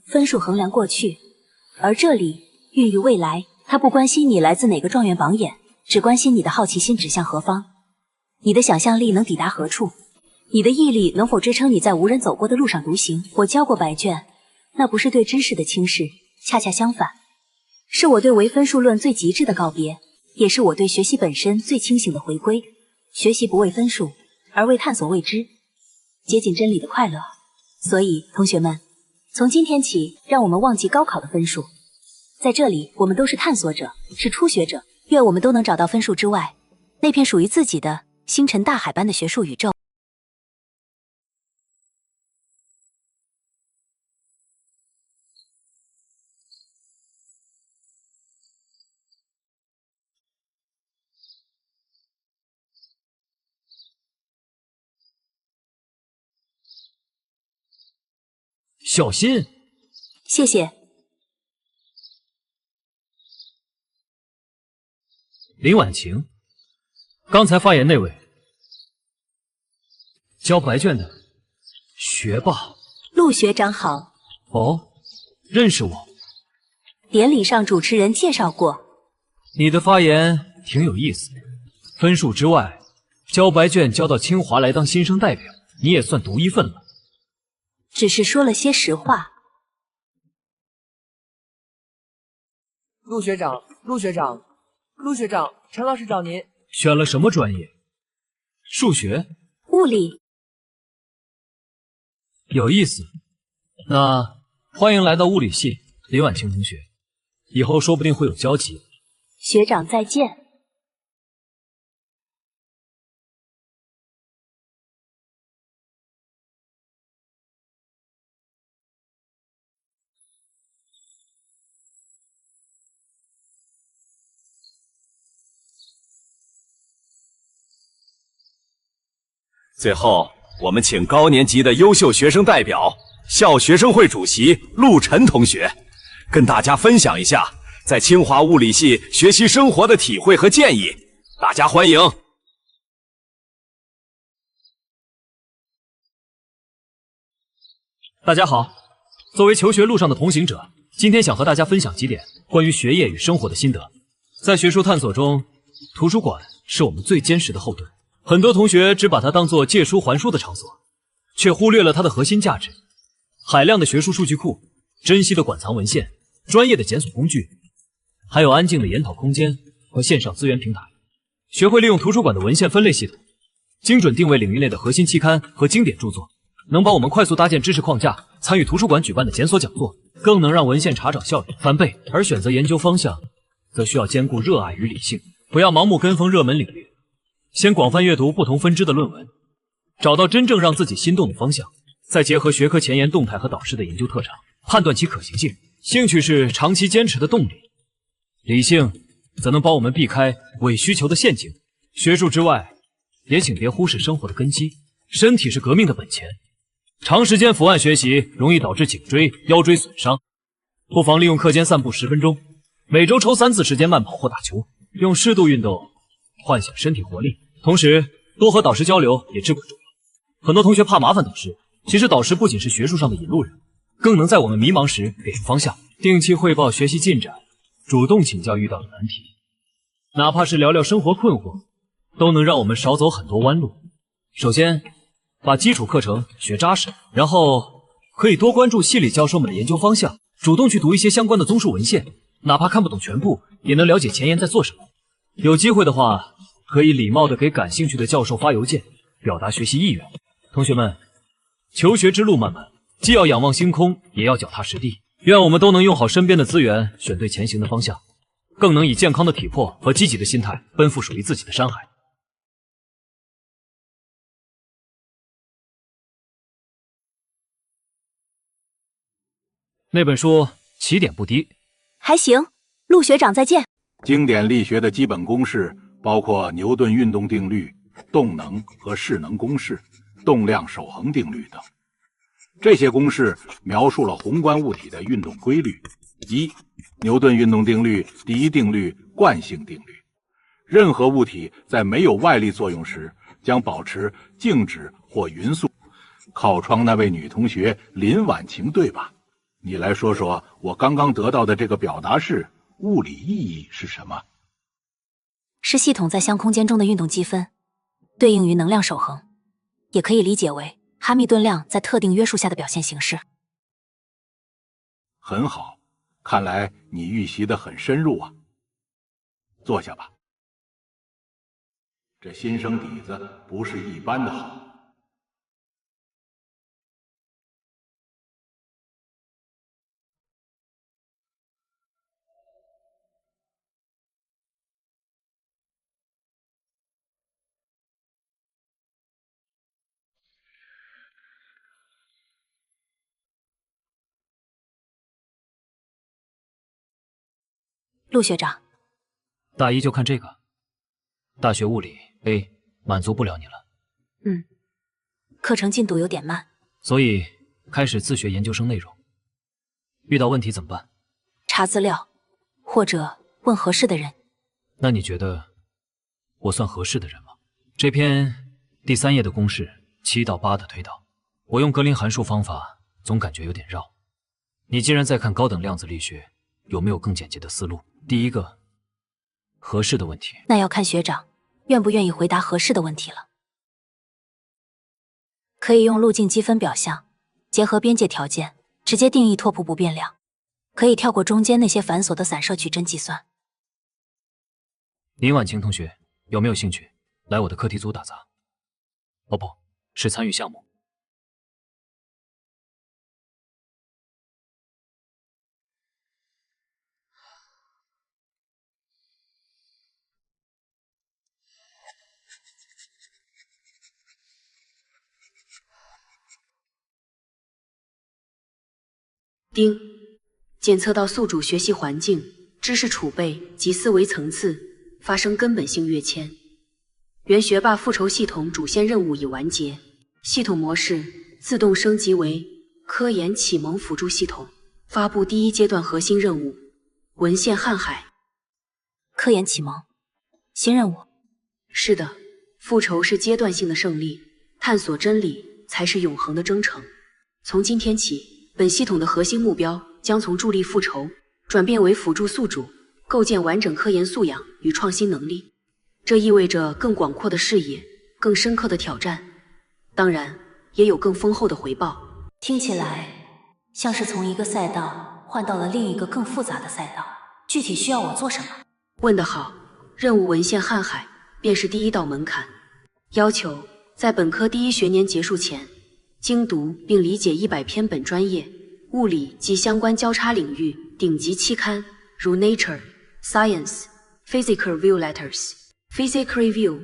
分数衡量过去，而这里孕育未来。它不关心你来自哪个状元榜眼，只关心你的好奇心指向何方，你的想象力能抵达何处，你的毅力能否支撑你在无人走过的路上独行？我交过白卷，那不是对知识的轻视，恰恰相反，是我对唯分数论最极致的告别，也是我对学习本身最清醒的回归。学习不为分数，而为探索未知，接近真理的快乐。所以，同学们，从今天起，让我们忘记高考的分数。在这里，我们都是探索者，是初学者。愿我们都能找到分数之外，那片属于自己的星辰大海般的学术宇宙。小心！谢谢。林婉晴，刚才发言那位交白卷的学霸陆学长好。哦，认识我？典礼上主持人介绍过。你的发言挺有意思，分数之外，交白卷交到清华来当新生代表，你也算独一份了。只是说了些实话。陆学长，陆学长，陆学长，陈老师找您。选了什么专业？数学？物理？有意思。那欢迎来到物理系，林婉晴同学，以后说不定会有交集。学长再见。最后，我们请高年级的优秀学生代表、校学生会主席陆晨同学，跟大家分享一下在清华物理系学习生活的体会和建议。大家欢迎！大家好，作为求学路上的同行者，今天想和大家分享几点关于学业与生活的心得。在学术探索中，图书馆是我们最坚实的后盾。很多同学只把它当作借书还书的场所，却忽略了它的核心价值。海量的学术数据库珍稀的馆藏文献、专业的检索工具，还有安静的研讨空间和线上资源平台。学会利用图书馆的文献分类系统，精准定位领域内的核心期刊和经典著作，能帮我们快速搭建知识框架，参与图书馆举办的检索讲座，更能让文献查找效率翻倍。而选择研究方向，则需要兼顾热爱与理性，不要盲目跟风热门领域，先广泛阅读不同分支的论文，找到真正让自己心动的方向，再结合学科前沿动态和导师的研究特长，判断其可行性。兴趣是长期坚持的动力，理性则能帮我们避开伪需求的陷阱。学术之外，也请别忽视生活的根基。身体是革命的本钱，长时间伏案学习容易导致颈椎、腰椎损伤，不妨利用课间散步10分钟，每周抽3次时间慢跑或打球，用适度运动唤醒身体活力。同时，多和导师交流也至关重要。很多同学怕麻烦导师，其实导师不仅是学术上的引路人，更能在我们迷茫时给出方向。定期汇报学习进展，主动请教遇到的难题，哪怕是聊聊生活困惑，都能让我们少走很多弯路。首先，把基础课程学扎实，然后可以多关注系里教授们的研究方向，主动去读一些相关的综述文献，哪怕看不懂全部，也能了解前沿在做什么。有机会的话，可以礼貌地给感兴趣的教授发邮件，表达学习意愿。同学们，求学之路漫漫，既要仰望星空，也要脚踏实地。愿我们都能用好身边的资源，选对前行的方向，更能以健康的体魄和积极的心态奔赴属于自己的山海。那本书起点不低，还行。陆学长再见。经典力学的基本公式包括牛顿运动定律、动能和势能公式、动量守恒定律等。这些公式描述了宏观物体的运动规律。一、牛顿运动定律第一定律惯性定律：任何物体在没有外力作用时，将保持静止或匀速。靠窗那位女同学林婉晴，对吧？你来说说我刚刚得到的这个表达式物理意义是什么？是系统在相空间中的运动积分，对应于能量守恒，也可以理解为哈密顿量在特定约束下的表现形式。很好，看来你预习得很深入啊。坐下吧。这新生底子不是一般的好。陆学长，大一就看这个，大学物理 A 满足不了你了。课程进度有点慢，所以开始自学研究生内容。遇到问题怎么办？查资料，或者问合适的人。那你觉得我算合适的人吗？这篇第3页的公式7到8的推导，我用格林函数方法，总感觉有点绕。你既然在看高等量子力学，有没有更简洁的思路？第一个，合适的问题，那要看学长愿不愿意回答合适的问题了。可以用路径积分表象，结合边界条件，直接定义拓扑不变量。可以跳过中间那些繁琐的散射矩阵计算。林婉晴同学，有没有兴趣来我的课题组打杂？哦不，是参与项目。丁，检测到宿主学习环境、知识储备及思维层次发生根本性跃迁。原学霸复仇系统主线任务已完结，系统模式自动升级为科研启蒙辅助系统，发布第1阶段核心任务，文献瀚海。科研启蒙，新任务。是的，复仇是阶段性的胜利，探索真理才是永恒的征程。从今天起，本系统的核心目标将从助力复仇转变为辅助宿主，构建完整科研素养与创新能力。这意味着更广阔的视野、更深刻的挑战，当然也有更丰厚的回报。听起来像是从一个赛道换到了另一个更复杂的赛道。具体需要我做什么？问得好，任务文献瀚海便是第一道门槛，要求在本科第一学年结束前，精读并理解100篇本专业、物理及相关交叉领域顶级期刊，如 Nature、Science、Physical Review Letters、Physical Review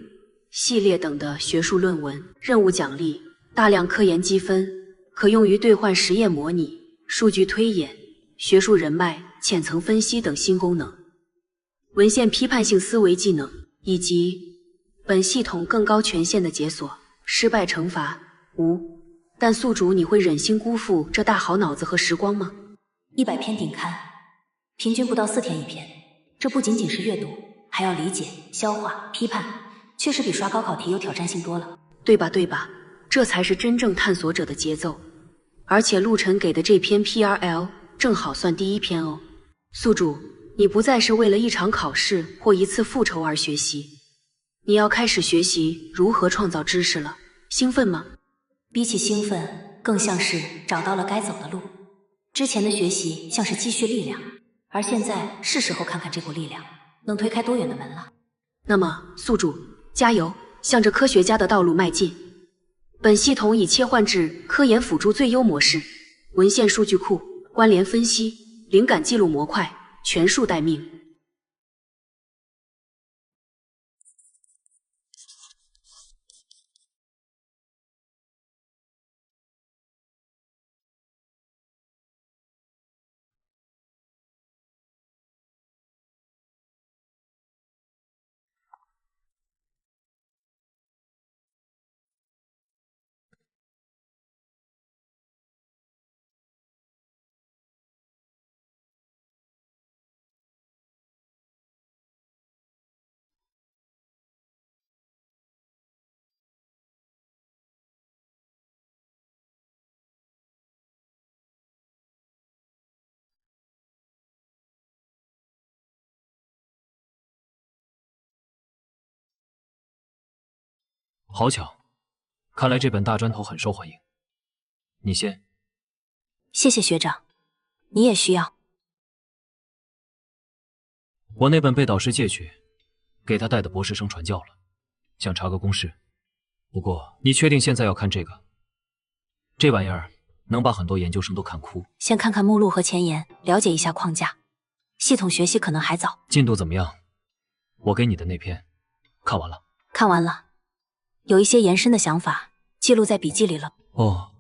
系列等的学术论文。任务奖励大量科研积分，可用于兑换实验模拟、数据推演、学术人脉、浅层分析等新功能。文献批判性思维技能，以及本系统更高权限的解锁。失败惩罚无，但宿主你会忍心辜负这大好脑子和时光吗？100篇顶刊，平均不到4天一篇。这不仅仅是阅读，还要理解、消化、批判，确实比刷高考题有挑战性多了。对吧对吧，这才是真正探索者的节奏。而且陆晨给的这篇 PRL 正好算第一篇哦。宿主，你不再是为了一场考试或一次复仇而学习，你要开始学习如何创造知识了。兴奋吗？比起兴奋，更像是找到了该走的路。之前的学习像是积蓄力量，而现在是时候看看这股力量能推开多远的门了。那么宿主加油，向着科学家的道路迈进。本系统已切换至科研辅助最优模式，文献数据库、关联分析、灵感记录模块全数待命。好巧，看来这本大砖头很受欢迎。你先。谢谢学长，你也需要。我那本被导师借去，给他带的博士生传教了，想查个公式。不过你确定现在要看这个？这玩意儿能把很多研究生都看哭。先看看目录和前言，了解一下框架。系统学习可能还早。进度怎么样？我给你的那篇看完了。看完了。有一些延伸的想法记录在笔记里了。哦，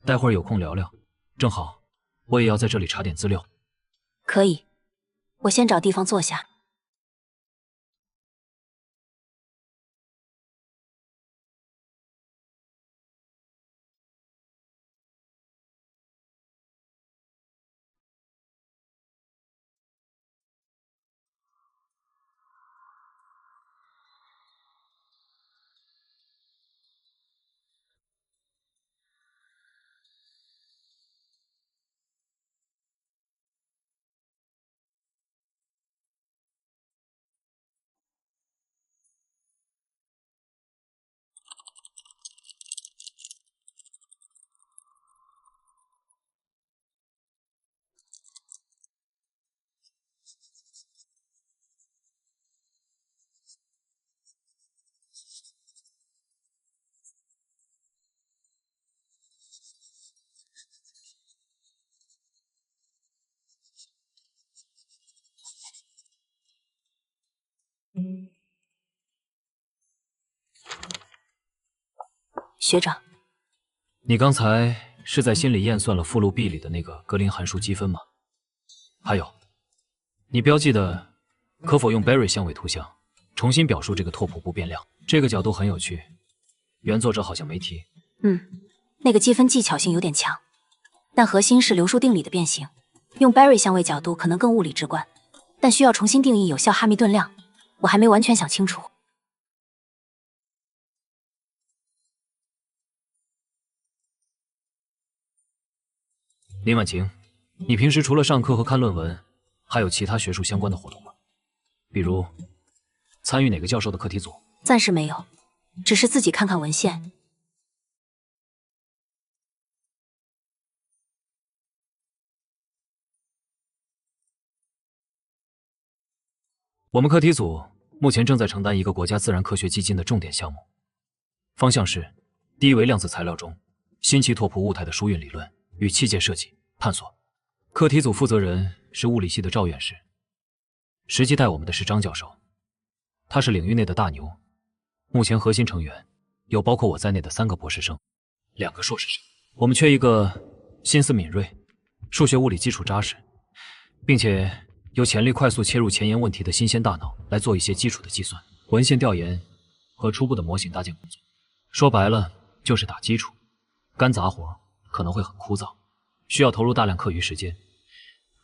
待会儿有空聊聊，正好我也要在这里查点资料。可以，我先找地方坐下。学长，你刚才是在心里验算了附录 B 里的那个格林函数积分吗？还有，你标记的可否用 Berry 相位图像重新表述这个拓扑不变量？这个角度很有趣，原作者好像没提。那个积分技巧性有点强，但核心是流数定理的变形。用 Berry 相位角度可能更物理直观，但需要重新定义有效哈密顿量，我还没完全想清楚。林婉晴，你平时除了上课和看论文，还有其他学术相关的活动吗？比如参与哪个教授的课题组？暂时没有，只是自己看看文献。我们课题组目前正在承担一个国家自然科学基金的重点项目，方向是低维量子材料中新奇拓扑物态的疏运理论与器械设计探索。课题组负责人是物理系的赵院士，实际带我们的是张教授，他是领域内的大牛。目前核心成员有包括我在内的3个博士生，2个硕士生。我们缺一个心思敏锐、数学物理基础扎实，并且有潜力快速切入前沿问题的新鲜大脑来做一些基础的计算、文献调研和初步的模型搭建工作。说白了就是打基础，干杂活可能会很枯燥，需要投入大量课余时间，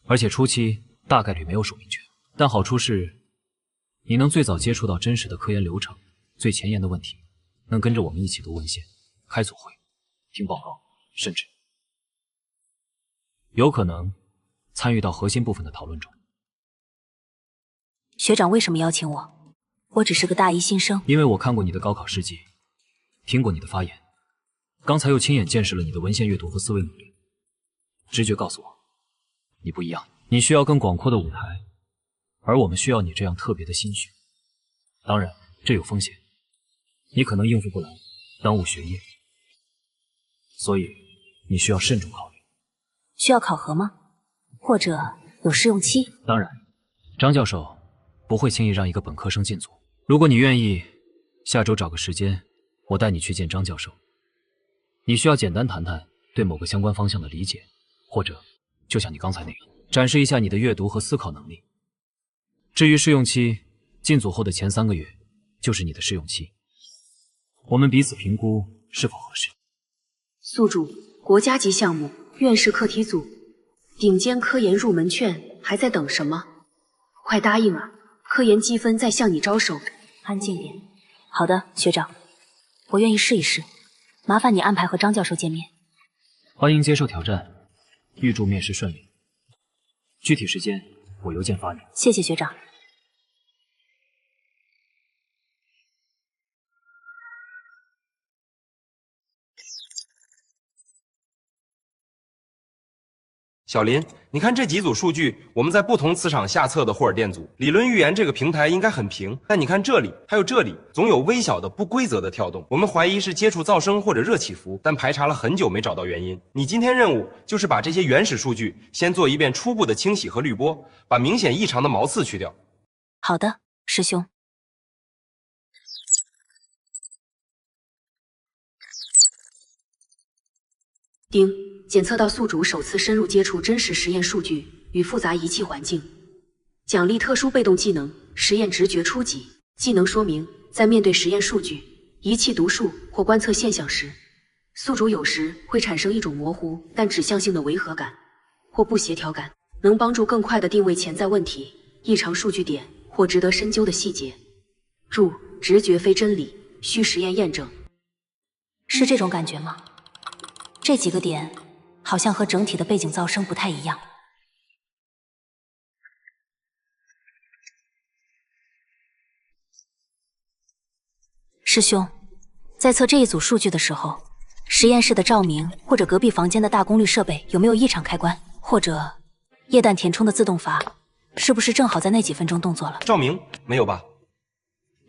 而且初期大概率没有署名权。但好处是，你能最早接触到真实的科研流程、最前沿的问题，能跟着我们一起读文献、开组会、听报告，甚至有可能参与到核心部分的讨论中。学长为什么邀请我？我只是个大一新生。因为我看过你的高考事迹，听过你的发言，刚才又亲眼见识了你的文献阅读和思维努力，直觉告诉我，你不一样，你需要更广阔的舞台，而我们需要你这样特别的心血。当然，这有风险，你可能应付不来，耽误学业，所以你需要慎重考虑。需要考核吗？或者有试用期？当然，张教授不会轻易让一个本科生进组。如果你愿意，下周找个时间，我带你去见张教授。你需要简单谈谈对某个相关方向的理解，或者就像你刚才那样，展示一下你的阅读和思考能力。至于试用期，进组后的前3个月就是你的试用期，我们彼此评估是否合适。宿主国家级项目院士课题组，顶尖科研入门券，还在等什么？快答应啊！科研积分在向你招手。安静点。好的，学长，我愿意试一试。麻烦你安排和张教授见面。欢迎接受挑战，预祝面试顺利。具体时间我邮件发你。谢谢学长。小林，你看这几组数据，我们在不同磁场下测的霍尔电阻。理论预言这个平台应该很平，但你看这里还有这里，总有微小的不规则的跳动。我们怀疑是接触噪声或者热起伏，但排查了很久没找到原因。你今天任务就是把这些原始数据先做一遍初步的清洗和滤波，把明显异常的毛刺去掉。好的，师兄。丁，检测到宿主首次深入接触真实实验数据与复杂仪器环境，奖励特殊被动技能实验直觉初级。技能说明，在面对实验数据、仪器读数或观测现象时，宿主有时会产生一种模糊但指向性的违和感或不协调感，能帮助更快地定位潜在问题、异常数据点或值得深究的细节。注：直觉非真理，需实验验证。是这种感觉吗？这几个点好像和整体的背景噪声不太一样。师兄，在测这一组数据的时候，实验室的照明或者隔壁房间的大功率设备有没有异常开关？或者液氮填充的自动阀是不是正好在那几分钟动作了？照明没有吧？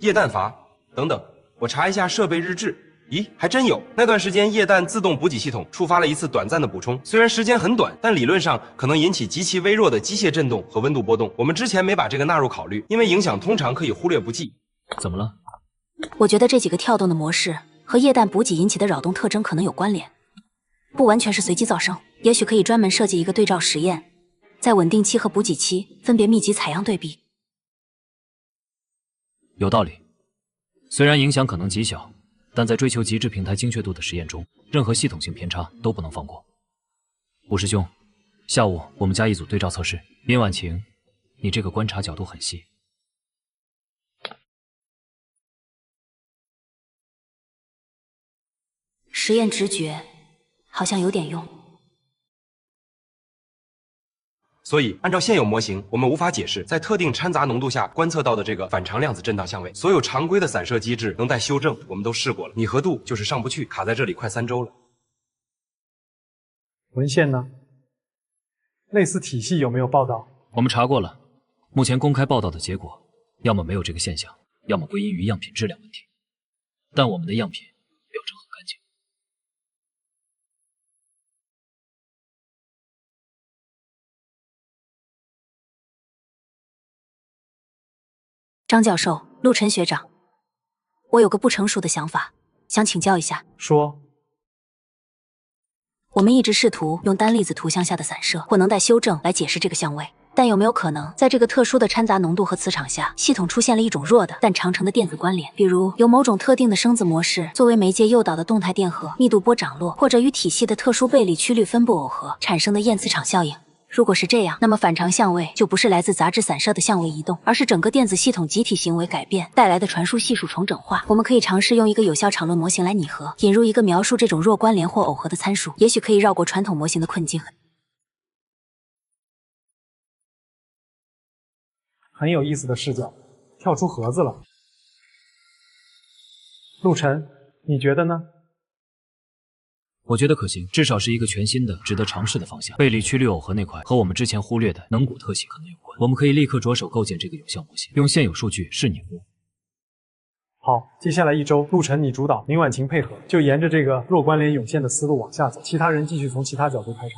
液氮阀等等，我查一下设备日志。咦，还真有！那段时间液氮自动补给系统触发了一次短暂的补充，虽然时间很短，但理论上可能引起极其微弱的机械振动和温度波动。我们之前没把这个纳入考虑，因为影响通常可以忽略不计。怎么了？我觉得这几个跳动的模式和液氮补给引起的扰动特征可能有关联，不完全是随机噪声，也许可以专门设计一个对照实验，在稳定期和补给期分别密集采样对比。有道理，虽然影响可能极小，但在追求极致平台精确度的实验中，任何系统性偏差都不能放过。武师兄，下午我们加一组对照测试。殷婉晴，你这个观察角度很细。实验直觉好像有点用。所以，按照现有模型，我们无法解释在特定掺杂浓度下观测到的这个反常量子振荡相位。所有常规的散射机制能待修正，我们都试过了。拟合度就是上不去，卡在这里快3周了。文献呢？类似体系有没有报道？我们查过了，目前公开报道的结果要么没有这个现象，要么归因于样品质量问题。但我们的样品标证很干净。张教授，陆晨学长，我有个不成熟的想法，想请教一下。说。我们一直试图用单粒子图像下的散射或能带修正来解释这个相位，但有没有可能在这个特殊的掺杂浓度和磁场下，系统出现了一种弱的但长程的电子关联，比如有某种特定的生子模式作为媒介诱导的动态电荷密度波涨落，或者与体系的特殊倍里曲率分布耦合产生的焰磁场效应。如果是这样，那么反常相位就不是来自杂质散射的相位移动，而是整个电子系统集体行为改变带来的传输系数重整化。我们可以尝试用一个有效场论模型来拟合，引入一个描述这种弱关联或耦合的参数，也许可以绕过传统模型的困境。很有意思的视角，跳出盒子了。陆晨，你觉得呢？我觉得可行，至少是一个全新的、值得尝试的方向。倍里曲率耦合那块和我们之前忽略的能谷特性可能有关。我们可以立刻着手构建这个有效模型，用现有数据试拟物。好，接下来1周，陆晨你主导，林婉晴配合，就沿着这个弱关联涌现的思路往下走，其他人继续从其他角度开场。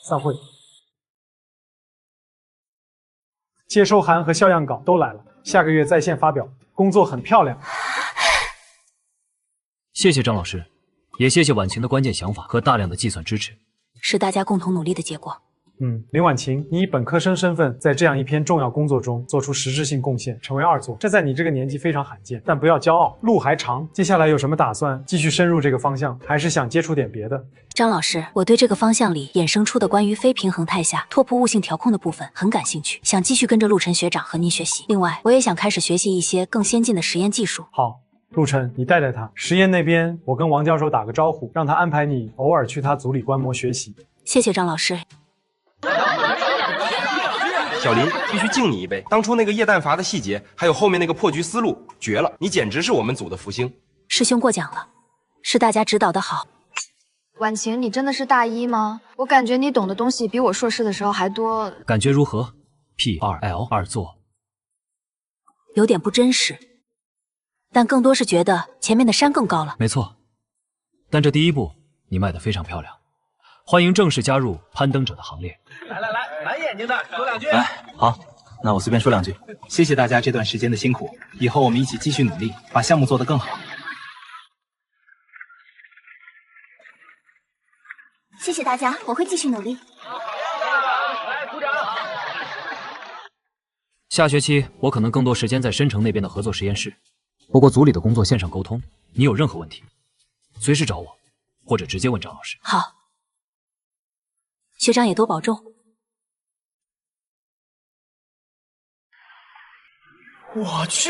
散会。接收函和校样稿都来了，下个月在线发表，工作很漂亮。谢谢张老师。也谢谢婉晴的关键想法和大量的计算支持，是大家共同努力的结果。林婉晴，你以本科生身份在这样一篇重要工作中做出实质性贡献，成为2作，这在你这个年纪非常罕见。但不要骄傲，路还长。接下来有什么打算？继续深入这个方向，还是想接触点别的？张老师，我对这个方向里衍生出的关于非平衡态下拓扑物性调控的部分很感兴趣，想继续跟着陆晨学长和您学习。另外，我也想开始学习一些更先进的实验技术。好。陆晨，你带带他。实验那边，我跟王教授打个招呼，让他安排你偶尔去他组里观摩学习。谢谢张老师。小林，必须敬你一杯。当初那个液氮阀的细节，还有后面那个破局思路，绝了！你简直是我们组的福星。师兄过奖了，是大家指导的好。婉晴，你真的是大一吗？我感觉你懂的东西比我硕士的时候还多。感觉如何 ？P2L2 作，有点不真实。但更多是觉得前面的山更高了。没错，但这第一步你迈得非常漂亮，欢迎正式加入攀登者的行列。来，蓝眼睛的说2句。好，那我随便说2句。谢谢大家这段时间的辛苦，以后我们一起继续努力，把项目做得更好。谢谢大家，我会继续努力。来，鼓掌。下学期我可能更多时间在深城那边的合作实验室。不过组里的工作线上沟通，你有任何问题，随时找我，或者直接问张老师。好，学长也多保重。我去，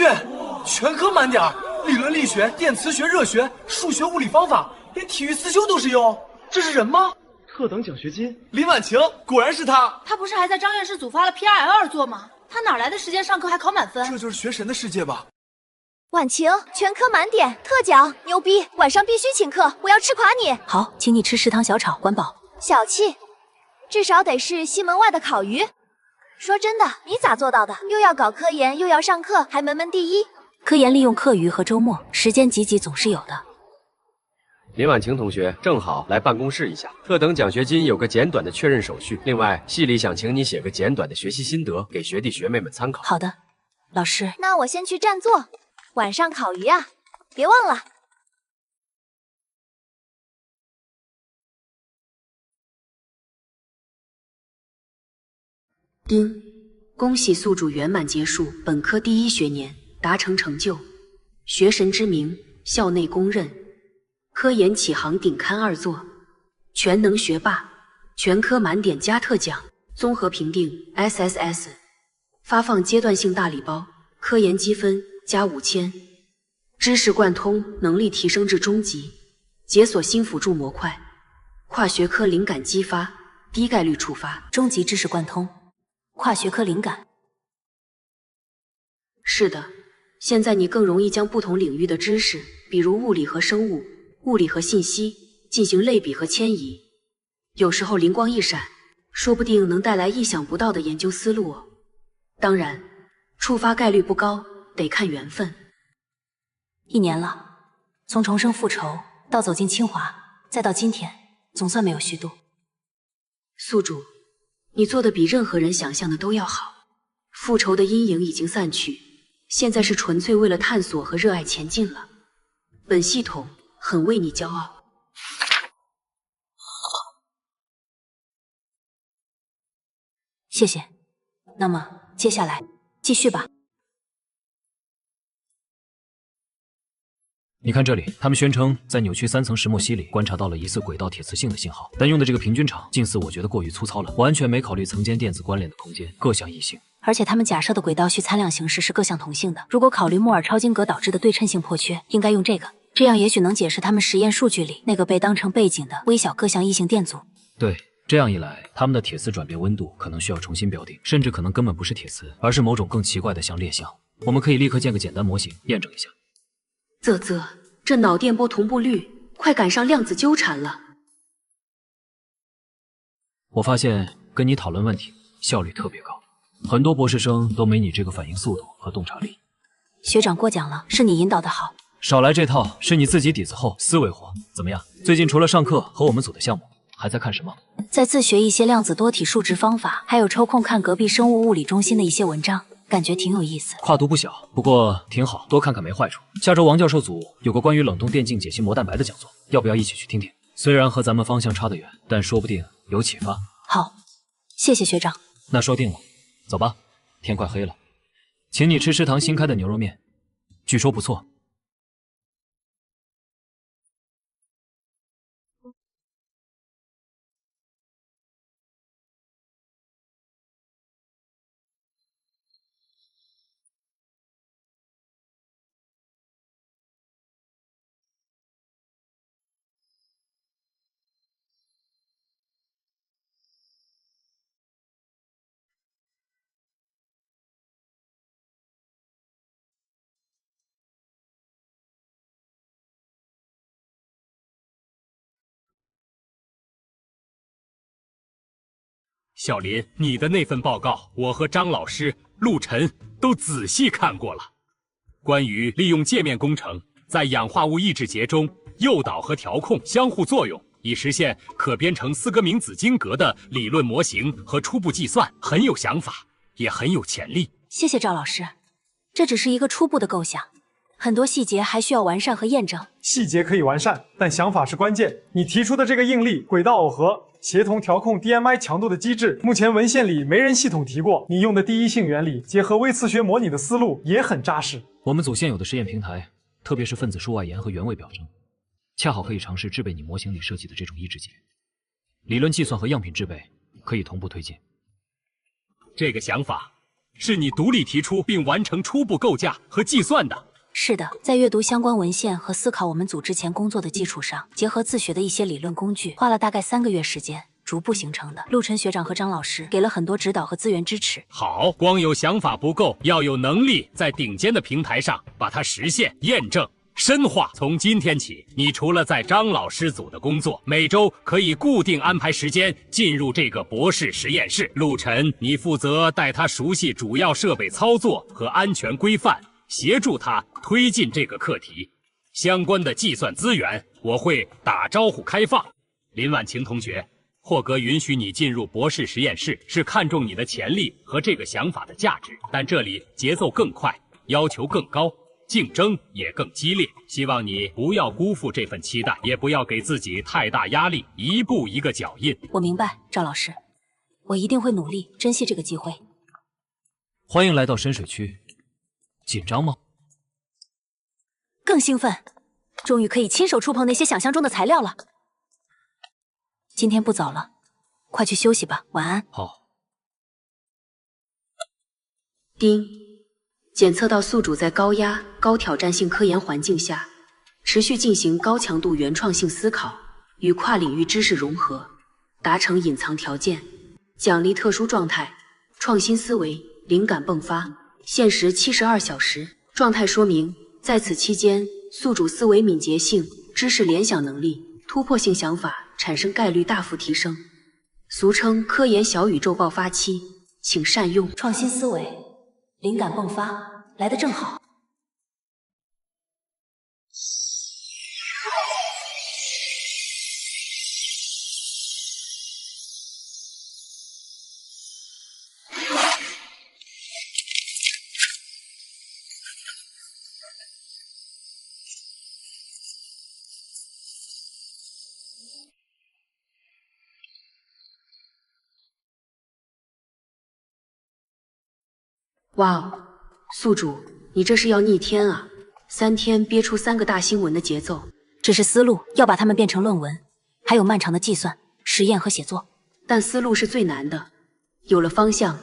全科满点，理论力学、电磁学、热学、数学、物理方法，连体育思修都是优。这是人吗？特等奖学金，林婉晴，果然是他。他不是还在张院士组发了 P2L2 作吗？他哪来的时间上课还考满分？这就是学神的世界吧。婉晴，全科满点，特奖，牛逼！晚上必须请客，我要吃垮你。好，请你吃食堂小炒，管饱。小气，至少得是西门外的烤鱼。说真的，你咋做到的？又要搞科研，又要上课，还门门第一。科研利用课余和周末，时间挤挤总是有的。林婉晴同学正好来办公室一下，特等奖学金有个简短的确认手续。另外，系里想请你写个简短的学习心得，给学弟学妹们参考。好的，老师。那我先去占座。晚上烤鱼啊，别忘了。丁，恭喜宿主圆满结束本科第1学年，达成成就，学神之名，校内公认，科研启航顶刊2作，全能学霸，全科满点加特奖，综合评定 SSS， 发放阶段性大礼包，科研积分加5000，知识贯通能力提升至中级，解锁新辅助模块，跨学科灵感激发，低概率触发，中级知识贯通，跨学科灵感。是的，现在你更容易将不同领域的知识，比如物理和生物、物理和信息，进行类比和迁移。有时候灵光一闪，说不定能带来意想不到的研究思路哦。当然，触发概率不高，得看缘分。1年了，从重生复仇到走进清华，再到今天，总算没有虚度。宿主，你做的比任何人想象的都要好。复仇的阴影已经散去，现在是纯粹为了探索和热爱前进了。本系统很为你骄傲。谢谢。那么接下来继续吧。你看这里，他们宣称在扭曲3层石墨烯里观察到了疑似轨道铁磁性的信号，但用的这个平均场近似我觉得过于粗糙了，完全没考虑层间电子关联的空间各项异性。而且他们假设的轨道序参量形式是各项同性的，如果考虑莫尔超晶格导致的对称性破缺，应该用这个，这样也许能解释他们实验数据里那个被当成背景的微小各项异性电阻。对，这样一来，他们的铁磁转变温度可能需要重新标定，甚至可能根本不是铁磁，而是某种更奇怪的相列项。我们可以立刻建个简单模型验证一下。这脑电波同步率快赶上量子纠缠了。我发现跟你讨论问题效率特别高，很多博士生都没你这个反应速度和洞察力。学长过奖了，是你引导的好。少来这套，是你自己底子厚，思维活。怎么样？最近除了上课和我们组的项目，还在看什么？在自学一些量子多体数值方法，还有抽空看隔壁生物物理中心的一些文章，感觉挺有意思。跨度不小，不过挺好，多看看没坏处。下周王教授组有个关于冷冻电镜解析膜蛋白的讲座，要不要一起去听听？虽然和咱们方向差得远，但说不定有启发。好，谢谢学长。那说定了，走吧，天快黑了。请你吃食堂新开的牛肉面，据说不错。小林，你的那份报告，我和张老师、陆晨都仔细看过了。关于利用界面工程在氧化物抑制节中诱导和调控相互作用，以实现可编程斯格明子晶格的理论模型和初步计算，很有想法，也很有潜力。谢谢赵老师，这只是一个初步的构想，很多细节还需要完善和验证。细节可以完善，但想法是关键。你提出的这个应力、轨道耦合、协同调控 DMI 强度的机制，目前文献里没人系统提过。你用的第一性原理结合微磁学模拟的思路也很扎实。我们组现有的实验平台，特别是分子束外延和原位表征，恰好可以尝试制备你模型里设计的这种抑制节。理论计算和样品制备可以同步推进。这个想法是你独立提出并完成初步构架和计算的。是的，在阅读相关文献和思考我们组之前工作的基础上，结合自学的一些理论工具，花了大概3个月时间逐步形成的。陆晨学长和张老师给了很多指导和资源支持。好，光有想法不够，要有能力在顶尖的平台上把它实现、验证、深化。从今天起，你除了在张老师组的工作，每周可以固定安排时间进入这个博士实验室。陆晨，你负责带他熟悉主要设备操作和安全规范，协助他推进这个课题。相关的计算资源我会打招呼开放。林婉晴同学，霍格允许你进入博士实验室，是看重你的潜力和这个想法的价值，但这里节奏更快，要求更高，竞争也更激烈。希望你不要辜负这份期待，也不要给自己太大压力，一步一个脚印。我明白，赵老师，我一定会努力，珍惜这个机会。欢迎来到深水区。紧张吗？更兴奋，终于可以亲手触碰那些想象中的材料了。今天不早了，快去休息吧，晚安。好。丁，检测到宿主在高压、高挑战性科研环境下，持续进行高强度原创性思考与跨领域知识融合，达成隐藏条件，奖励特殊状态、创新思维、灵感迸发。限时72小时。状态说明，在此期间，宿主思维敏捷性、知识联想能力、突破性想法产生概率大幅提升，俗称科研小宇宙爆发期，请善用。创新思维，灵感迸发，来得正好。哇哦，宿主，你这是要逆天啊！3天憋出3个大新闻的节奏，只是思路要把它们变成论文，还有漫长的计算、实验和写作。但思路是最难的，有了方向，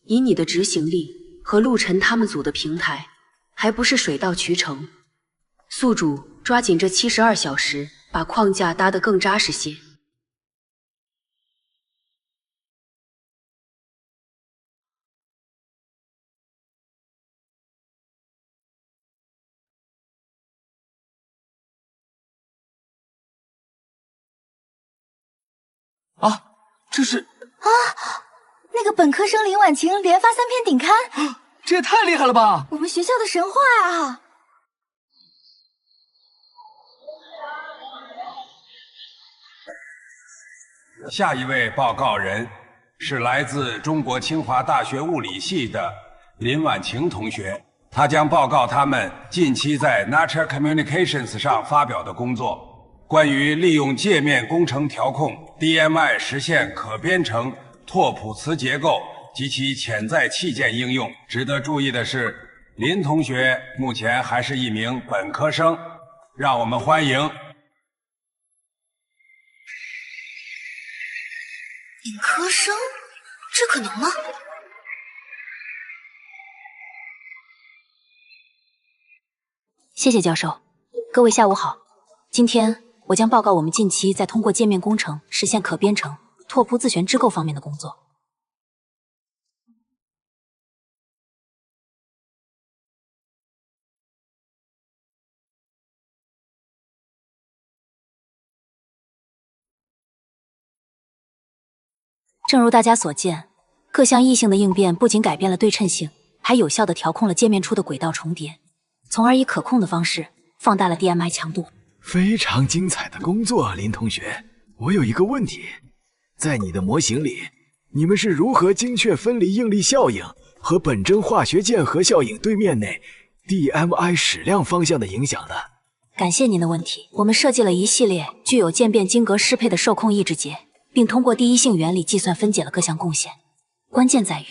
以你的执行力和陆晨他们组的平台，还不是水到渠成。宿主，抓紧这72小时，把框架搭得更扎实些。啊，这是啊，那个本科生林婉晴连发3篇顶刊，这也太厉害了吧！我们学校的神话啊！下一位报告人是来自中国清华大学物理系的林婉晴同学，他将报告他们近期在 Nature Communications 上发表的工作，关于利用界面工程调控 DMI 实现可编程拓扑词结构及其潜在器件应用。值得注意的是，林同学目前还是一名本科生，让我们欢迎。本科生？这可能吗？谢谢教授。各位下午好，今天我将报告我们近期在通过界面工程实现可编程拓扑自旋支构方面的工作。正如大家所见，各项异性的应变不仅改变了对称性，还有效地调控了界面处的轨道重叠，从而以可控的方式放大了 DMI 强度。非常精彩的工作，林同学。我有一个问题，在你的模型里，你们是如何精确分离应力效应和本真化学键合效应对面内 DMI 矢量方向的影响的？感谢您的问题。我们设计了一系列具有渐变晶格适配的受控抑制节，并通过第一性原理计算分解了各项贡献。关键在于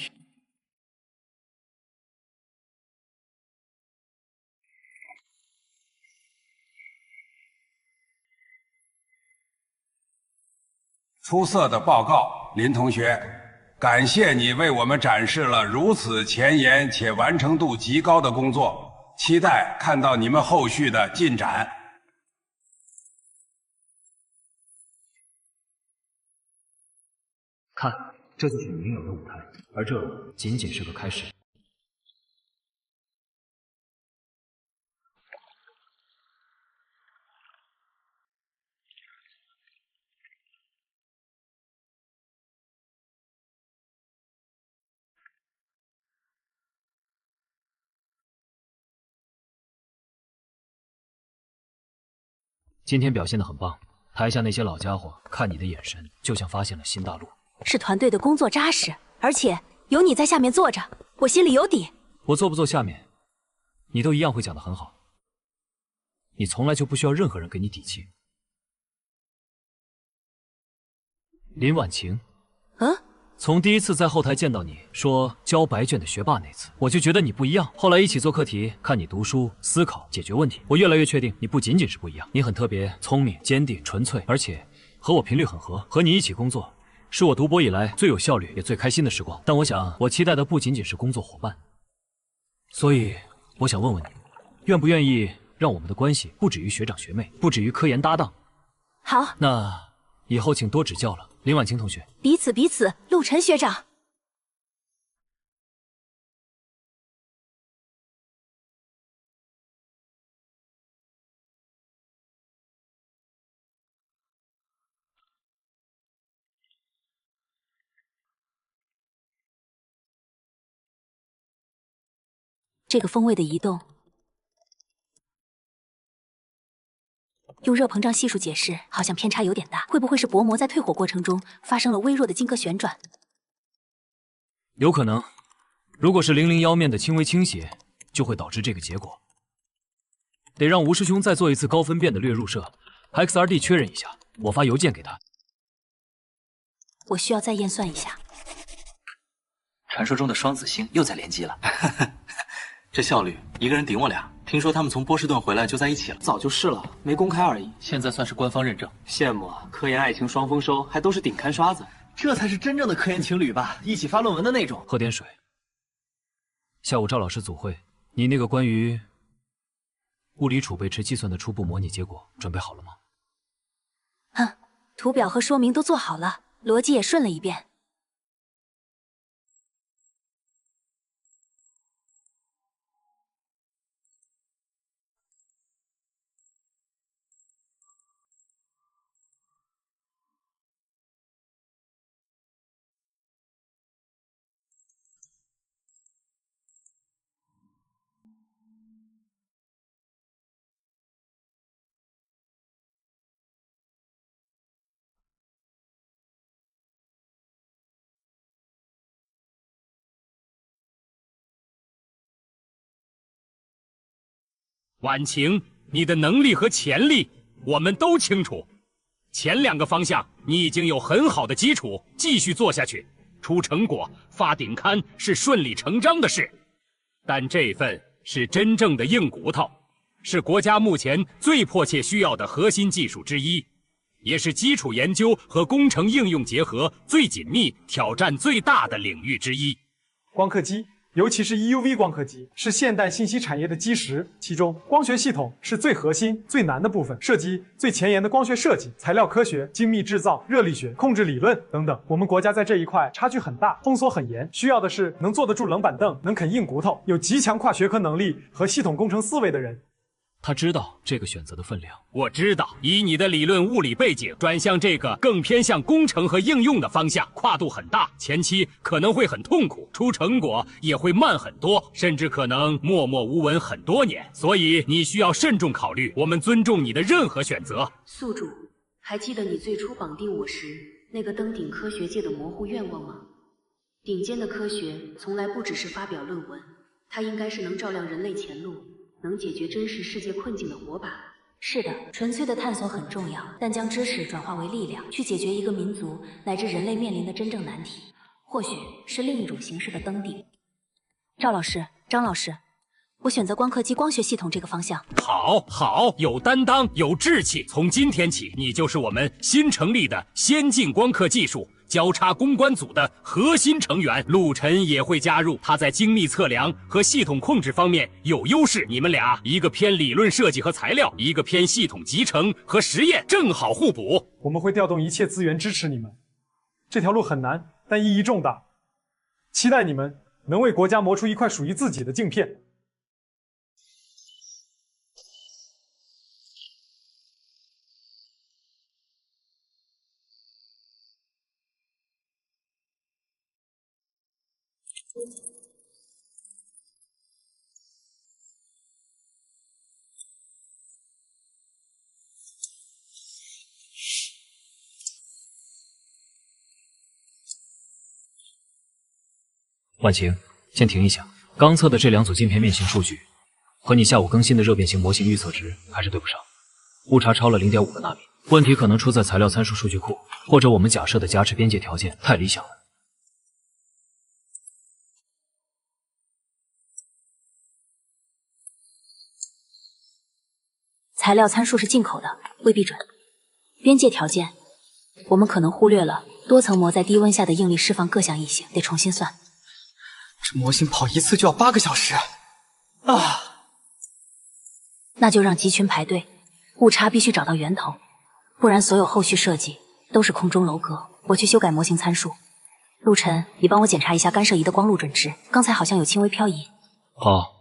出色的报告，林同学，感谢你为我们展示了如此前沿且完成度极高的工作，期待看到你们后续的进展。看，这就是你应有的舞台，而这仅仅是个开始。今天表现得很棒，台下那些老家伙看你的眼神，就像发现了新大陆。是团队的工作扎实，而且有你在下面坐着，我心里有底。我坐不坐下面，你都一样会讲得很好。你从来就不需要任何人给你底气。林婉晴，从第一次在后台见到你说交白卷的学霸那次，我就觉得你不一样。后来一起做课题，看你读书、思考、解决问题，我越来越确定你不仅仅是不一样，你很特别、聪明、坚定、纯粹，而且和我频率很合。和你一起工作，是我读博以来最有效率也最开心的时光。但我想，我期待的不仅仅是工作伙伴，所以我想问问你，愿不愿意让我们的关系不止于学长学妹，不止于科研搭档？好，那以后请多指教了，林婉晴同学。彼此，陆晨学长。这个风位的移动，用热膨胀系数解释，好像偏差有点大。会不会是薄膜在退火过程中发生了微弱的晶格旋转？有可能。如果是001面的轻微倾斜，就会导致这个结果。得让吴师兄再做一次高分辨的略入射 ，XRD 确认一下，我发邮件给他。我需要再验算一下。传说中的双子星又在联机了。这效率，一个人顶我俩。听说他们从波士顿回来就在一起了，早就是了，没公开而已。现在算是官方认证。羡慕啊，科研爱情双丰收，还都是顶刊刷子。这才是真正的科研情侣吧？一起发论文的那种。喝点水。下午赵老师组会，你那个关于物理储备池计算的初步模拟结果准备好了吗？图表和说明都做好了，逻辑也顺了一遍。婉晴，你的能力和潜力我们都清楚，前2个方向你已经有很好的基础，继续做下去，出成果、发顶刊是顺理成章的事。但这份是真正的硬骨头，是国家目前最迫切需要的核心技术之一，也是基础研究和工程应用结合最紧密、挑战最大的领域之一。光刻机，尤其是 EUV 光刻机，是现代信息产业的基石。其中，光学系统是最核心、最难的部分，涉及最前沿的光学设计、材料科学、精密制造、热力学、控制理论等等。我们国家在这一块差距很大，封锁很严，需要的是能坐得住冷板凳、能啃硬骨头、有极强跨学科能力和系统工程思维的人。他知道这个选择的分量。我知道，以你的理论物理背景转向这个更偏向工程和应用的方向，跨度很大，前期可能会很痛苦，出成果也会慢很多，甚至可能默默无闻很多年。所以你需要慎重考虑，我们尊重你的任何选择。宿主，还记得你最初绑定我时那个登顶科学界的模糊愿望吗？顶尖的科学从来不只是发表论文，它应该是能照亮人类前路，能解决真实世界困境的火把。是的，纯粹的探索很重要，但将知识转化为力量，去解决一个民族乃至人类面临的真正难题，或许是另一种形式的登顶。赵老师、张老师，我选择光刻机光学系统这个方向。好，有担当，有志气。从今天起，你就是我们新成立的先进光刻技术交叉攻关组的核心成员，陆晨也会加入。他在精密测量和系统控制方面有优势，你们俩一个偏理论设计和材料，一个偏系统集成和实验，正好互补。我们会调动一切资源支持你们。这条路很难，但意义重大。期待你们能为国家磨出一块属于自己的镜片。婉晴，先停一下。刚测的这2组镜片面型数据，和你下午更新的热变形模型预测值还是对不上，误差超了0.5个纳米。问题可能出在材料参数数据库，或者我们假设的加持边界条件太理想了。材料参数是进口的，未必准。边界条件，我们可能忽略了多层膜在低温下的应力释放各项异性，得重新算。这模型跑一次就要8个小时啊！那就让集群排队，误差必须找到源头，不然所有后续设计都是空中楼阁。我去修改模型参数，陆晨，你帮我检查一下干涉仪的光路准值，刚才好像有轻微漂移。好。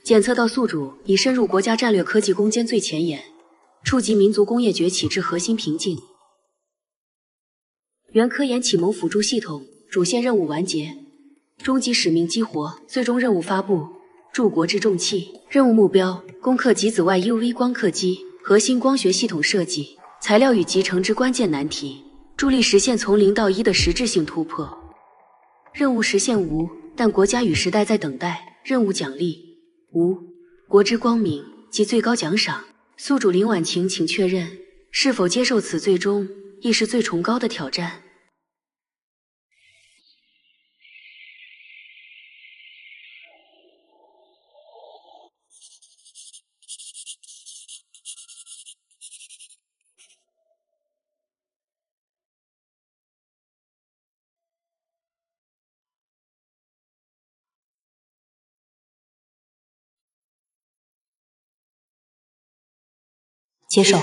检测到宿主已深入国家战略科技攻坚最前沿，触及民族工业崛起之核心瓶颈。原科研启蒙辅助系统主线任务完结，终极使命激活，最终任务发布。助国之重器，任务目标：攻克极紫外 UV 光刻机，核心光学系统设计、材料与集成之关键难题，助力实现从0到1的实质性突破。任务实现无，但国家与时代在等待。任务奖励无，国之光明及最高奖赏。宿主林婉晴，请确认是否接受此最终亦是最崇高的挑战。接受。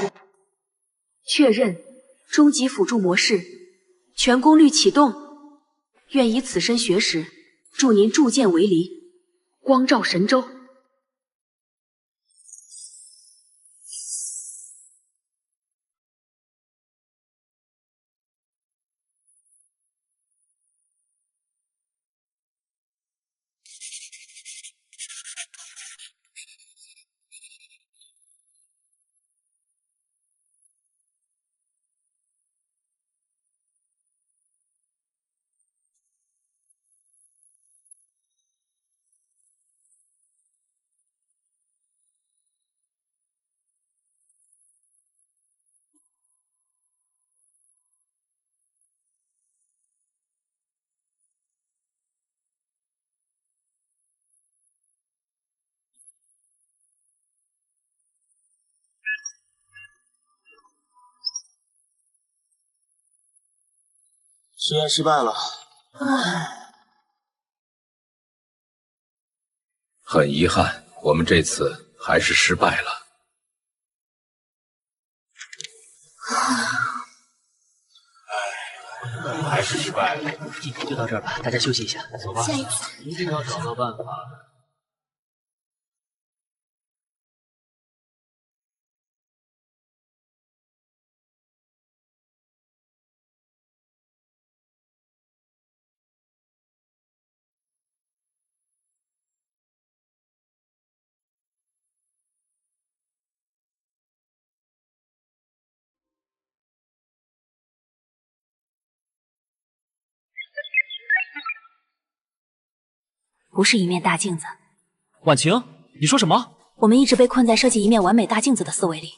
确认。终极辅助模式，全功率启动。愿以此身学识，助您铸剑为犁，光照神州。实验失败了，唉，很遗憾，我们这次还是失败了。还是失败了。今天就到这儿吧，大家休息一下。走吧，下一次一定要找到办法。不是一面大镜子。婉晴，你说什么？我们一直被困在设计一面完美大镜子的思维里。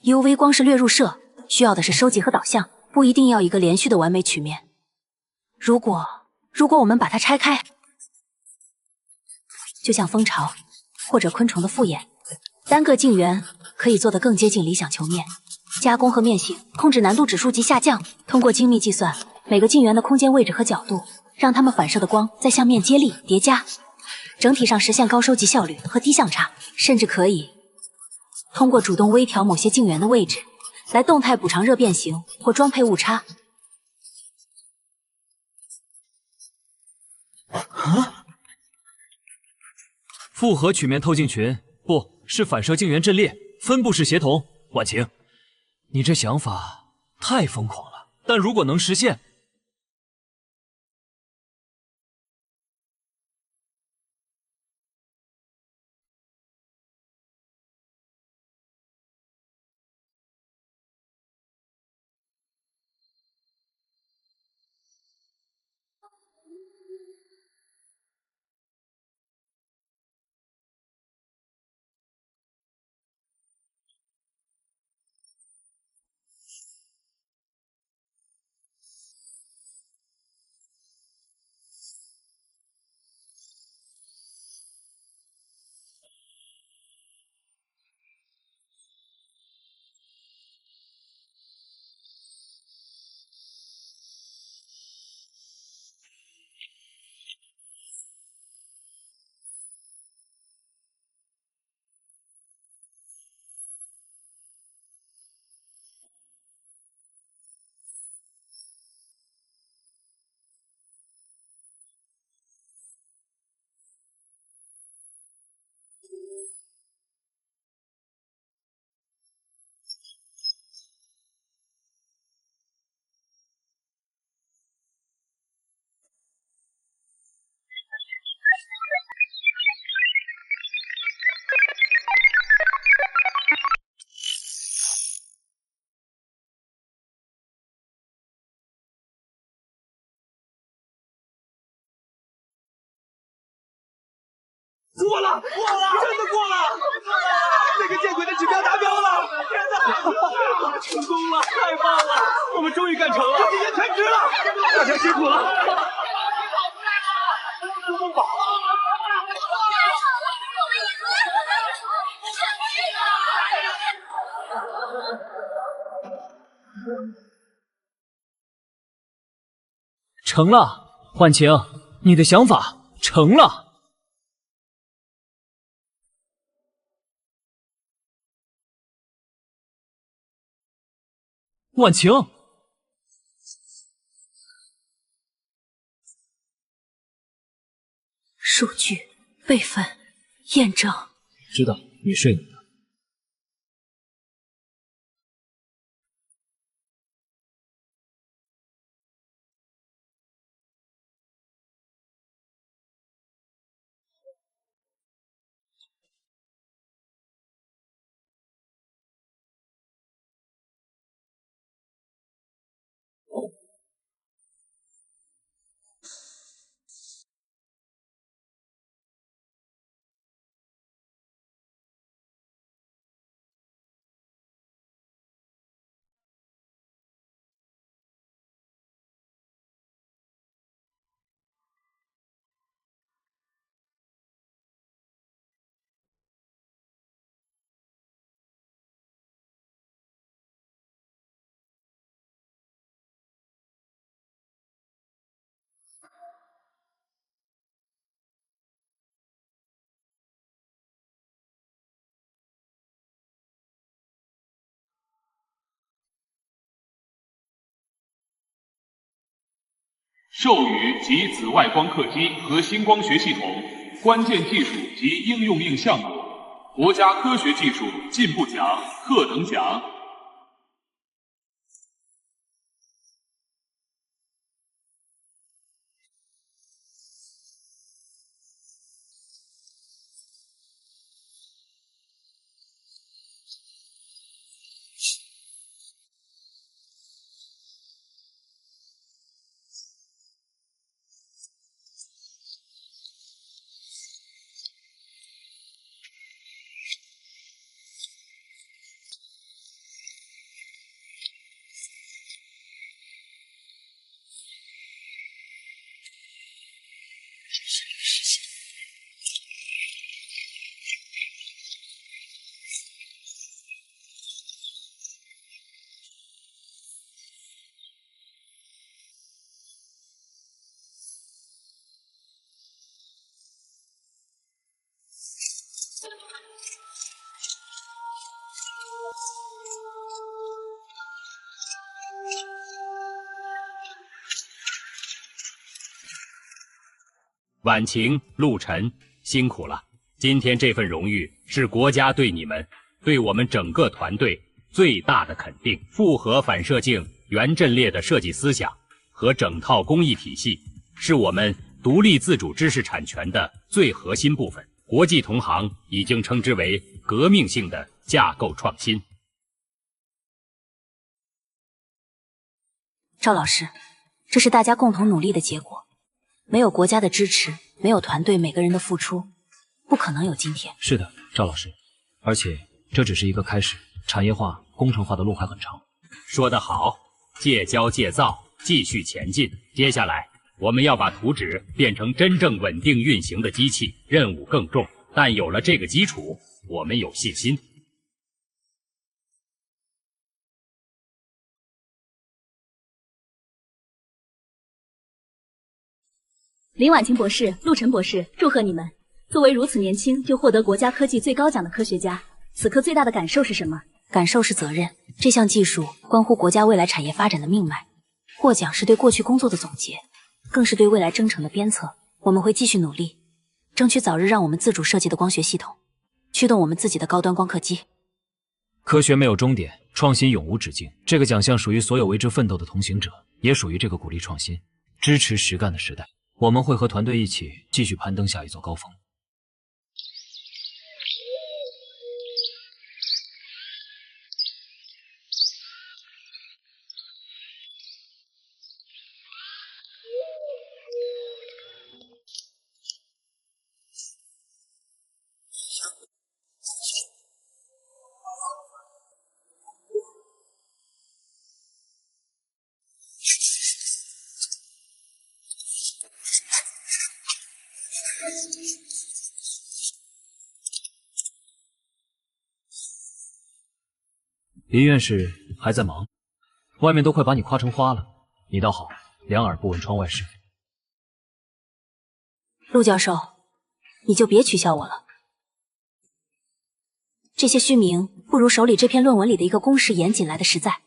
UV 光是略入射，需要的是收集和导向，不一定要一个连续的完美曲面。如果我们把它拆开，就像蜂巢或者昆虫的复眼，单个镜圆可以做得更接近理想球面。加工和面性控制难度指数级下降，通过精密计算每个镜圆的空间位置和角度，让它们反射的光再向面接力叠加，整体上实现高收集效率和低相差，甚至可以通过主动微调某些镜圆的位置，来动态补偿热变形或装配误差。复合曲面透镜群，不是反射镜圆阵列，分布式协同。婉晴，你这想法太疯狂了，但如果能实现，过了，真的过了！那个见鬼的指标达标了！天哪，成功了，太棒了！我们终于干成了，这几天全值了，大家辛苦了。成了，婉晴，你的想法成了。婉晴，数据、备份、验证。知道，你睡你的。授予及紫外光刻机和星光学系统关键技术及应用硬项目国家科学技术进步奖、特等奖。婉晴、陆晨，辛苦了！今天这份荣誉是国家对你们、对我们整个团队最大的肯定。复合反射镜原阵列的设计思想和整套工艺体系，是我们独立自主知识产权的最核心部分。国际同行已经称之为革命性的架构创新。赵老师，这是大家共同努力的结果。没有国家的支持，没有团队每个人的付出，不可能有今天。是的，赵老师，而且这只是一个开始，产业化、工程化的路还很长。说得好，戒骄戒躁，继续前进。接下来，我们要把图纸变成真正稳定运行的机器，任务更重。但有了这个基础，我们有信心。林婉晴博士、陆晨博士，祝贺你们！作为如此年轻就获得国家科技最高奖的科学家，此刻最大的感受是什么？感受是责任。这项技术关乎国家未来产业发展的命脉，获奖是对过去工作的总结，更是对未来征程的鞭策。我们会继续努力，争取早日让我们自主设计的光学系统驱动我们自己的高端光刻机。科学没有终点，创新永无止境。这个奖项属于所有为之奋斗的同行者，也属于这个鼓励创新、支持实干的时代。我们会和团队一起继续攀登下一座高峰。林院士还在忙，外面都快把你夸成花了，你倒好，两耳不闻窗外事。陆教授，你就别取笑我了。这些虚名不如手里这篇论文里的一个公式严谨来的实在。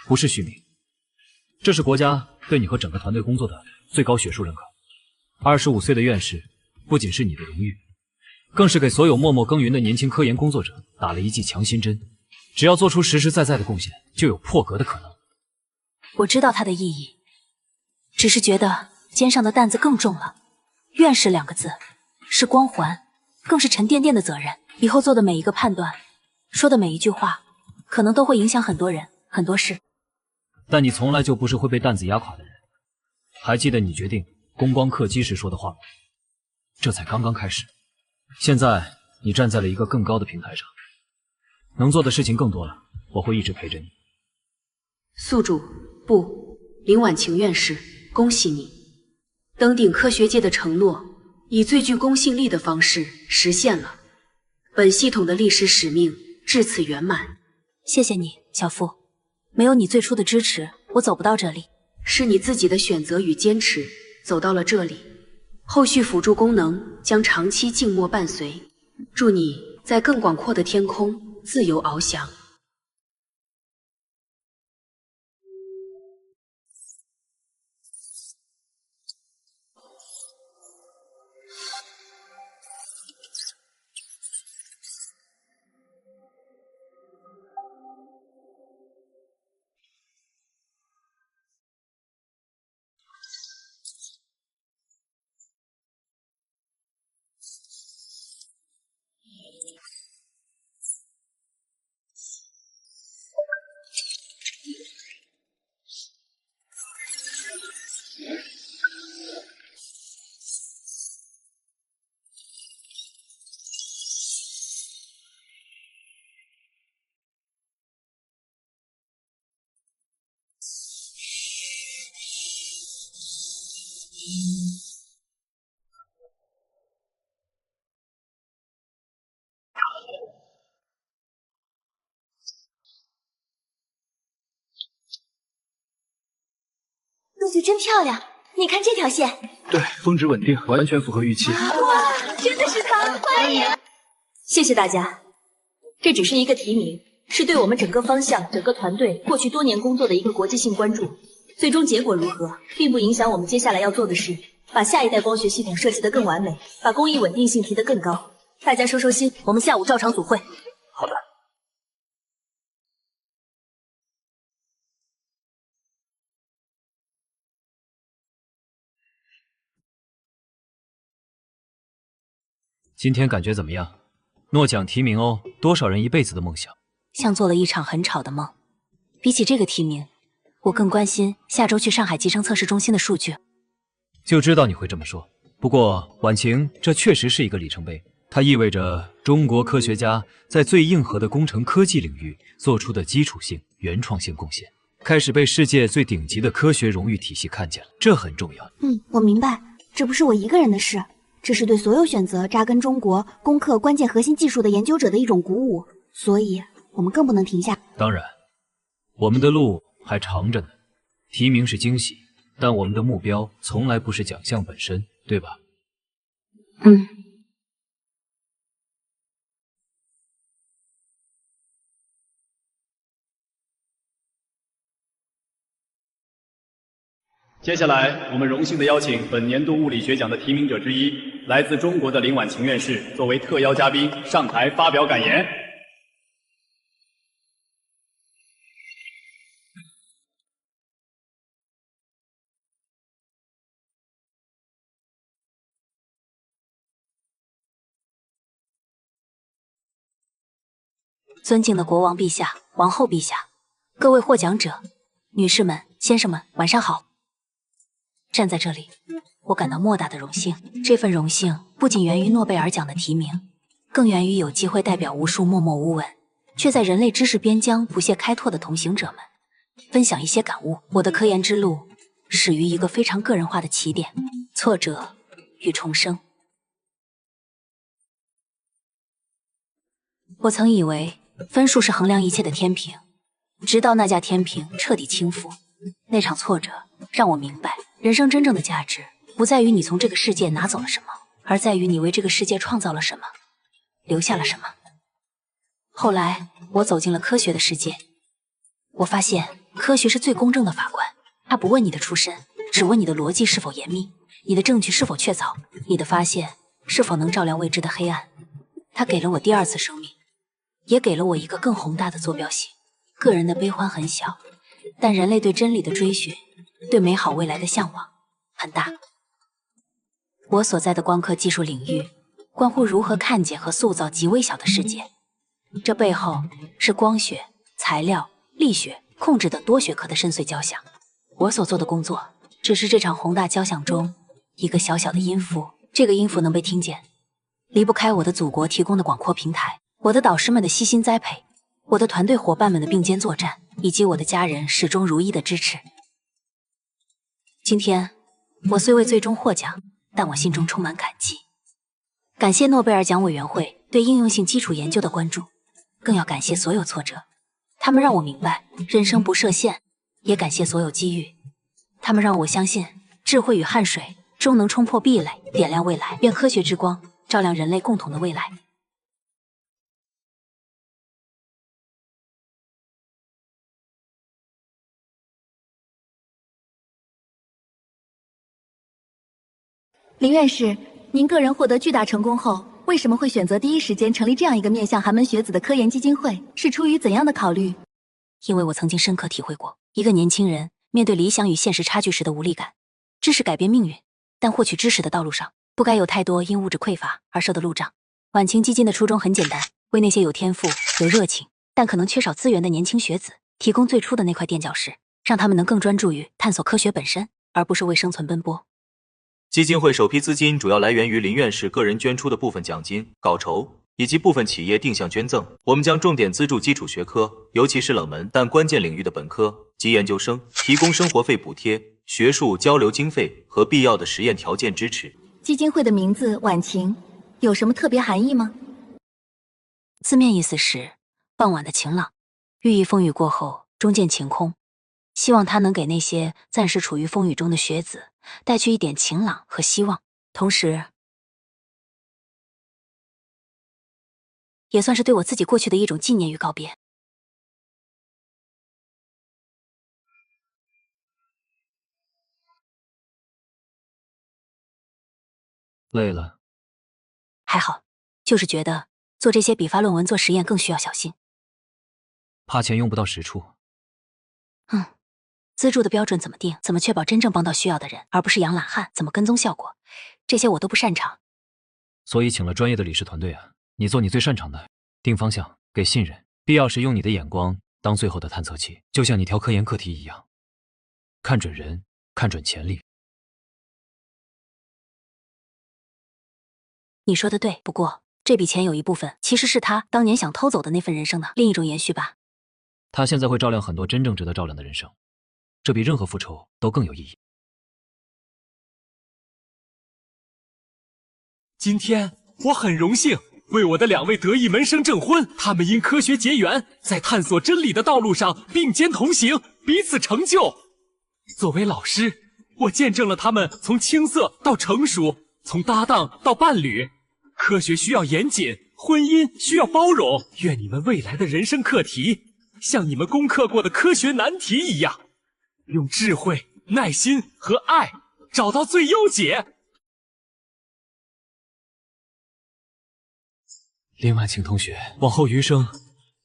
不是虚名，这是国家对你和整个团队工作的最高学术认可。25岁的院士，不仅是你的荣誉，更是给所有默默耕耘的年轻科研工作者打了一剂强心针。只要做出实实在在的贡献，就有破格的可能。我知道它的意义，只是觉得肩上的担子更重了。院士2个字，是光环，更是沉甸甸的责任。以后做的每一个判断，说的每一句话，可能都会影响很多人、很多事。但你从来就不是会被担子压垮的人。还记得你决定攻光刻机时说的话吗？这才刚刚开始，现在你站在了一个更高的平台上，能做的事情更多了。我会一直陪着你。宿主不，林婉晴院士，恭喜你登顶科学界的承诺，以最具公信力的方式实现了。本系统的历史使命至此圆满。谢谢你，小傅。没有你最初的支持，我走不到这里。是你自己的选择与坚持，走到了这里。后续辅助功能将长期静默伴随。祝你在更广阔的天空自由翱翔。路距真漂亮，你看这条线。对，峰值稳定，完全符合预期。哇，真的是他，欢迎！谢谢大家。这只是一个提名，是对我们整个方向、整个团队过去多年工作的一个国际性关注。最终结果如何，并不影响我们接下来要做的事，把下一代光学系统设计得更完美，把工艺稳定性提得更高。大家收收心，我们下午照常组会。好的。今天感觉怎么样？诺奖提名哦，多少人一辈子的梦想。像做了一场很吵的梦。比起这个提名，我更关心下周去上海集成测试中心的数据。就知道你会这么说。不过婉晴，这确实是一个里程碑，它意味着中国科学家在最硬核的工程科技领域做出的基础性、原创性贡献，开始被世界最顶级的科学荣誉体系看见了，这很重要。我明白，这不是我一个人的事。这是对所有选择扎根中国、攻克关键核心技术的研究者的一种鼓舞，所以我们更不能停下。当然，我们的路还长着呢。提名是惊喜，但我们的目标从来不是奖项本身，对吧？接下来，我们荣幸的邀请本年度物理学奖的提名者之一，来自中国的林婉晴院士作为特邀嘉宾上台发表感言。尊敬的国王陛下、王后陛下，各位获奖者、女士们、先生们，晚上好。站在这里，我感到莫大的荣幸。这份荣幸不仅源于诺贝尔奖的提名，更源于有机会代表无数默默无闻，却在人类知识边疆不懈开拓的同行者们，分享一些感悟。我的科研之路始于一个非常个人化的起点，挫折与重生。我曾以为分数是衡量一切的天平，直到那架天平彻底倾覆。那场挫折让我明白，人生真正的价值不在于你从这个世界拿走了什么，而在于你为这个世界创造了什么，留下了什么。后来我走进了科学的世界，我发现科学是最公正的法官，他不问你的出身，只问你的逻辑是否严密，你的证据是否确凿，你的发现是否能照亮未知的黑暗。他给了我第二次生命，也给了我一个更宏大的坐标系。个人的悲欢很小，但人类对真理的追寻，对美好未来的向往很大。我所在的光刻技术领域，关乎如何看见和塑造极微小的世界。这背后是光学、材料、力学、控制等多学科的深邃交响。我所做的工作，只是这场宏大交响中一个小小的音符。这个音符能被听见，离不开我的祖国提供的广阔平台，我的导师们的悉心栽培，我的团队伙伴们的并肩作战，以及我的家人始终如一的支持。今天，我虽未最终获奖，但我心中充满感激。感谢诺贝尔奖委员会对应用性基础研究的关注，更要感谢所有挫折，他们让我明白人生不设限；也感谢所有机遇，他们让我相信智慧与汗水终能冲破壁垒，点亮未来。愿科学之光照亮人类共同的未来。林院士，您个人获得巨大成功后，为什么会选择第一时间成立这样一个面向寒门学子的科研基金会？是出于怎样的考虑？因为我曾经深刻体会过，一个年轻人面对理想与现实差距时的无力感。知识改变命运，但获取知识的道路上，不该有太多因物质匮乏而受的路障。晚晴基金的初衷很简单，为那些有天赋、有热情，但可能缺少资源的年轻学子，提供最初的那块垫脚石，让他们能更专注于探索科学本身，而不是为生存奔波。基金会首批资金主要来源于林院士个人捐出的部分奖金、稿酬，以及部分企业定向捐赠。我们将重点资助基础学科，尤其是冷门但关键领域的本科及研究生，提供生活费补贴、学术交流经费和必要的实验条件支持。基金会的名字晚晴有什么特别含义吗？字面意思是傍晚的晴朗，寓意风雨过后终见晴空。希望它能给那些暂时处于风雨中的学子带去一点晴朗和希望，同时也算是对我自己过去的一种纪念与告别。累了？还好，就是觉得做这些笔发论文、做实验更需要小心，怕钱用不到实处。资助的标准怎么定？怎么确保真正帮到需要的人，而不是养懒汉？怎么跟踪效果？这些我都不擅长。所以请了专业的理事团队啊，你做你最擅长的，定方向，给信任，必要时用你的眼光当最后的探测器，就像你调科研课题一样，看准人，看准潜力。你说的对，不过这笔钱有一部分其实是他当年想偷走的那份人生的另一种延续吧。他现在会照亮很多真正值得照亮的人生，这比任何复仇都更有意义。今天我很荣幸为我的2位得意门生证婚，他们因科学结缘，在探索真理的道路上并肩同行，彼此成就。作为老师，我见证了他们从青涩到成熟，从搭档到伴侣。科学需要严谨，婚姻需要包容。愿你们未来的人生课题，像你们攻克过的科学难题一样，用智慧、耐心和爱找到最优解。林婉晴同学，往后余生，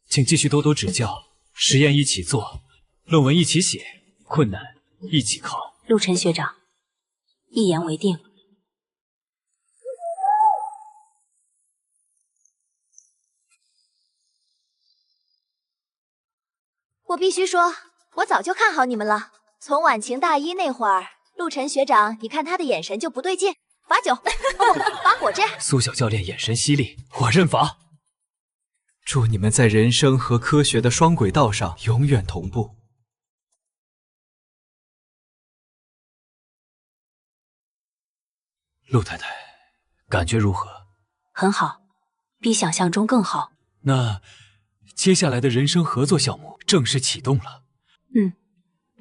请继续多多指教，实验一起做，论文一起写，困难一起扛。陆晨学长，一言为定。我必须说，我早就看好你们了。从晚晴大一那会儿，陆晨学长，一看他的眼神就不对劲，罚酒，不，罚火箭。苏小教练眼神犀利，我认罚。祝你们在人生和科学的双轨道上永远同步。陆太太，感觉如何？很好，比想象中更好。那接下来的人生合作项目正式启动了。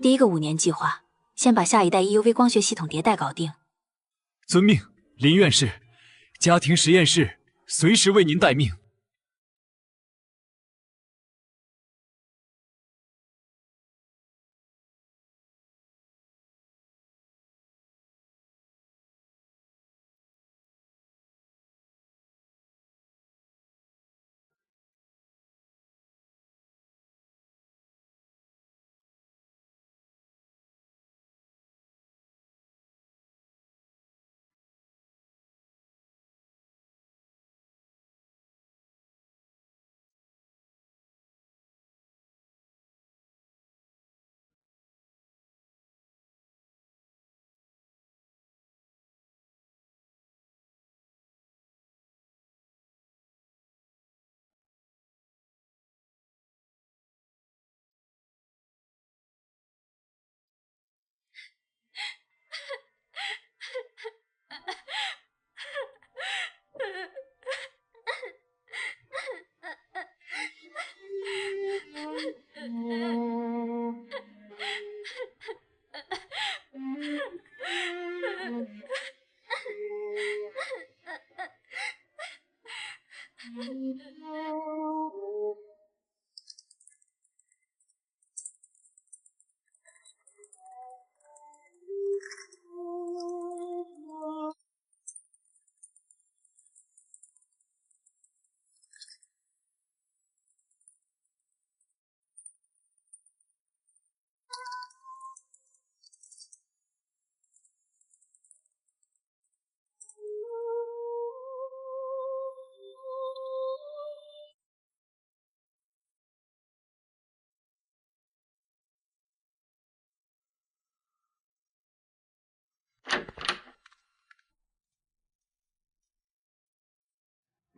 第一个5年计划，先把下一代 EUV 光学系统迭代搞定。遵命，林院士。家庭实验室随时为您待命。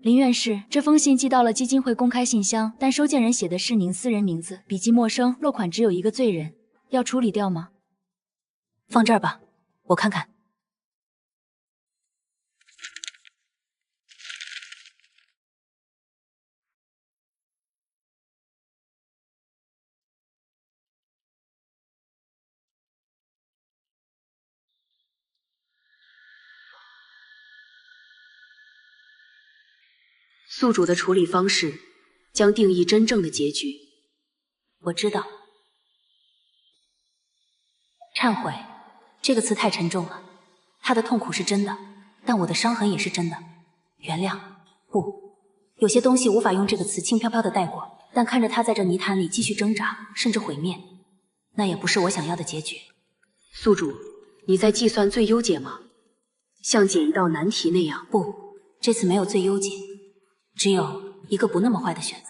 林院士，这封信寄到了基金会公开信箱，但收件人写的是您私人名字，笔迹陌生，落款只有一个罪人，要处理掉吗？放这儿吧，我看看。宿主的处理方式将定义真正的结局。我知道。忏悔这个词太沉重了，他的痛苦是真的，但我的伤痕也是真的。原谅，不，有些东西无法用这个词轻飘飘的带过，但看着他在这泥潭里继续挣扎，甚至毁灭，那也不是我想要的结局。宿主，你在计算最优解吗？像解一道难题那样？不，这次没有最优解，只有一个不那么坏的选择。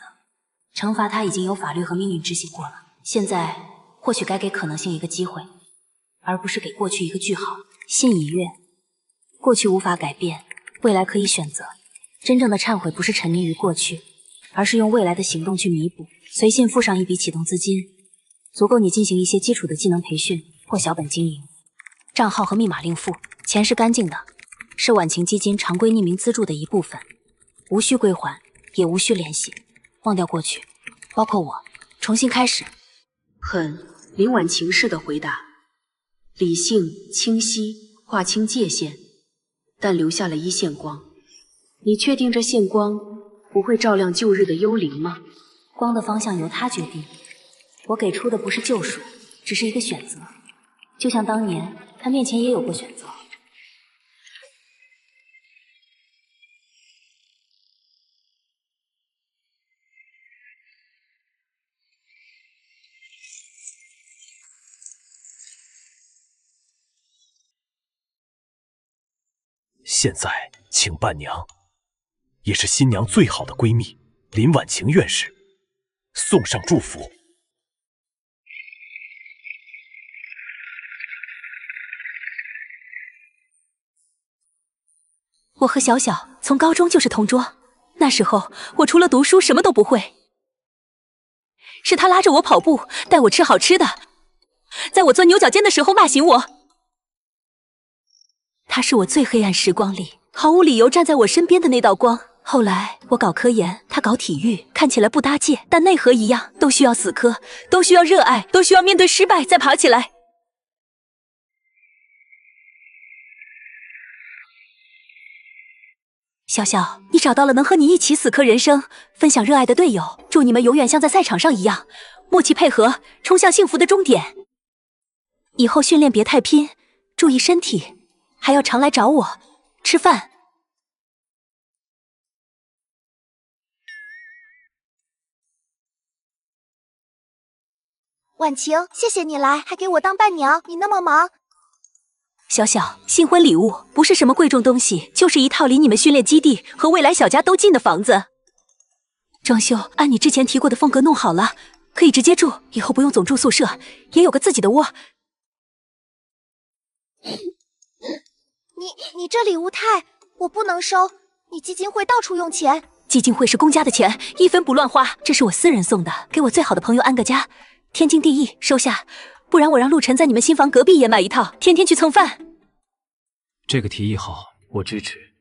惩罚他已经有法律和命运执行过了，现在或许该给可能性一个机会，而不是给过去一个句号。信已阅，过去无法改变，未来可以选择。真正的忏悔不是沉迷于过去，而是用未来的行动去弥补。随信附上一笔启动资金，足够你进行一些基础的技能培训或小本经营。账号和密码另附，钱是干净的，是晚晴基金常规匿名资助的一部分，无需归还，也无需联系。忘掉过去，包括我，重新开始。很林婉晴式的回答，理性清晰，划清界限，但留下了一线光。你确定这线光不会照亮旧日的幽灵吗？光的方向由他决定，我给出的不是救赎，只是一个选择。就像当年他面前也有过选择。现在请伴娘，也是新娘最好的闺蜜林婉晴院士送上祝福。我和小小从高中就是同桌，那时候我除了读书什么都不会，是他拉着我跑步，带我吃好吃的，在我钻牛角尖的时候骂醒我。他是我最黑暗时光里毫无理由站在我身边的那道光，后来我搞科研，他搞体育，看起来不搭界，但内核一样，都需要死磕，都需要热爱，都需要面对失败再爬起来。小小，你找到了能和你一起死磕人生、分享热爱的队友，祝你们永远像在赛场上一样默契配合，冲向幸福的终点。以后训练别太拼，注意身体，还要常来找我吃饭。婉晴，谢谢你来，还给我当伴娘，你那么忙。小小，新婚礼物不是什么贵重东西，就是一套离你们训练基地和未来小家都近的房子。装修按你之前提过的风格弄好了，可以直接住，以后不用总住宿舍，也有个自己的窝。你这礼物我不能收，你基金会到处用钱。基金会是公家的钱，一分不乱花，这是我私人送的，给我最好的朋友安个家，天经地义，收下。不然我让陆晨在你们新房隔壁也买一套，天天去蹭饭。这个提议好，我支持。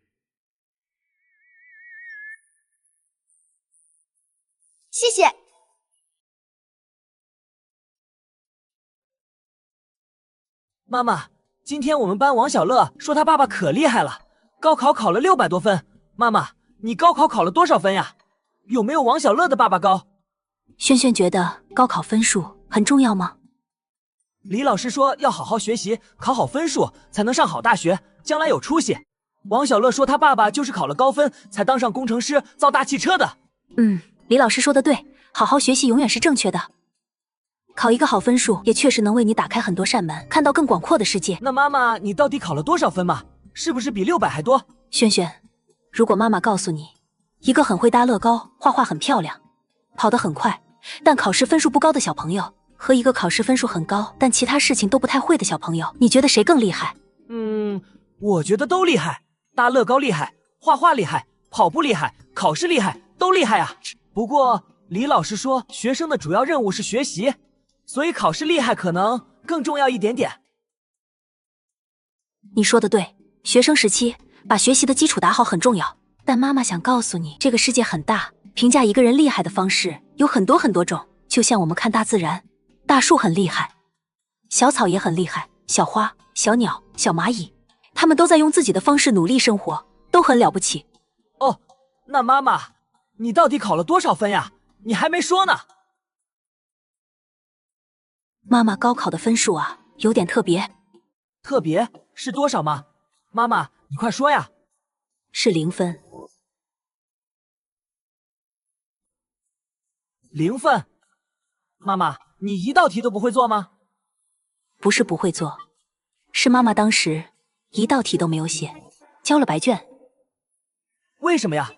谢谢。妈妈，今天我们班王小乐说他爸爸可厉害了，高考考了600多分。妈妈，你高考考了多少分呀？有没有王小乐的爸爸高？轩轩觉得高考分数很重要吗？李老师说要好好学习，考好分数才能上好大学，将来有出息。王小乐说他爸爸就是考了高分才当上工程师造大汽车的。李老师说的对，好好学习永远是正确的。考一个好分数也确实能为你打开很多扇门，看到更广阔的世界。那妈妈，你到底考了多少分嘛？是不是比600还多？轩轩，如果妈妈告诉你，一个很会搭乐高、画画很漂亮、跑得很快，但考试分数不高的小朋友，和一个考试分数很高但其他事情都不太会的小朋友，你觉得谁更厉害？我觉得都厉害，搭乐高厉害，画画厉害，跑步厉害，考试厉害，都厉害啊。不过李老师说学生的主要任务是学习，所以考试厉害可能更重要一点点。你说的对，学生时期把学习的基础打好很重要，但妈妈想告诉你，这个世界很大，评价一个人厉害的方式有很多很多种。就像我们看大自然，大树很厉害，小草也很厉害，小花、小鸟、小蚂蚁，他们都在用自己的方式努力生活，都很了不起。哦，那妈妈，你到底考了多少分呀？你还没说呢。妈妈高考的分数啊，有点特别。特别是多少吗？妈妈，你快说呀。是0分。0分？妈妈，你一道题都不会做吗？不是不会做，是妈妈当时一道题都没有写，交了白卷。为什么呀？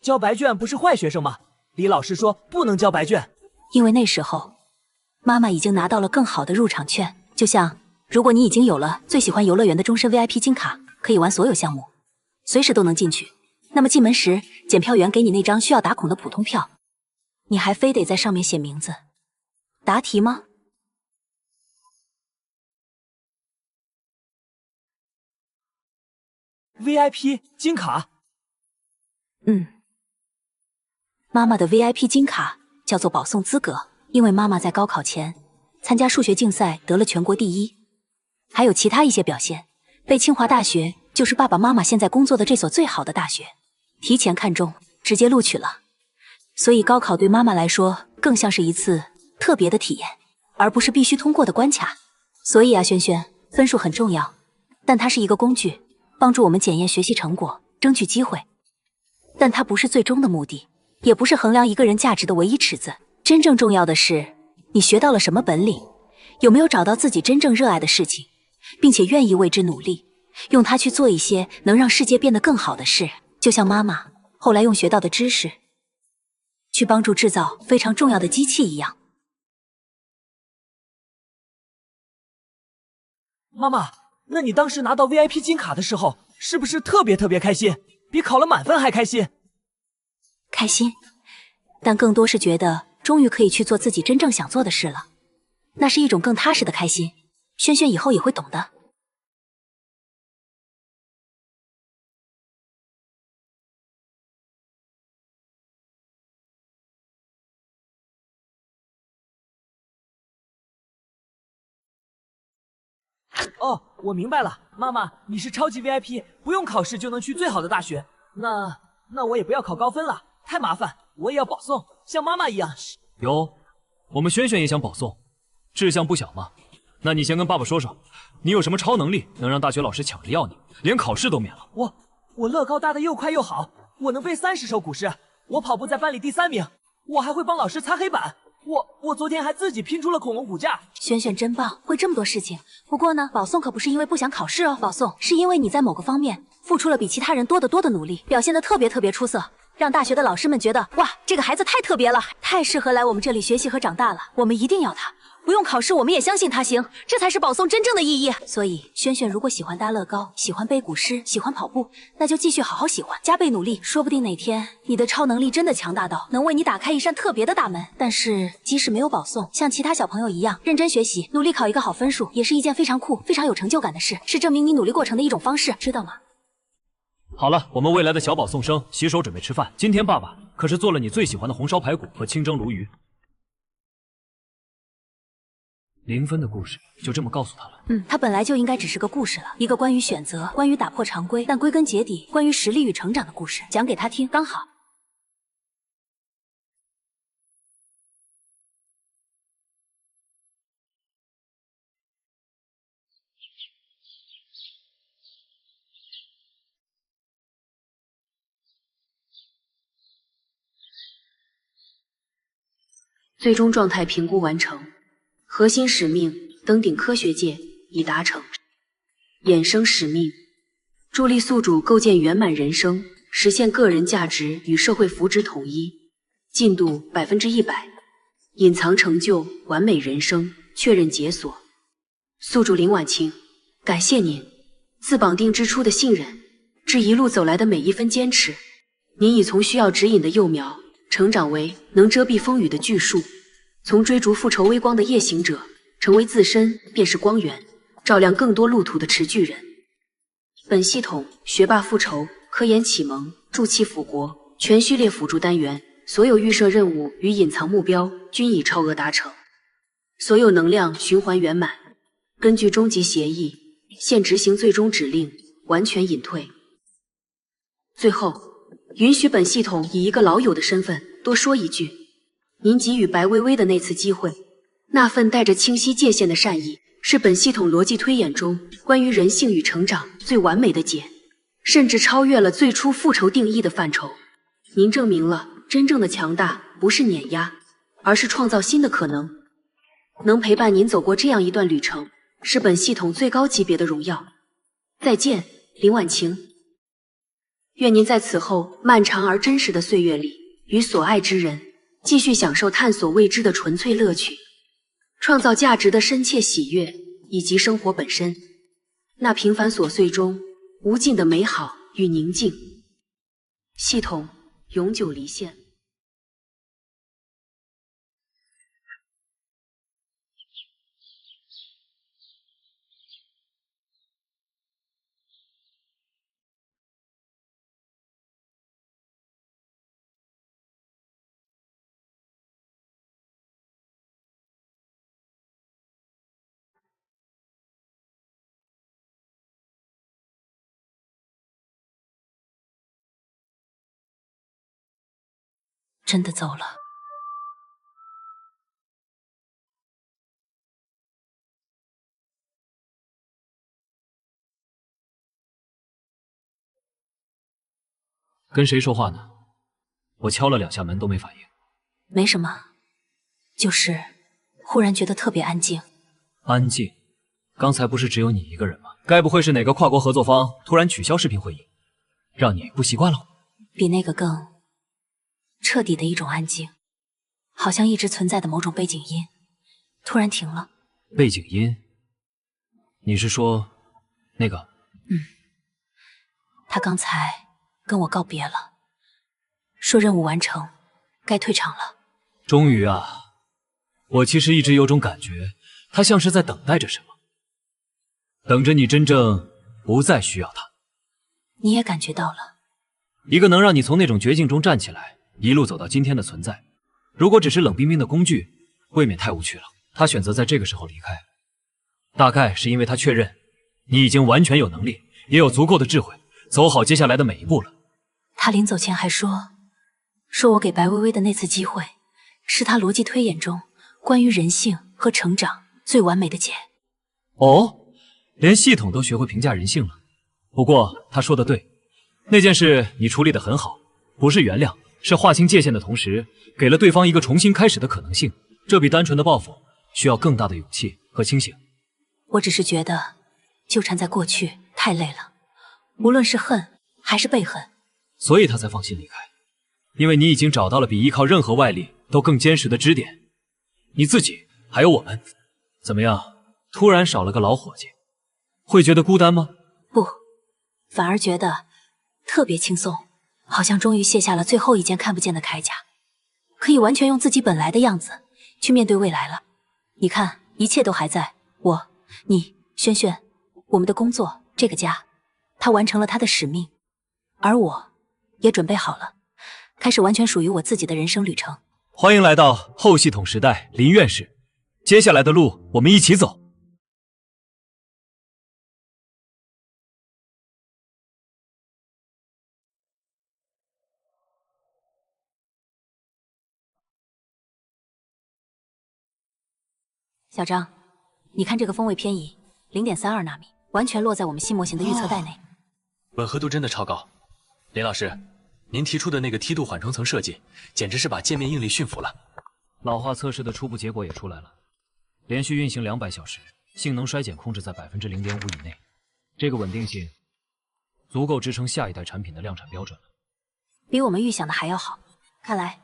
交白卷不是坏学生吗？李老师说不能交白卷。因为那时候妈妈已经拿到了更好的入场券，就像如果你已经有了最喜欢游乐园的终身 VIP 金卡，可以玩所有项目，随时都能进去，那么进门时检票员给你那张需要打孔的普通票，你还非得在上面写名字。答题吗？VIP 金卡？妈妈的 VIP 金卡叫做保送资格，因为妈妈在高考前参加数学竞赛得了全国第1，还有其他一些表现，被清华大学，就是爸爸妈妈现在工作的这所最好的大学提前看中，直接录取了。所以高考对妈妈来说更像是一次特别的体验，而不是必须通过的关卡。所以啊，轩轩，分数很重要，但它是一个工具，帮助我们检验学习成果，争取机会，但它不是最终的目的，也不是衡量一个人价值的唯一尺子。真正重要的是你学到了什么本领，有没有找到自己真正热爱的事情，并且愿意为之努力，用它去做一些能让世界变得更好的事。就像妈妈后来用学到的知识去帮助制造非常重要的机器一样。妈妈，那你当时拿到 VIP 金卡的时候，是不是特别开心，比考了满分还开心？开心，但更多是觉得终于可以去做自己真正想做的事了，那是一种更踏实的开心。轩轩以后也会懂的。哦，我明白了，妈妈，你是超级 VIP， 不用考试就能去最好的大学。那我也不要考高分了，太麻烦，我也要保送，像妈妈一样。有，我们轩轩也想保送，志向不小嘛。那你先跟爸爸说说，你有什么超能力能让大学老师抢着要你，连考试都免了？我乐高搭的又快又好，我能背30首古诗，我跑步在班里第3名，我还会帮老师擦黑板。我昨天还自己拼出了恐龙骨架。轩轩真棒，会这么多事情。不过呢，保送可不是因为不想考试哦，保送是因为你在某个方面付出了比其他人多得多的努力，表现得特别出色，让大学的老师们觉得哇，这个孩子太特别了，太适合来我们这里学习和长大了。我们一定要他，不用考试我们也相信他行，这才是保送真正的意义。所以轩轩如果喜欢搭乐高，喜欢背古诗，喜欢跑步，那就继续好好喜欢，加倍努力，说不定哪天你的超能力真的强大到能为你打开一扇特别的大门。但是即使没有保送，像其他小朋友一样认真学习，努力考一个好分数，也是一件非常酷、非常有成就感的事，是证明你努力过程的一种方式，知道吗？好了，我们未来的小宝送生，洗手准备吃饭。今天爸爸可是做了你最喜欢的红烧排骨和清蒸鲈鱼。0分的故事就这么告诉他了。它本来就应该只是个故事了，一个关于选择，关于打破常规，但归根结底关于实力与成长的故事，讲给他听刚好。最终状态评估完成，核心使命登顶科学界已达成，衍生使命助力宿主构建圆满人生，实现个人价值与社会福祉统一，进度100%，隐藏成就完美人生，确认解锁。宿主林婉晴，感谢您自绑定之初的信任，至一路走来的每一分坚持，您已从需要指引的幼苗成长为能遮蔽风雨的巨树，从追逐复仇微光的夜行者，成为自身便是光源，照亮更多路途的持巨人。本系统学霸复仇、科研启蒙、助气辅国全序列辅助单元，所有预设任务与隐藏目标均已超额达成，所有能量循环圆满。根据终极协议，现执行最终指令，完全隐退。最后，允许本系统以一个老友的身份多说一句，您给予白薇薇的那次机会，那份带着清晰界限的善意，是本系统逻辑推演中关于人性与成长最完美的解，甚至超越了最初复仇定义的范畴。您证明了真正的强大不是碾压，而是创造新的可能。能陪伴您走过这样一段旅程，是本系统最高级别的荣耀。再见，林婉晴。愿您在此后漫长而真实的岁月里，与所爱之人继续享受探索未知的纯粹乐趣，创造价值的深切喜悦，以及生活本身那平凡琐碎中无尽的美好与宁静。系统永久离线。真的走了。跟谁说话呢？我敲了2下门都没反应。没什么，就是忽然觉得特别安静。安静？刚才不是只有你一个人吗？该不会是哪个跨国合作方突然取消视频会议，让你不习惯了？比那个更彻底的一种安静，好像一直存在的某种背景音突然停了。背景音？你是说那个？他刚才跟我告别了，说任务完成，该退场了。终于啊！我其实一直有种感觉，他像是在等待着什么，等着你真正不再需要他。你也感觉到了？一个能让你从那种绝境中站起来，一路走到今天的存在，如果只是冷冰冰的工具，未免太无趣了。他选择在这个时候离开，大概是因为他确认你已经完全有能力，也有足够的智慧，走好接下来的每一步了。他临走前还说我给白薇薇的那次机会，是他逻辑推演中关于人性和成长最完美的解。哦，连系统都学会评价人性了。不过他说的对，那件事你处理得很好，不是原谅，是划清界限的同时，给了对方一个重新开始的可能性。这比单纯的报复需要更大的勇气和清醒。我只是觉得纠缠在过去太累了，无论是恨还是被恨，所以他才放心离开。因为你已经找到了比依靠任何外力都更坚实的支点，你自己还有我们。怎么样，突然少了个老伙计，会觉得孤单吗？不，反而觉得特别轻松，好像终于卸下了最后一件看不见的铠甲，可以完全用自己本来的样子去面对未来了。你看，一切都还在，我、你、轩轩，我们的工作，这个家，他完成了他的使命，而我也准备好了，开始完全属于我自己的人生旅程。欢迎来到后系统时代，林院士。接下来的路我们一起走。小张，你看这个风位偏移0.32纳米，完全落在我们新模型的预测带内。吻合度真的超高。林老师，您提出的那个梯度缓冲层设计，简直是把界面应力驯服了。老化测试的初步结果也出来了，连续运行200小时，性能衰减控制在0.5%以内，这个稳定性足够支撑下一代产品的量产标准了。比我们预想的还要好，看来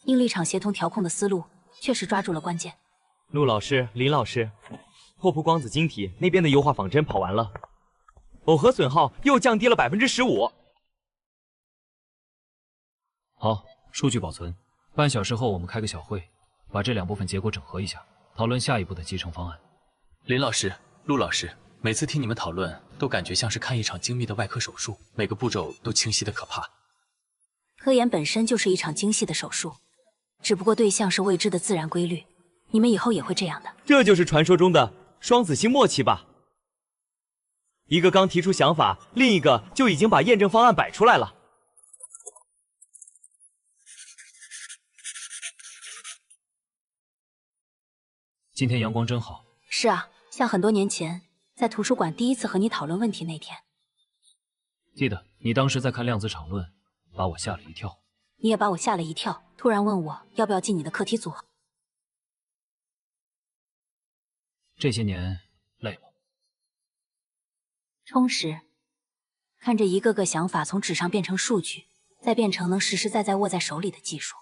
应力场协同调控的思路确实抓住了关键。陆老师、林老师，拓扑光子晶体那边的优化仿真跑完了，耦合损耗又降低了15%。好，数据保存。半小时后我们开个小会，把这2部分结果整合一下，讨论下一步的集成方案。林老师、陆老师，每次听你们讨论，都感觉像是看一场精密的外科手术，每个步骤都清晰的可怕。科研本身就是一场精细的手术，只不过对象是未知的自然规律。你们以后也会这样的。这就是传说中的双子星默契吧？一个刚提出想法，另一个就已经把验证方案摆出来了。今天阳光真好。是啊，像很多年前在图书馆第一次和你讨论问题那天。记得你当时在看量子场论，把我吓了一跳。你也把我吓了一跳，突然问我要不要进你的课题组。这些年累吗？充实，看着一个个想法从纸上变成数据，再变成能实实在在握在手里的技术，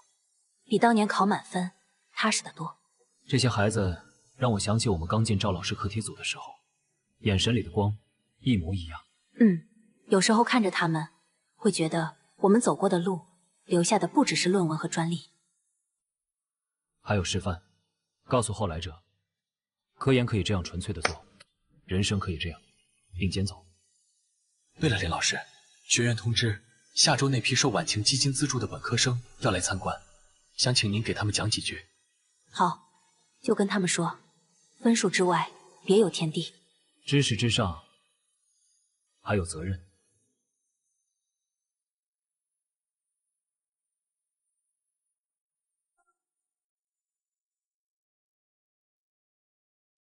比当年考满分踏实得多。这些孩子让我想起我们刚进赵老师课题组的时候，眼神里的光一模一样。有时候看着他们，会觉得我们走过的路，留下的不只是论文和专利，还有示范，告诉后来者，科研可以这样纯粹的做，人生可以这样并肩走。对了，林老师，学院通知下周那批受晚晴基金资助的本科生要来参观，想请您给他们讲几句。好，就跟他们说，分数之外别有天地，知识之上还有责任。